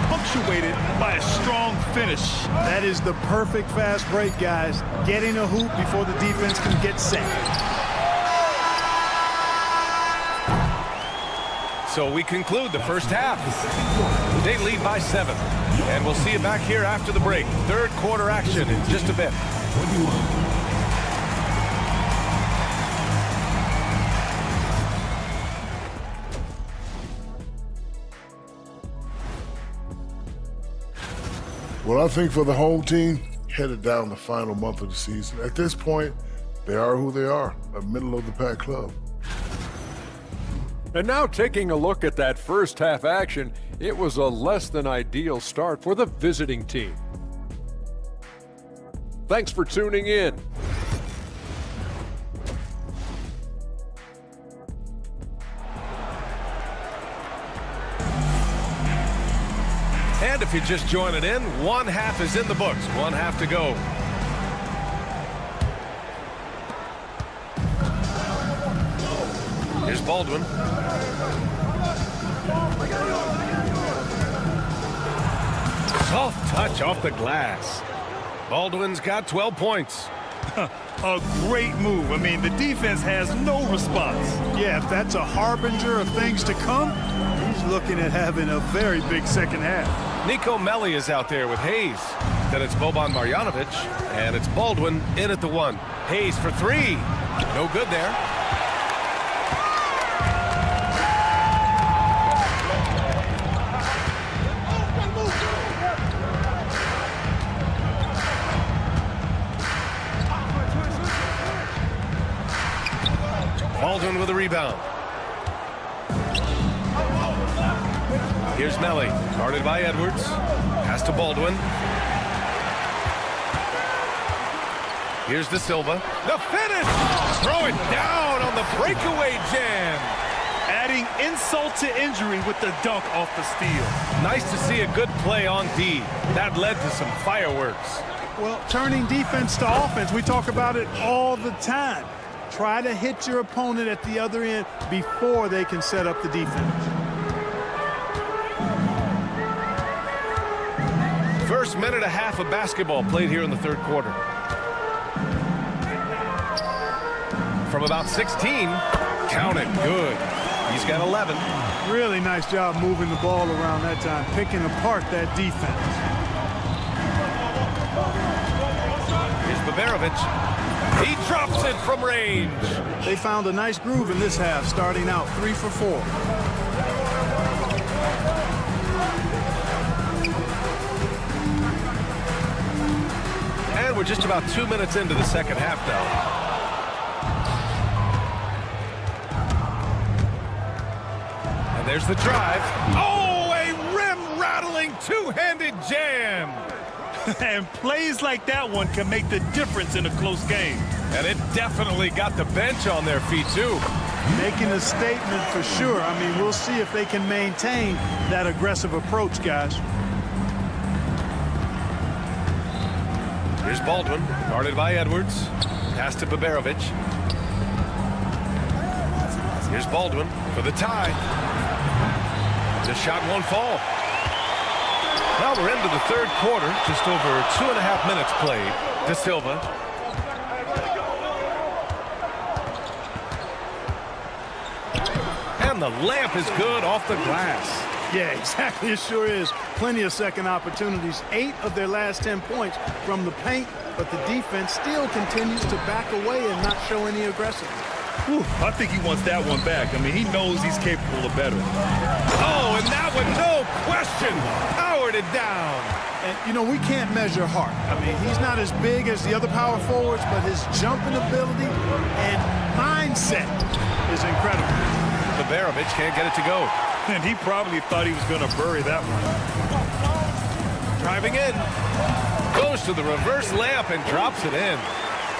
Punctuated by a strong finish. That is the perfect fast break, guys. Getting a hoop before the defense can get set. So we conclude the first half. They lead by 7. And we'll see you back here after the break. Third quarter action in just a bit. 21. Well, I think for the home team, headed down the final month of the season, at this point, they are who they are, a middle-of-the-pack club. And now taking a look at that first half action, it was a less than ideal start for the visiting team. Thanks for tuning in. And if you're just joining in, one half is in the books. One half to go. Here's Baldwin. Soft touch off the glass. Baldwin's got 12 points. A great move. I mean, the defense has no response. Yeah, if that's a harbinger of things to come, he's looking at having a very big second half. Nico Melli is out there with Hayes. Then it's Boban Marjanovic, and it's Baldwin in at the 1. Hayes for 3. No good there. Baldwin with a rebound. Here's Melli, guarded by Edwards. Pass to Baldwin. Here's De Silva. The finish! Throw it down on the breakaway jam. Adding insult to injury with the dunk off the steal. Nice to see a good play on D. That led to some fireworks. Well, turning defense to offense, we talk about it all the time. Try to hit your opponent at the other end before they can set up the defense. First minute and a half of basketball played here in the third quarter. From about 16, count it, good. He's got 11. Really nice job moving the ball around that time, picking apart that defense. Here's Baberovic. He drops it from range. They found a nice groove in this half, starting out 3 for 4. And we're just about 2 minutes into the second half now. And there's the drive. Oh, a rim-rattling two-handed jam. And plays like that one can make the difference in a close game. And it definitely got the bench on their feet, too. Making a statement for sure. I mean, we'll see if they can maintain that aggressive approach, guys. Here's Baldwin, guarded by Edwards. Pass to Baberovic. Here's Baldwin for the tie. The shot won't fall. Now we're into the third quarter, just over 2.5 minutes played. De Silva. And the layup is good off the glass. Yeah, exactly. It sure is. Plenty of second opportunities. 8 of their last 10 points from the paint, but the defense still continues to back away and not show any aggressiveness. Whew, I think he wants that one back. I mean, he knows he's capable of better. Oh, and that one, no question, powered it down. And, you know, we can't measure heart. I mean, he's not as big as the other power forwards, but his jumping ability and mindset is incredible. Baberovic can't get it to go. And he probably thought he was going to bury that one. Driving in. Goes to the reverse layup and drops it in.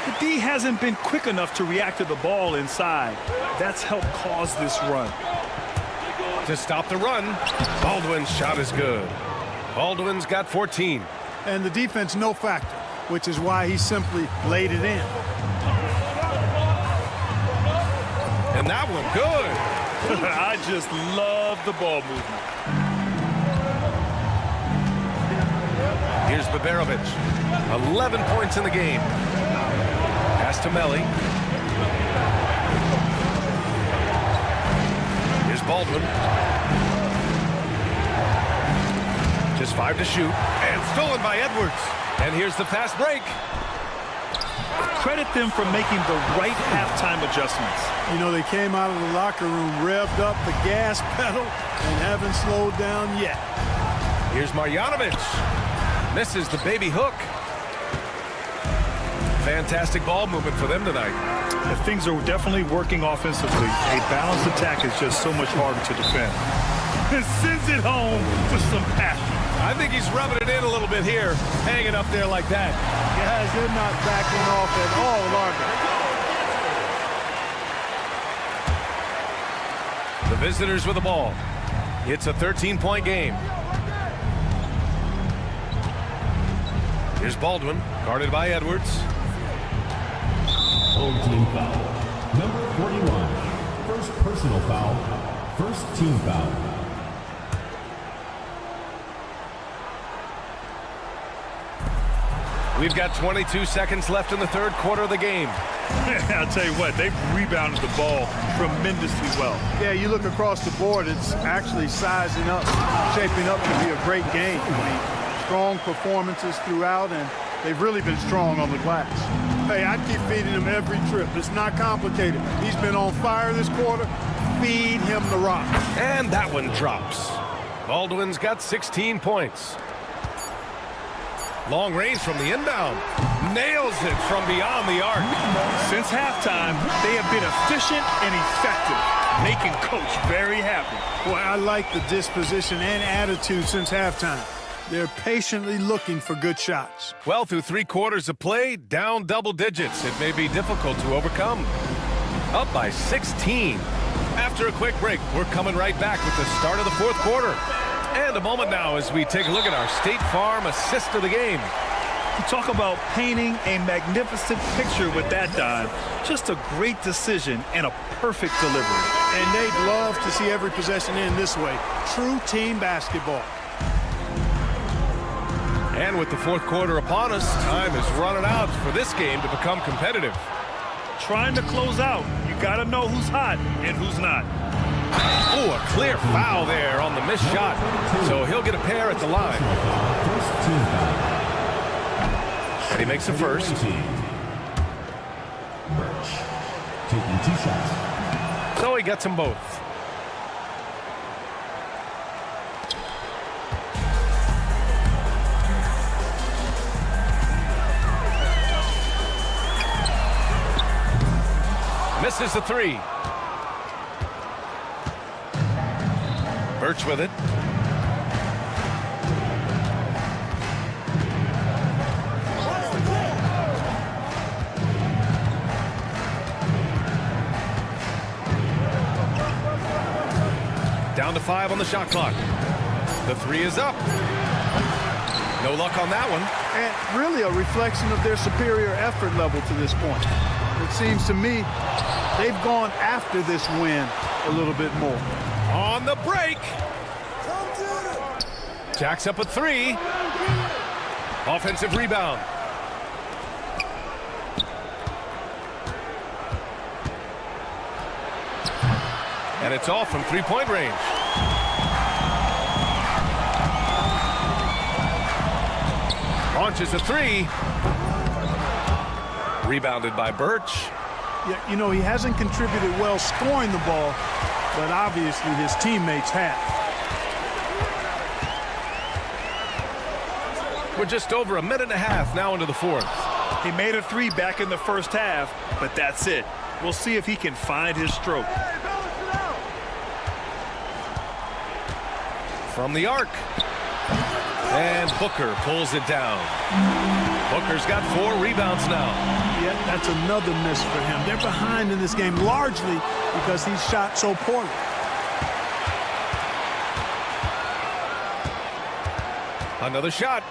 The D hasn't been quick enough to react to the ball inside. That's helped cause this run. To stop the run, Baldwin's shot is good. Baldwin's got 14. And the defense no factor, which is why he simply laid it in. And that one good. I just love the ball movement. Here's Baberovic. 11 points in the game. Pass to Melli. Here's Baldwin. Just 5 to shoot. And stolen by Edwards. And here's the fast break. Credit them for making the right halftime adjustments. You know, they came out of the locker room, revved up the gas pedal, and haven't slowed down yet. Here's Marjanovic. Misses the baby hook. Fantastic ball movement for them tonight. Things are definitely working offensively. A balanced attack is just so much harder to defend. And sends it home with some passion. I think he's rubbing it in a little bit here, hanging up there like that. Guys, they're not backing off at all, are they? The visitors with the ball. It's a 13-point game. Here's Baldwin, guarded by Edwards. Home team foul. Number 41. First personal foul. First team foul. We've got 22 seconds left in the third quarter of the game. I'll tell you what, they've rebounded the ball tremendously well. Yeah, you look across the board, it's actually sizing up, shaping up to be a great game. I mean, strong performances throughout, and they've really been strong on the glass. Hey, I keep feeding him every trip. It's not complicated. He's been on fire this quarter. Feed him the rock. And that one drops. Baldwin's got 16 points. Long range from the inbound. Nails it from beyond the arc. Since halftime, they have been efficient and effective, making Coach very happy. Boy, I like the disposition and attitude since halftime. They're patiently looking for good shots. Well, through 3 quarters of play, down double digits. It may be difficult to overcome. Up by 16. After a quick break, we're coming right back with the start of the fourth quarter. And a moment now as we take a look at our State Farm assist of the game. You talk about painting a magnificent picture with that dive. Just a great decision and a perfect delivery. And they'd love to see every possession end this way. True team basketball. And with the fourth quarter upon us, time is running out for this game to become competitive. Trying to close out, you got to know who's hot and who's not. Oh, a clear foul there on the missed shot. So he'll get a pair at the line. And he makes the first. Taking 2 shots. So he gets them both. Misses the three. Birch with it. Down to 5 on the shot clock. The three is up. No luck on that one. And really a reflection of their superior effort level to this point. It seems to me they've gone after this win a little bit more. On the break. Jacks up a three. Offensive rebound. And it's off from three-point range. Launches a three. Rebounded by Birch. Yeah, you know, he hasn't contributed well scoring the ball, but obviously his teammates have. We're just over a minute and a half now into the fourth. He made a three back in the first half, but that's it. We'll see if he can find his stroke. From the arc. And Booker pulls it down. Booker's got 4 rebounds now. Yeah, that's another miss for him. They're behind in this game largely because he shot so poorly. Another shot.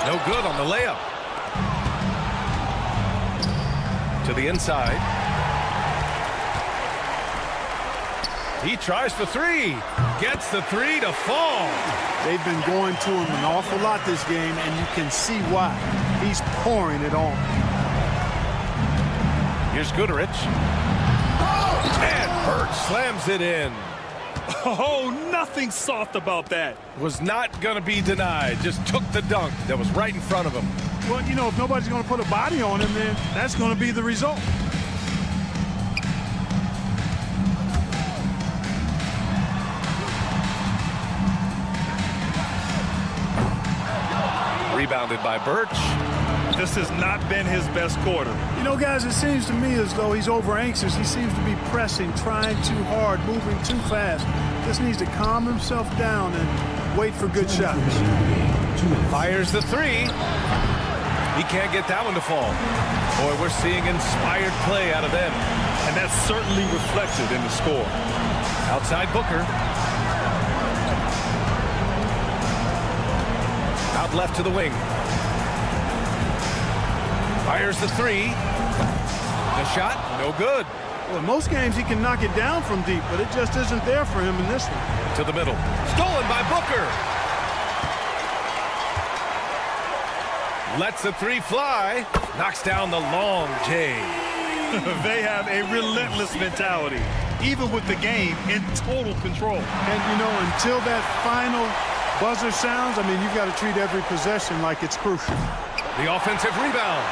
No good on the layup. To the inside. He tries for three. Gets the three to fall. They've been going to him an awful lot this game, and you can see why. He's pouring it on. Here's Goodrich. And Birch slams it in. Oh, nothing soft about that. Was not going to be denied. Just took the dunk that was right in front of him. Well, you know, if nobody's going to put a body on him, then that's going to be the result. Rebounded by Birch. This has not been his best quarter. You know, guys, it seems to me as though he's over anxious. He seems to be pressing, trying too hard, moving too fast. Just needs to calm himself down and wait for good shots. Fires the three. He can't get that one to fall. Boy, we're seeing inspired play out of them. And that's certainly reflected in the score. Outside Booker. Out left to the wing. Fires the three. The shot, no good. Well, in most games he can knock it down from deep, but it just isn't there for him in this one. To the middle. Stolen by Booker. Lets the three fly. Knocks down the long J. They have a relentless mentality, even with the game in total control. And, you know, until that final buzzer sounds, I mean, you've got to treat every possession like it's crucial. The offensive rebound.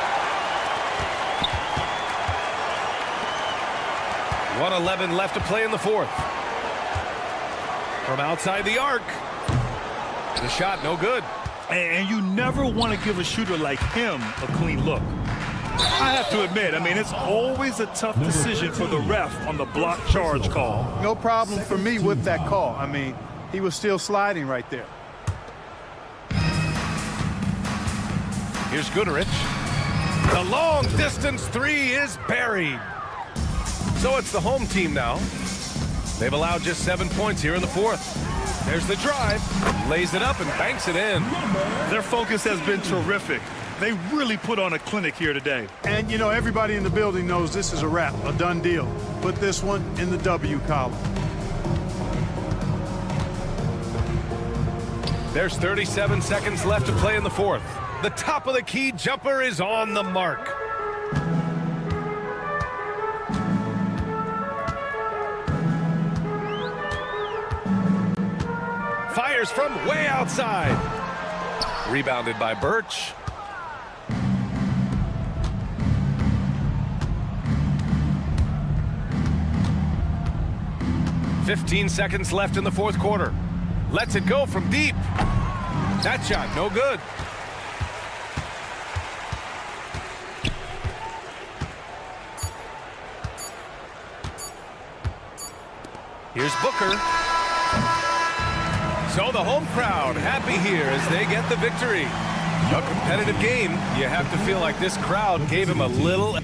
1:11 left to play in the fourth. From outside the arc. The shot, no good. And you never want to give a shooter like him a clean look. I have to admit, I mean, it's always a tough decision for the ref on the block charge call. No problem for me with that call. I mean, he was still sliding right there. Here's Goodrich. The long distance three is buried. So it's the home team now. They've allowed just 7 points here in the fourth. There's the drive. Lays it up and banks it in. Their focus has been terrific. They really put on a clinic here today. And, you know, everybody in the building knows this is a wrap, a done deal. Put this one in the W column. There's 37 seconds left to play in the fourth. The top of the key jumper is on the mark. Fires from way outside. Rebounded by Birch. "15 seconds left in the fourth quarter. Lets it go from deep. That shot, no good. Here's Booker. So the home crowd happy here as they get the victory. A competitive game. You have to feel like this crowd gave him a little...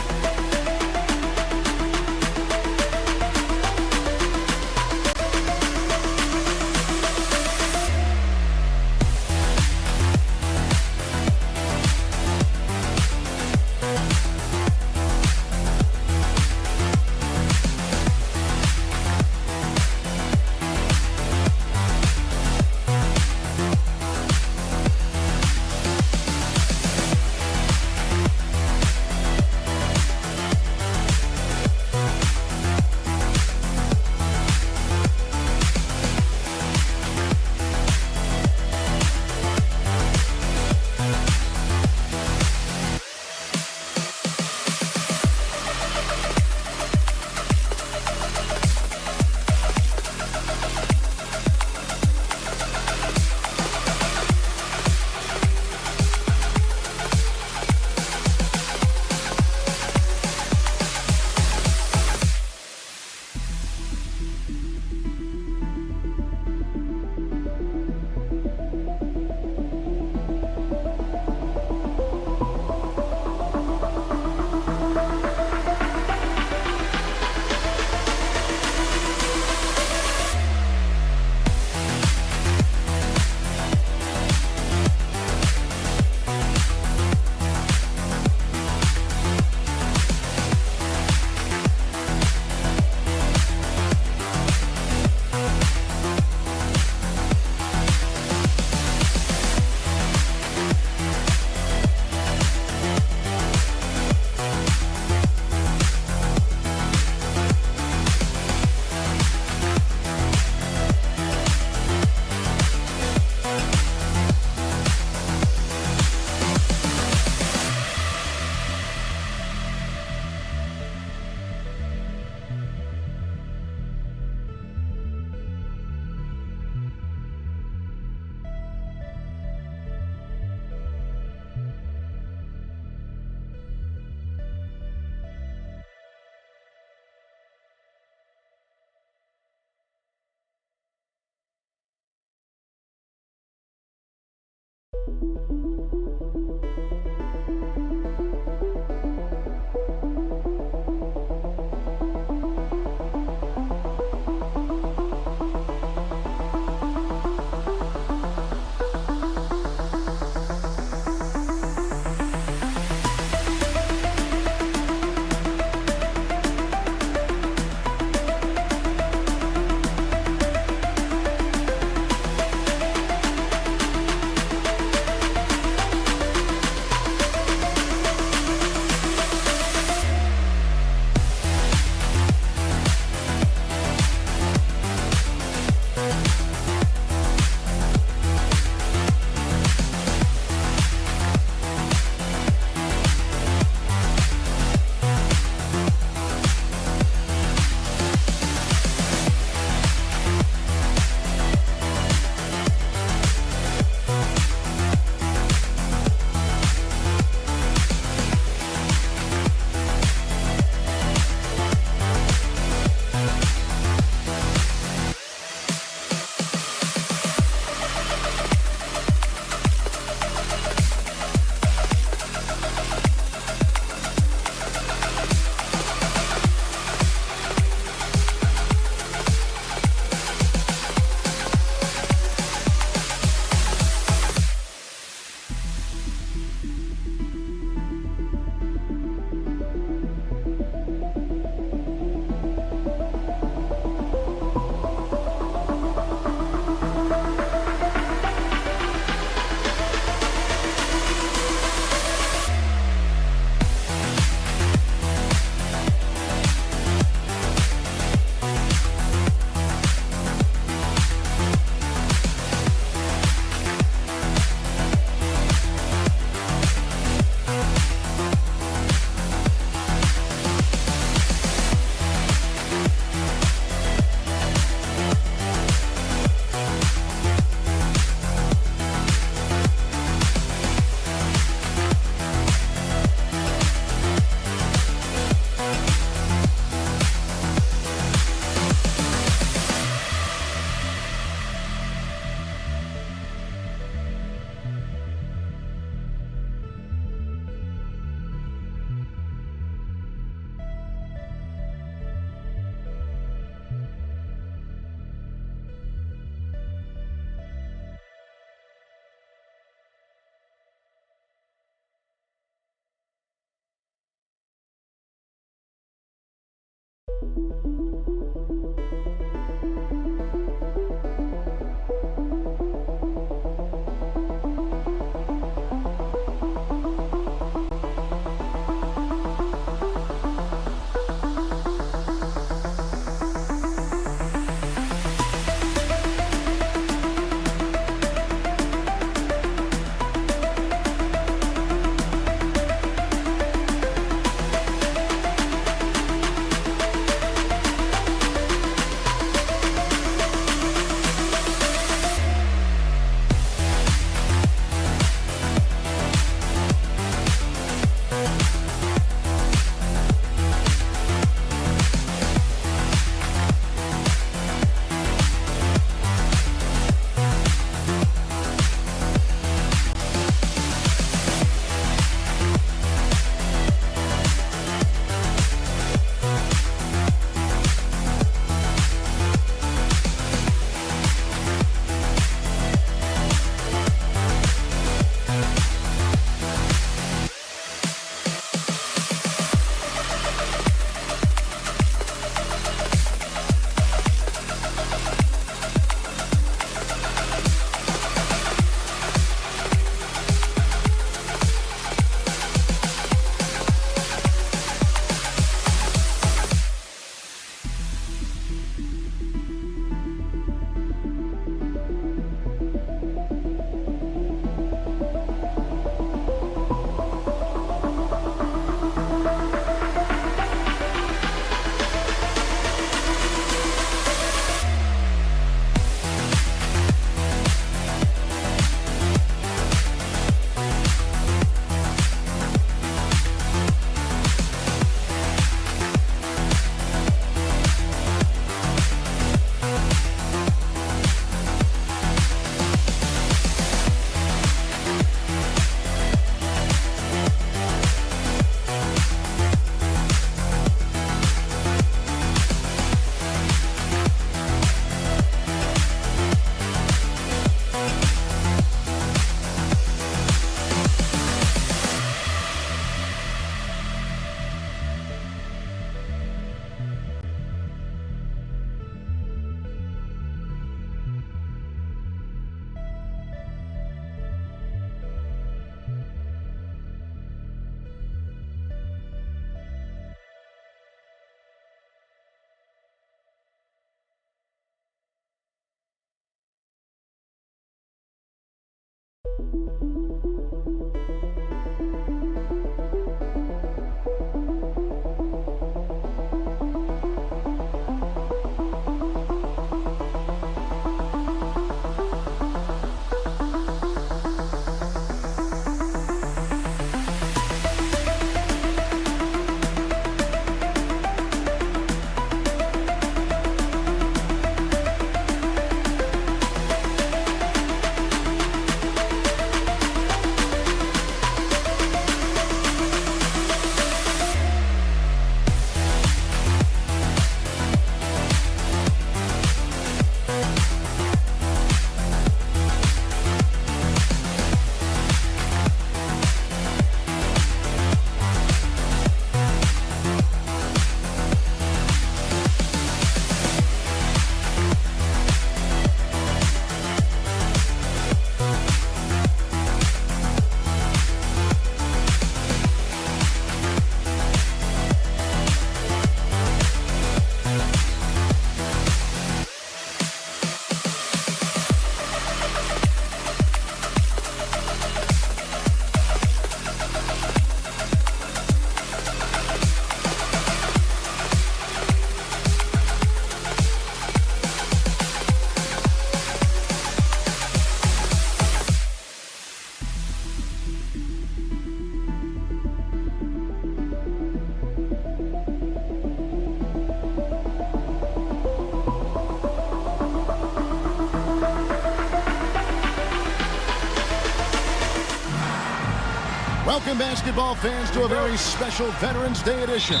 Welcome, basketball fans, to a very special Veterans Day edition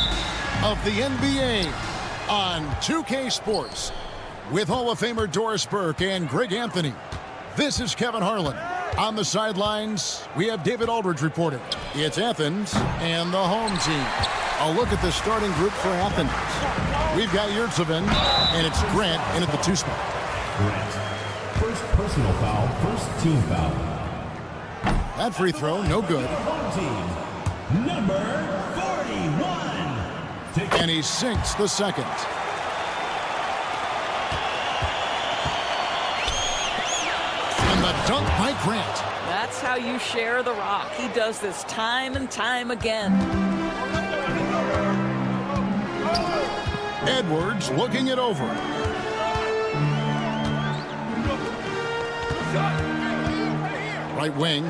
of the NBA on 2K Sports with Hall of Famer Doris Burke and Greg Anthony. This is Kevin Harlan. On the sidelines, we have David Aldridge reporting. It's Athens and the home team. A look at the starting group for Athens. We've got Yurtsevin, and it's Grant in at the 2 spot. Grant. First personal foul, first team foul. That free throw, no good. Home team, number 41. And he sinks the second. And the dunk by Grant. That's how you share the rock. He does this time and time again. Edwards looking it over. Right wing.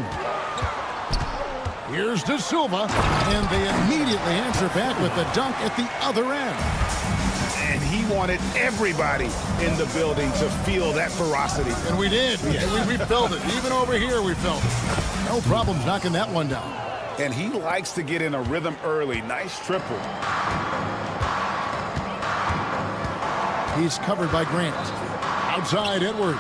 Here's De Silva, and they immediately answer back with the dunk at the other end. And he wanted everybody in the building to feel that ferocity. And we did. Yeah. We felt it. Even over here, we felt it. No problems knocking that one down. And he likes to get in a rhythm early. Nice triple. He's covered by Grant. Outside, Edwards.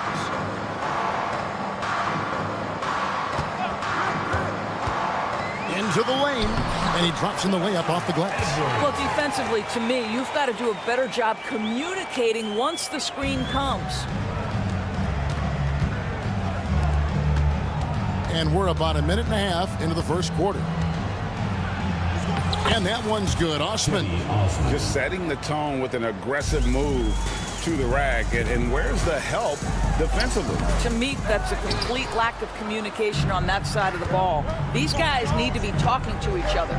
Into the lane, and he drops in the layup off the glass. Well, defensively, to me, you've got to do a better job communicating once the screen comes. And we're about a minute and a half into the first quarter. And that one's good. Osman. Just setting the tone with an aggressive move to the rack. And where's the help defensively? To me, that's a complete lack of communication on that side of the ball. These guys need to be talking to each other.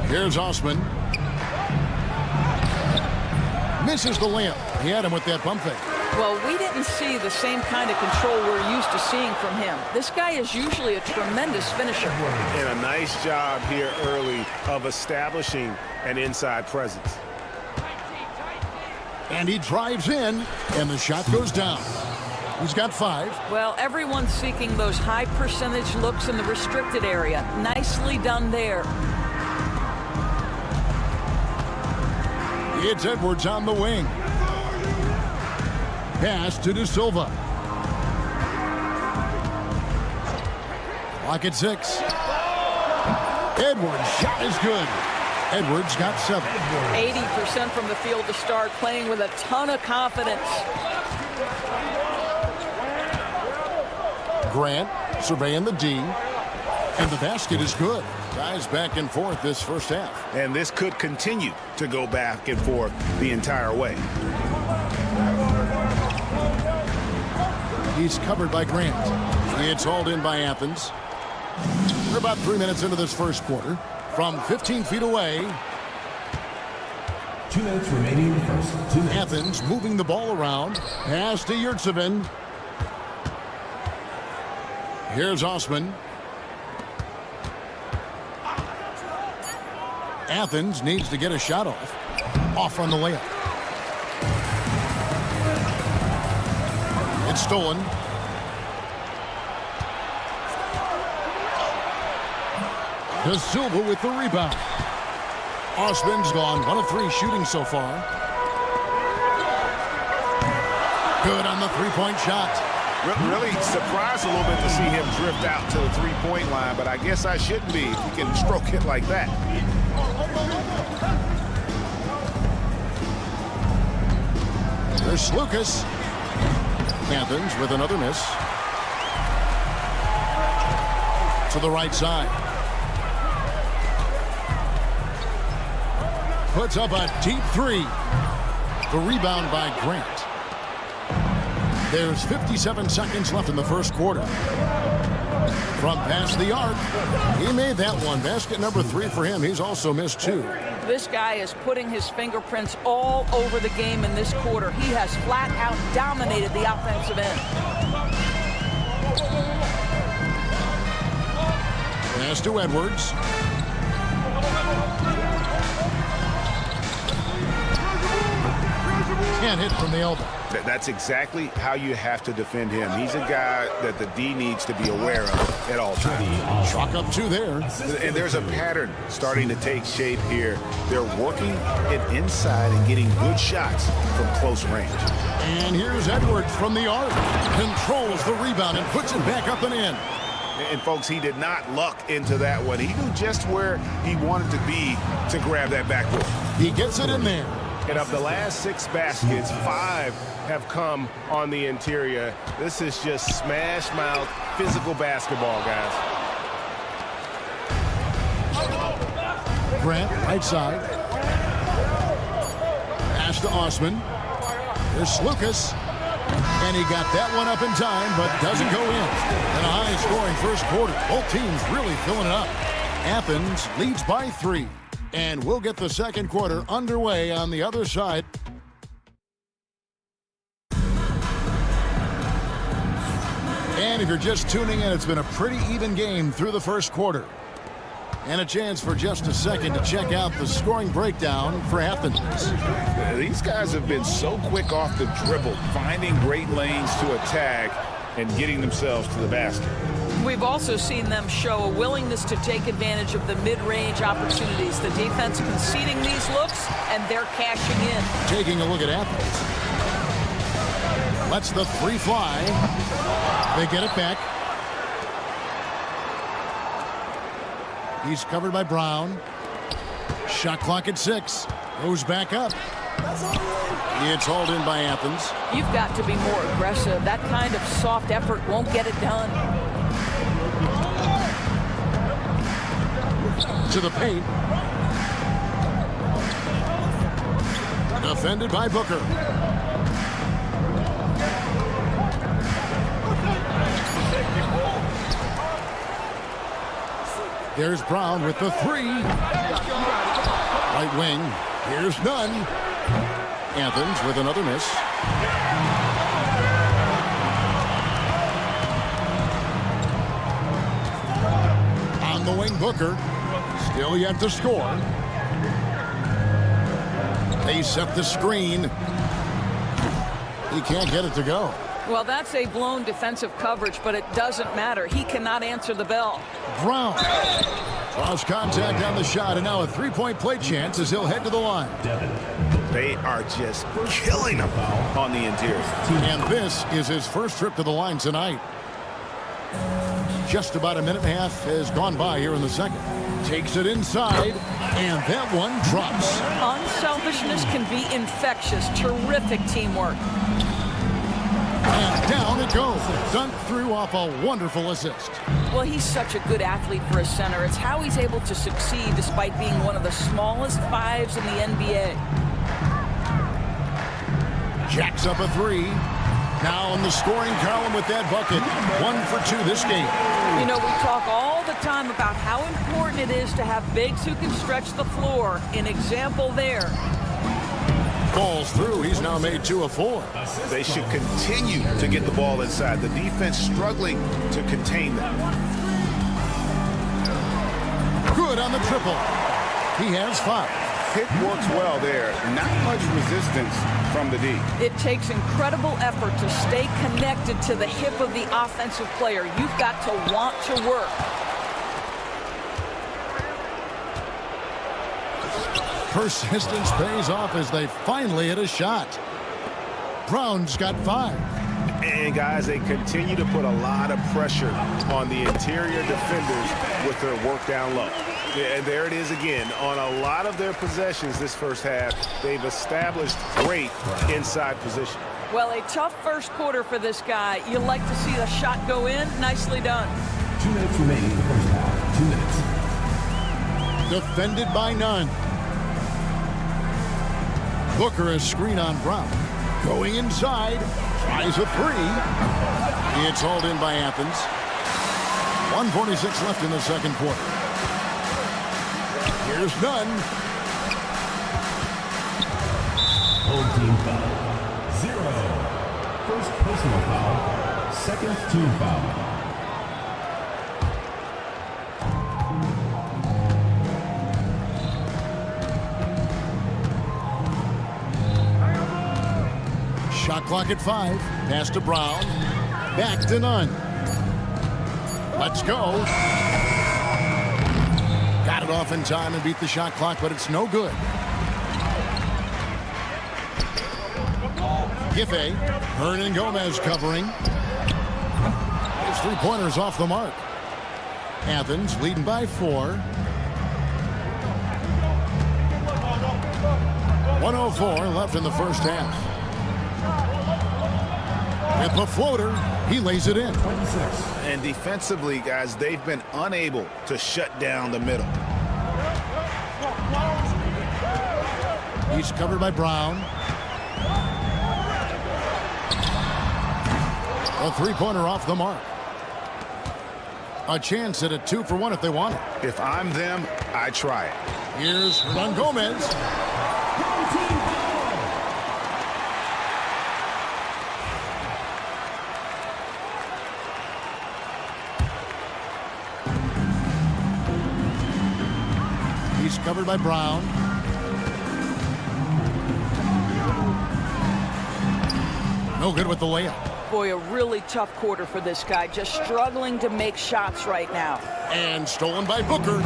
Here's Osman. Misses the layup. He had him with that pump fake. Well, we didn't see the same kind of control we're used to seeing from him. This guy is usually a tremendous finisher. And a nice job here early of establishing an inside presence. And he drives in, and the shot goes down. He's got 5. Well, everyone's seeking those high percentage looks in the restricted area. Nicely done there. It's Edwards on the wing. Pass to De Silva. Clock at 6. Edwards' shot is good. Edwards got 7. 80% from the field to start, playing with a ton of confidence. Grant surveying the D. And the basket is good. Guys back and forth this first half. And this could continue to go back and forth the entire way. He's covered by Grant. It's hauled in by Athens. We're about 3 minutes into this first quarter. From 15 feet away. 2 minutes remaining in the first. 2 minutes. Athens moving the ball around. Pass to Yurtsevin. Here's Osman. Athens needs to get a shot off. Off on the layup. It's stolen. De Silva with the rebound. Osman's gone 1 of 3 shooting so far. Good on the three-point shot. Really surprised a little bit to see him drift out to the three-point line, but I guess I shouldn't be if you can stroke it like that. There's Lucas. Athens with another miss. To the right side. Puts up a deep 3. The rebound by Grant. There's 57 seconds left in the first quarter. From past the arc, he made that one. Basket number 3 for him. He's also missed 2. This guy is putting his fingerprints all over the game in this quarter. He has flat out dominated the offensive end. Pass to Edwards. Can't hit from the elbow. That's exactly how you have to defend him. He's a guy that the D needs to be aware of at all times. Chalk up 2 there. And there's a pattern starting to take shape here. They're working it inside and getting good shots from close range. And here's Edwards from the arc. Controls the rebound and puts it back up and in. And folks, he did not luck into that one. He knew just where he wanted to be to grab that backboard. He gets it in there. And of the last 6 baskets, 5 have come on the interior. This is just smash mouth, physical basketball, guys. Grant, right side. Pass to Osman. Here's Lucas. And he got that one up in time, but doesn't go in. And a high-scoring first quarter. Both teams really filling it up. Athens leads by 3. And we'll get the second quarter underway on the other side. And if you're just tuning in, it's been a pretty even game through the first quarter. And a chance for just a second to check out the scoring breakdown for Athens. These guys have been so quick off the dribble, finding great lanes to attack and getting themselves to the basket. We've also seen them show a willingness to take advantage of the mid-range opportunities. The defense conceding these looks, and they're cashing in. Taking a look at Athens. Lets the 3 fly. They get it back. He's covered by Brown. Shot clock at 6. Goes back up. It's hauled in by Athens. You've got to be more aggressive. That kind of soft effort won't get it done. To the paint. Defended by Booker. There's Brown with the 3. Right wing. Here's none. Athens with another miss. On the wing, Booker. Still yet to score. They set the screen. He can't get it to go. Well, that's a blown defensive coverage, but it doesn't matter. He cannot answer the bell. Brown draws contact on the shot, and now a 3-point play chance as he'll head to the line. They are just killing him on the interior. And this is his first trip to the line tonight. Just about a minute and a half has gone by here in the second. Takes it inside, and that one drops. Unselfishness can be infectious. Terrific teamwork. And down it goes. Dunked through off a wonderful assist. Well, he's such a good athlete for a center. It's how he's able to succeed despite being one of the smallest 5s in the NBA. Jacks up a 3. Now in the scoring column with that bucket. 1 for 2 this game. You know, we talk all the time about how important it is to have bigs who can stretch the floor. An example there. Falls through. He's now made 2 of 4. They should continue to get the ball inside. The defense struggling to contain them. Good on the triple. He has 5. Pick works well there. Not much resistance from the D. It takes incredible effort to stay connected to the hip of the offensive player. You've got to want to work. Persistence pays off as they finally hit a shot. Brown's got 5. And guys, they continue to put a lot of pressure on the interior defenders with their work down low. And there it is again. On a lot of their possessions this first half, they've established great inside position. Well, a tough first quarter for this guy. You like to see the shot go in. Nicely done. 2 minutes remaining in the first half. 2 minutes. Defended by none. Booker a screen on Brown. Going inside. Tries a 3. It's hauled in by Athens. 1:46 left in the second quarter. Here's none. Home team foul. 0. First personal foul. Second team foul. Shot clock at 5. Pass to Brown. Back to none. Let's go. Got it off in time and beat the shot clock, but it's no good. Giffey. Hernan Gomez covering. His 3-pointers off the mark. Athens leading by 4. 1:04 left in the first half. With the floater, he lays it in. And defensively, guys, they've been unable to shut down the middle. He's covered by Brown. A three-pointer off the mark. A chance at a 2-for-1 if they want it. If I'm them, I try it. Here's Hernan Gomez. He's covered by Brown. No good with the layup. Boy, a really tough quarter for this guy. Just struggling to make shots right now. And stolen by Booker.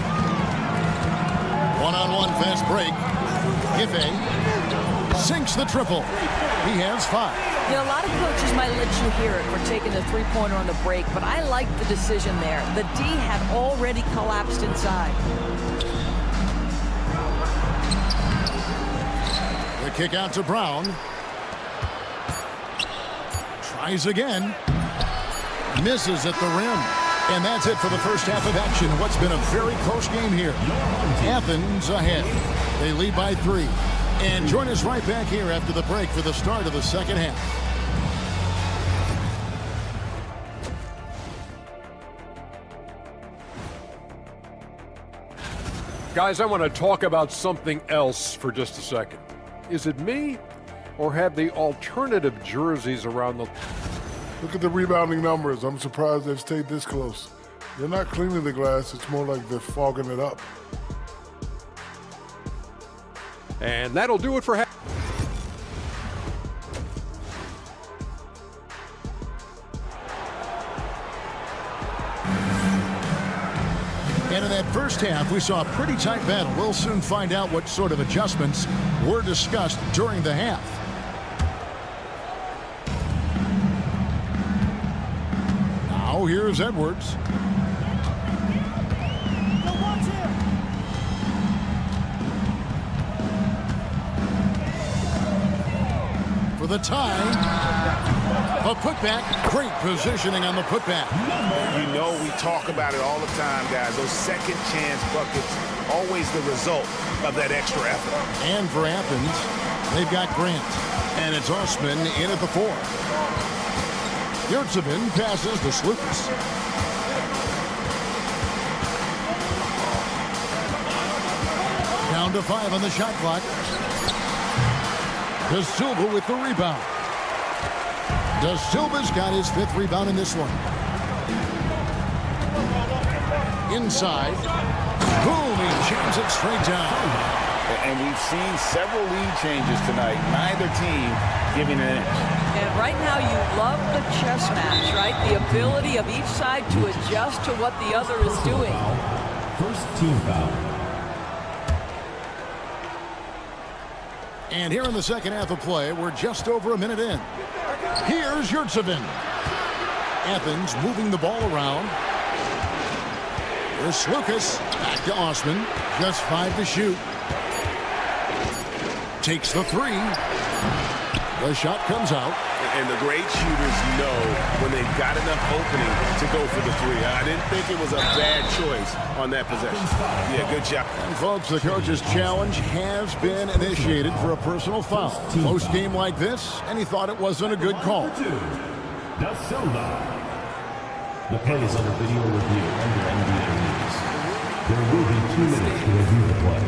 One-on-one fast break. Ife sinks the triple. He has 5. You know, a lot of coaches might let you hear it for taking the three-pointer on the break, but I like the decision there. The D had already collapsed inside. The kick out to Brown. Tries again. Misses at the rim. And that's it for the first half of action. What's been a very close game here. Athens ahead. They lead by 3. And join us right back here after the break for the start of the second half. Guys, I want to talk about something else for just a second. Is it me, or have the alternative jerseys around the... Look at the rebounding numbers. I'm surprised they've stayed this close. They're not cleaning the glass. It's more like they're fogging it up. And that'll do it for half. And in that first half, we saw a pretty tight battle. We'll soon find out what sort of adjustments were discussed during the half. Now here's Edwards. For the tie. A putback. Great positioning on the putback. You know we talk about it all the time, guys. Those second chance buckets, always the result of that extra effort. And for Athens, they've got Grant. And it's Osman in at the 4. Yurtsevin passes to Slukas. Down to 5 on the shot clock. De Silva with the rebound. De Silva's got his 5th rebound in this one. Inside. Boom, he jams it straight down. And we've seen several lead changes tonight. Neither team giving an inch. And right now you love the chess match, right? The ability of each side to adjust to what the other is doing. First team foul. And here in the second half of play, we're just over a minute in. Here's Yurtsevin. Athens moving the ball around. Here's Slukas. Back to Osman. Just 5 to shoot. Takes the 3. The shot comes out. And the great shooters know when they've got enough opening to go for the 3. I didn't think it was a bad choice on that possession. Yeah, good job. And folks, the coach's challenge has been initiated for a personal foul. Close game like this, and he thought it wasn't a good call. De Silva. The play is under video review under NBA rules. There will be 2 minutes to review the play.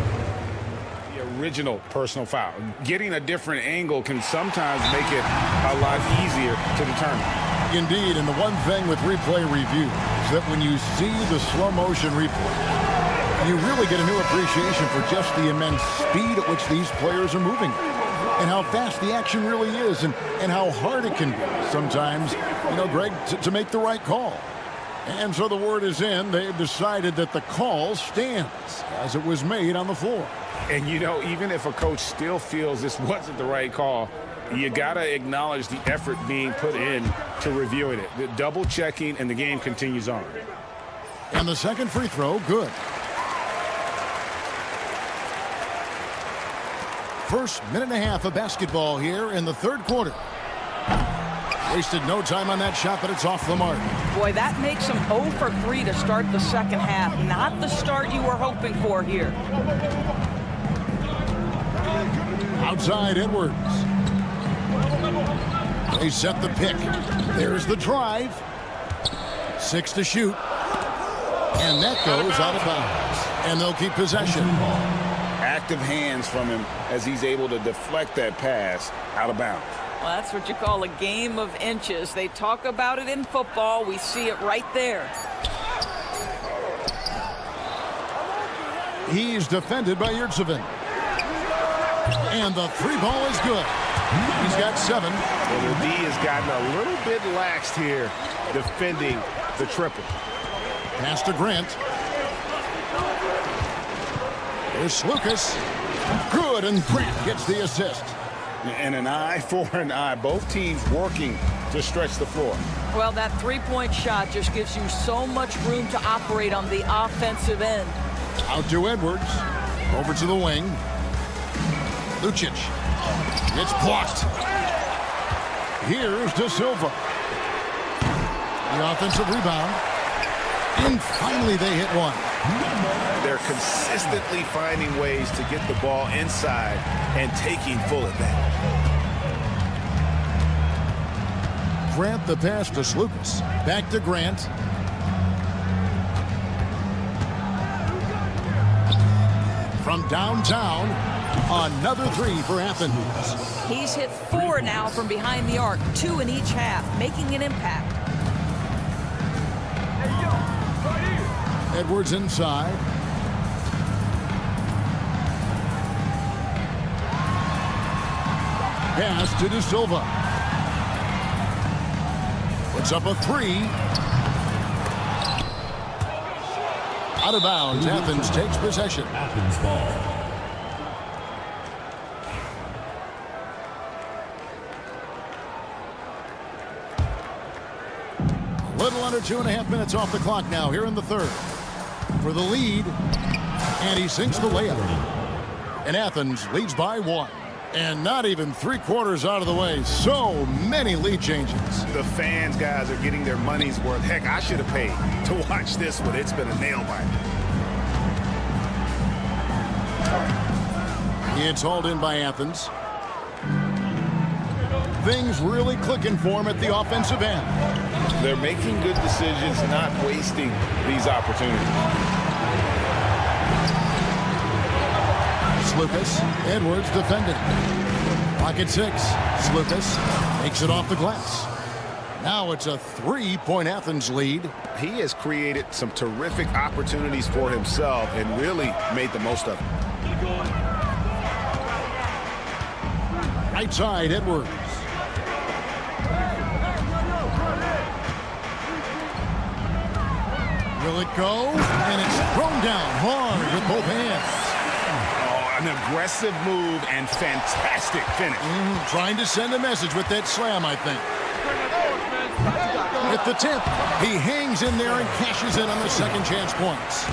Original personal foul. Getting a different angle can sometimes make it a lot easier to determine. Indeed, and the one thing with replay review is that when you see the slow motion replay, you really get a new appreciation for just the immense speed at which these players are moving and how fast the action really is and how hard it can be sometimes, Greg, to make the right call. And so the word is in. They've decided that the call stands as it was made on the floor. And, even if a coach still feels this wasn't the right call, you got to acknowledge the effort being put in to reviewing it. The double checking, and the game continues on. And the second free throw, good. first minute and a half of basketball here in the third quarter. Wasted no time on that shot, but it's off the mark. Boy, that makes him 0 for 3 to start the second half. Not the start you were hoping for here. Outside Edwards. They set the pick. There's the drive. 6 to shoot. And that goes out of bounds. And they'll keep possession. Active hands from him as he's able to deflect that pass out of bounds. Well, that's what you call a game of inches. They talk about it in football. We see it right there. He's defended by Yurtsevin. And the three ball is good. He's got 7. Well, the D has gotten a little bit laxed here defending the triple. Pass to Grant. There's Lucas. Good, and Grant gets the assist. And an eye for an eye. Both teams working to stretch the floor. Well, that three-point shot just gives you so much room to operate on the offensive end. Out to Edwards. Over to the wing. Lucic. It's blocked. Here's De Silva. The offensive rebound. And finally they hit one. They're consistently finding ways to get the ball inside and taking full advantage. Grant the pass to Lucas. Back to Grant. From downtown, another 3 for Athens. He's hit 4 now from behind the arc, 2 in each half, making an impact. Edwards inside. Pass to De Silva. Puts up a 3. Out of bounds. Athens takes possession. Athens ball. A little under 2.5 minutes off the clock now here in the third. For the lead. And he sinks the layup. And Athens leads by 1. And not even 3/4 out of the way. So many lead changes. The fans, guys, are getting their money's worth. Heck, I should have paid to watch this one. It's been a nail biter. It's hauled in by Athens. Things really clicking for him at the offensive end. They're making good decisions, not wasting these opportunities. Lucas. Edwards defending. Pocket 6. Lucas makes it off the glass. Now it's a 3-point Athens lead. He has created some terrific opportunities for himself and really made the most of it. Right side, Edwards. Will it go? And it's thrown down hard with both hands. An aggressive move and fantastic finish. Trying to send a message with that slam, I think. With the tip, he hangs in there and cashes in on the second chance points.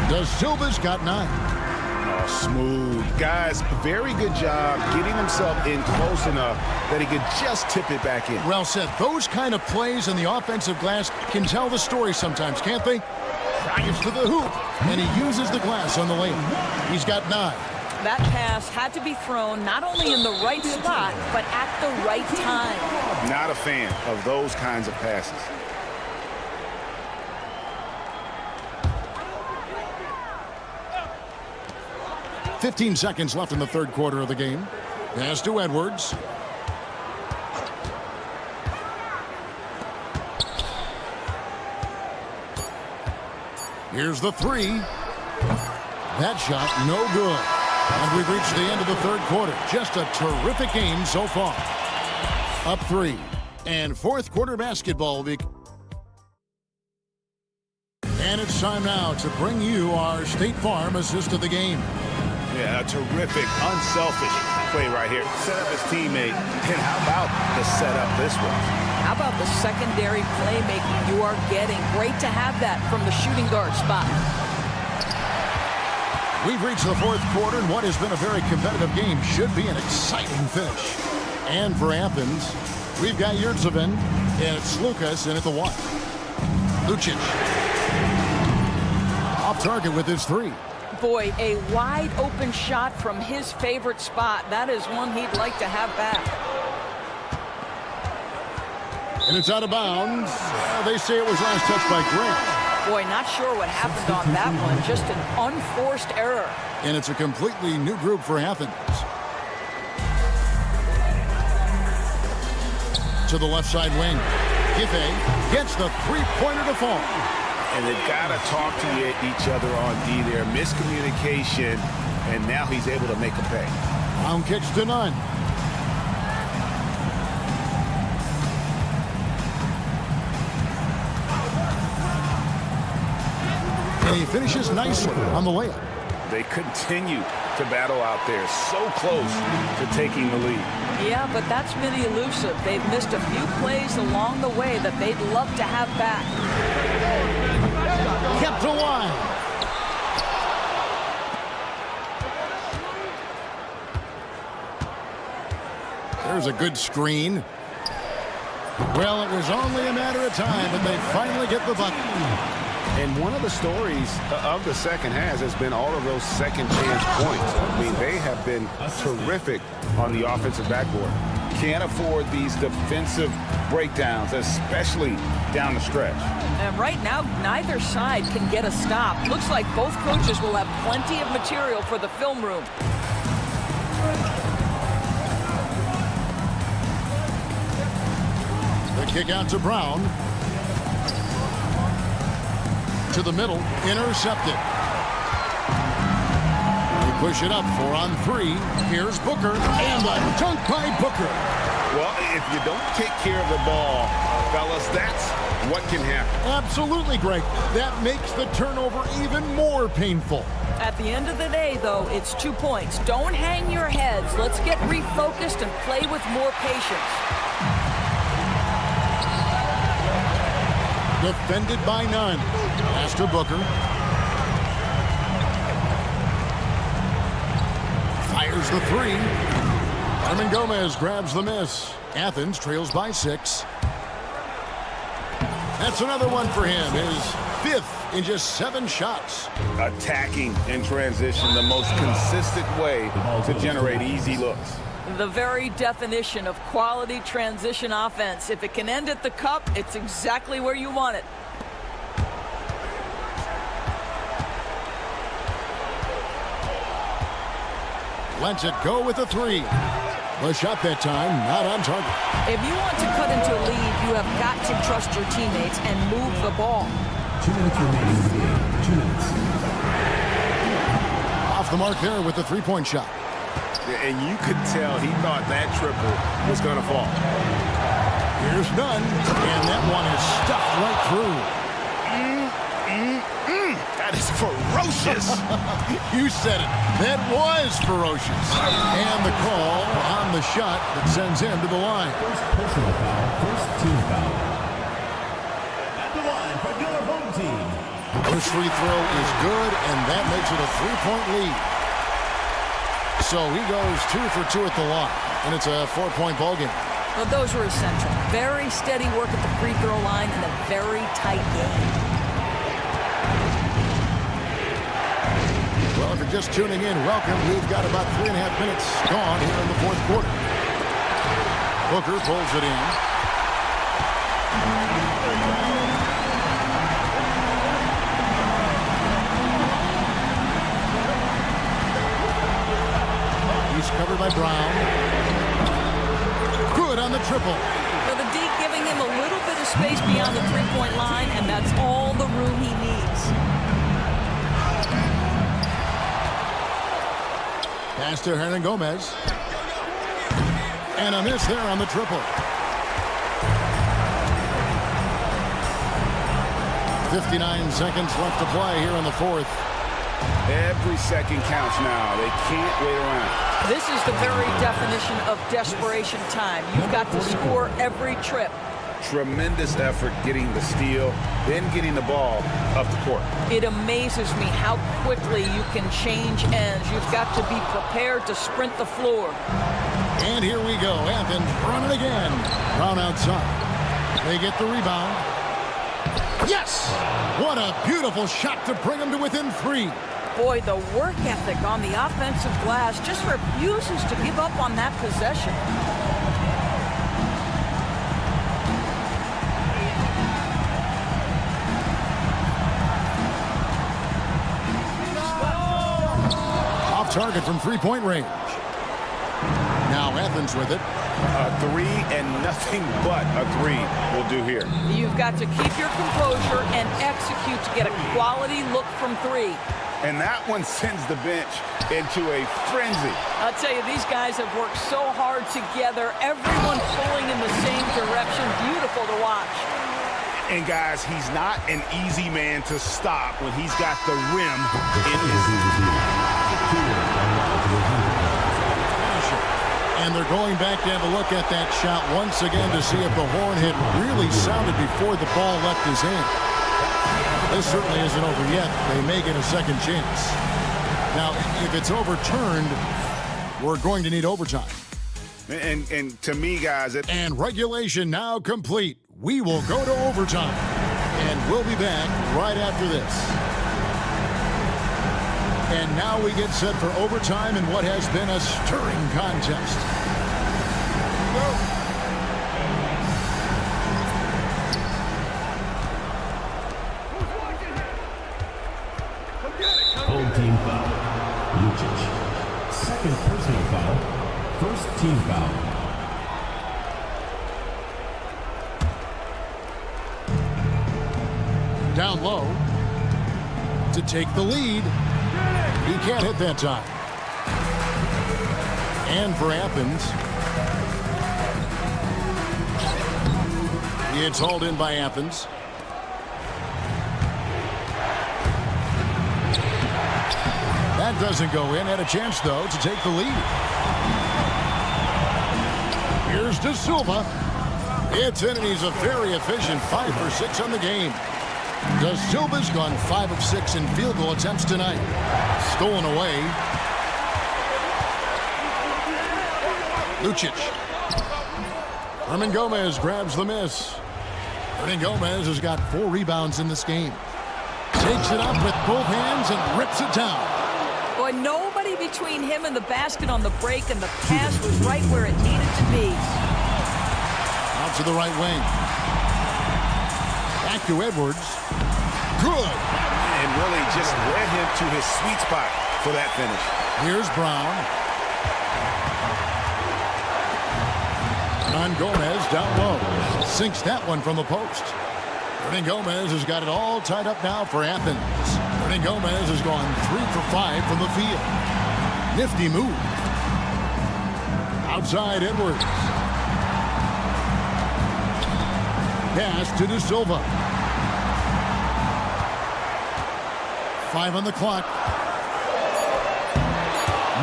De Silva's got 9. Oh, smooth. Guys, very good job getting himself in close enough that he could just tip it back in. Well said. Those kind of plays in the offensive glass can tell the story sometimes, can't they? Drives to the hoop, and he uses the glass on the layup. He's got 9. That pass had to be thrown not only in the right spot, but at the right time. Not a fan of those kinds of passes. .15 seconds left in the third quarter of the game. Pass to Edwards. Here's the 3. That shot, no good. And we've reached the end of the third quarter. Just a terrific game so far. Up 3. And fourth quarter basketball. And it's time now to bring you our State Farm assist of the game. Yeah, a terrific, unselfish play right here. Set up his teammate. And how about the setup this one? How about the secondary playmaking you are getting? Great to have that from the shooting guard spot. We've reached the fourth quarter, and what has been a very competitive game should be an exciting finish. And for Athens, we've got Yurtseven, and it's Lucas in at the 1. Lucic. Off target with his 3. Boy, a wide open shot from his favorite spot. That is one he'd like to have back. And it's out of bounds. They say it was last touched by Grant. Boy, not sure what happened on that one. Just an unforced error. And it's a completely new group for Athens. To the left side wing. Gife gets the three-pointer to fall. And they've got to talk to each other on D there. Miscommunication, and now he's able to make a pay. Brown kicks to none. And he finishes nicely on the layup. They continue to battle out there, so close to taking the lead. Yeah, but that's been elusive. They've missed a few plays along the way that they'd love to have back. Kept alive. There's a good screen. Well, it was only a matter of time, but they finally get the bucket. And one of the stories of the second half has been all of those second chance points. I mean, they have been terrific on the offensive backboard. Can't afford these defensive breakdowns, especially down the stretch. And right now, neither side can get a stop. Looks like both coaches will have plenty of material for the film room. The kick out to Brown. To the middle, intercepted. They push it up, 4 on 3. Here's Booker, and a dunk by Booker. Well, if you don't take care of the ball, fellas, that's what can happen. Absolutely, Greg. That makes the turnover even more painful. At the end of the day, though, it's 2 points. Don't hang your heads. Let's get refocused and play with more patience. Defended by none. Pass to Booker. Fires the 3. Armin Gomez grabs the miss. Athens trails by 6. That's another one for him. His 5th in just 7 shots. Attacking in transition, the most consistent way to generate easy looks. The very definition of quality transition offense. If it can end at the cup, it's exactly where you want it. Lets it go with a 3. The shot that time, not on target. If you want to cut into a lead, you have got to trust your teammates and move the ball. 2 minutes remaining in the game. 2 minutes. Off the mark there with the 3-point shot. And you could tell he thought that triple was going to fall. Here's none, and that one is stuffed right through. That is ferocious. You said it. That was ferocious. And the call on the shot that sends him to the line. First personal foul, first team foul. At the line for your home team. First free throw is good, and that makes it a 3-point lead. So he goes 2 for 2 at the line, and it's a 4-point ball game. Well, those were essential. Very steady work at the free throw line and a very tight game. Well, if you're just tuning in, welcome. We've got about 3.5 minutes gone here in the 4th quarter. Booker pulls it in. He's covered by Brown. Good on the triple. So the D giving him a little bit of space beyond the 3-point line, and that's all the room he needs. Pass to Hernan Gomez. And a miss there on the triple. 59 seconds left to play here in the 4th. Every second counts now. They can't wait around. This is the very definition of desperation time. You've got to score every trip. Tremendous effort getting the steal, then getting the ball up the court. It amazes me how quickly you can change ends. You've got to be prepared to sprint the floor. And here we go. Athens running again. Brown outside. They get the rebound. Yes! What a beautiful shot to bring them to within 3. Boy, the work ethic on the offensive glass just refuses to give up on that possession. Off target from three-point range. Now Athens with it. A 3 and nothing but a 3 will do here. You've got to keep your composure and execute to get a quality look from 3. And that one sends the bench into a frenzy. I'll tell you, these guys have worked so hard together. Everyone pulling in the same direction. Beautiful to watch. And guys, he's not an easy man to stop when he's got the rim in his... And they're going back to have a look at that shot once again to see if the horn hit really sounded before the ball left his hand. This certainly isn't over yet. They may get a second chance. Now, if it's overturned, we're going to need overtime. And to me, guys... And regulation now complete. We will go to overtime. And we'll be back right after this. And now we get set for overtime in what has been a stirring contest. Go. Home team foul. Lucic. Second personal foul. First team foul. Down low to take the lead. He can't hit that time. And for Athens, it's hauled in by Athens. That doesn't go in. Had a chance, though, to take the lead. Here's De Silva. It's in, and he's a very efficient 5 for 6 on the game. De Silva's gone 5 of 6 in field goal attempts tonight. Stolen away. Lucic. Hernan Gomez grabs the miss. Hernan Gomez has got 4 rebounds in this game. Takes it up with both hands and rips it down. Boy, nobody between him and the basket on the break, and the pass was right where it needed to be. Out to the right wing. Back to Edwards. Good. And really just led him to his sweet spot for that finish. Here's Brown. Hernan Gomez down low. Sinks that one from the post. Hernan Gomez has got it all tied up now for Athens. Hernan Gomez has gone 3 for 5 from the field. Nifty move. Outside Edwards. Pass to De Silva. 5 on the clock.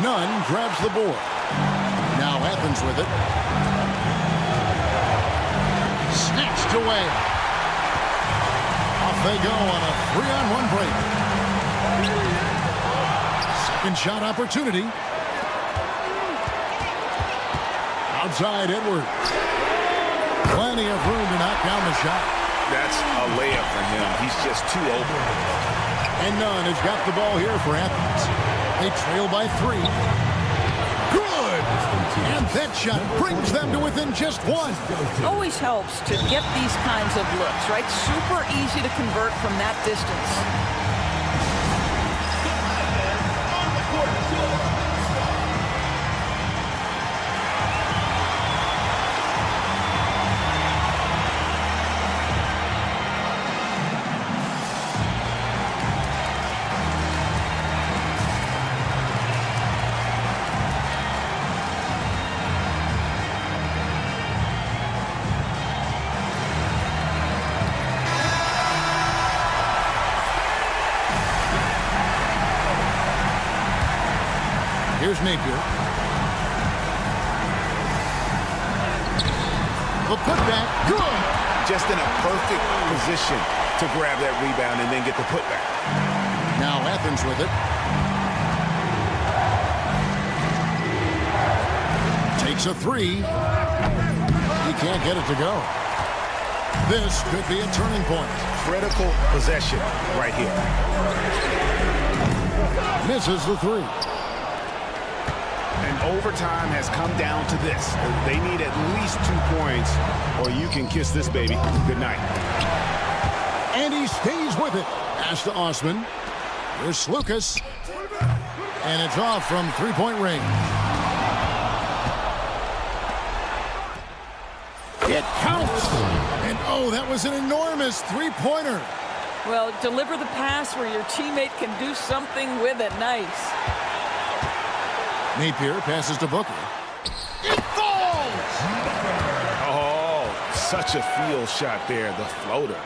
Nunn grabs the board. Now Athens with it. Snatched away. Off they go on a 3-on-1 break. Second shot opportunity. Outside Edwards. Plenty of room to knock down the shot. That's a layup for him. He's just too open. And Nunn has got the ball here for Athens. They trail by 3. Good! And that shot brings them to within just 1. Always helps to get these kinds of looks, right? Super easy to convert from that distance. Here's Napier. The putback, good! just in a perfect position to grab that rebound and then get the putback. Now Athens with it. Takes a three. He can't get it to go. This could be a turning point. Critical possession right here. Misses the three. And overtime has come down to this. They need at least 2 points or you can kiss this baby goodnight. And he stays with it. Pass to Osman. Here's Lucas. And it's off from three-point range. It counts. And oh, that was an enormous three-pointer. Well, deliver the pass where your teammate can do something with it. Nice. Napier passes to Booker. It falls! Oh, such a field shot there, the floater.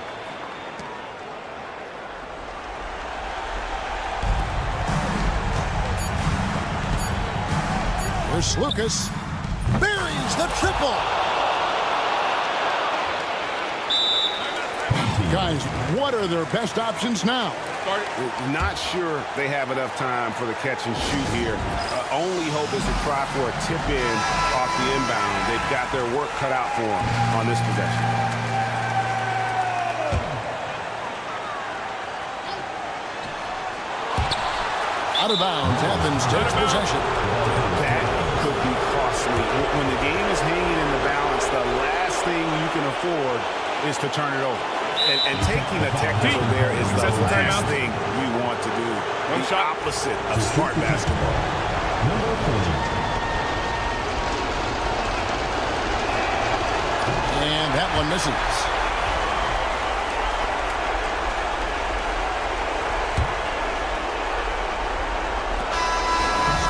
Here's Lucas. Buries the triple. Guys, what are their best options now? Not sure they have enough time for the catch and shoot here. Only hope is to try for a tip in off the inbound. They've got their work cut out for them on this possession. Out of bounds, Athens takes possession. That could be costly. When the game is hanging in the balance, the last thing you can afford is to turn it over. And taking a technical there is the last thing you want to do. The opposite of smart basketball. And that one misses.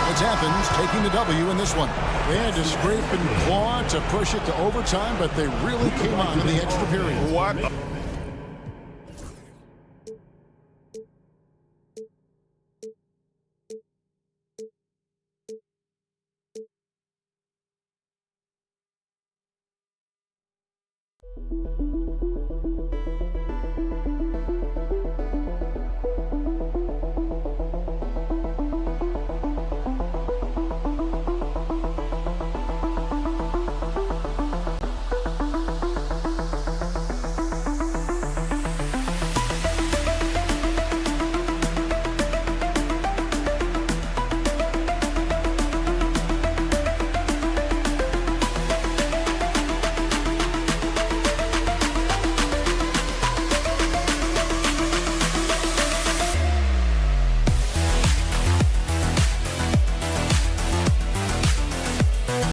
It's Athens taking the W in this one. They had to scrape and claw to push it to overtime, but they really came on in the extra period. What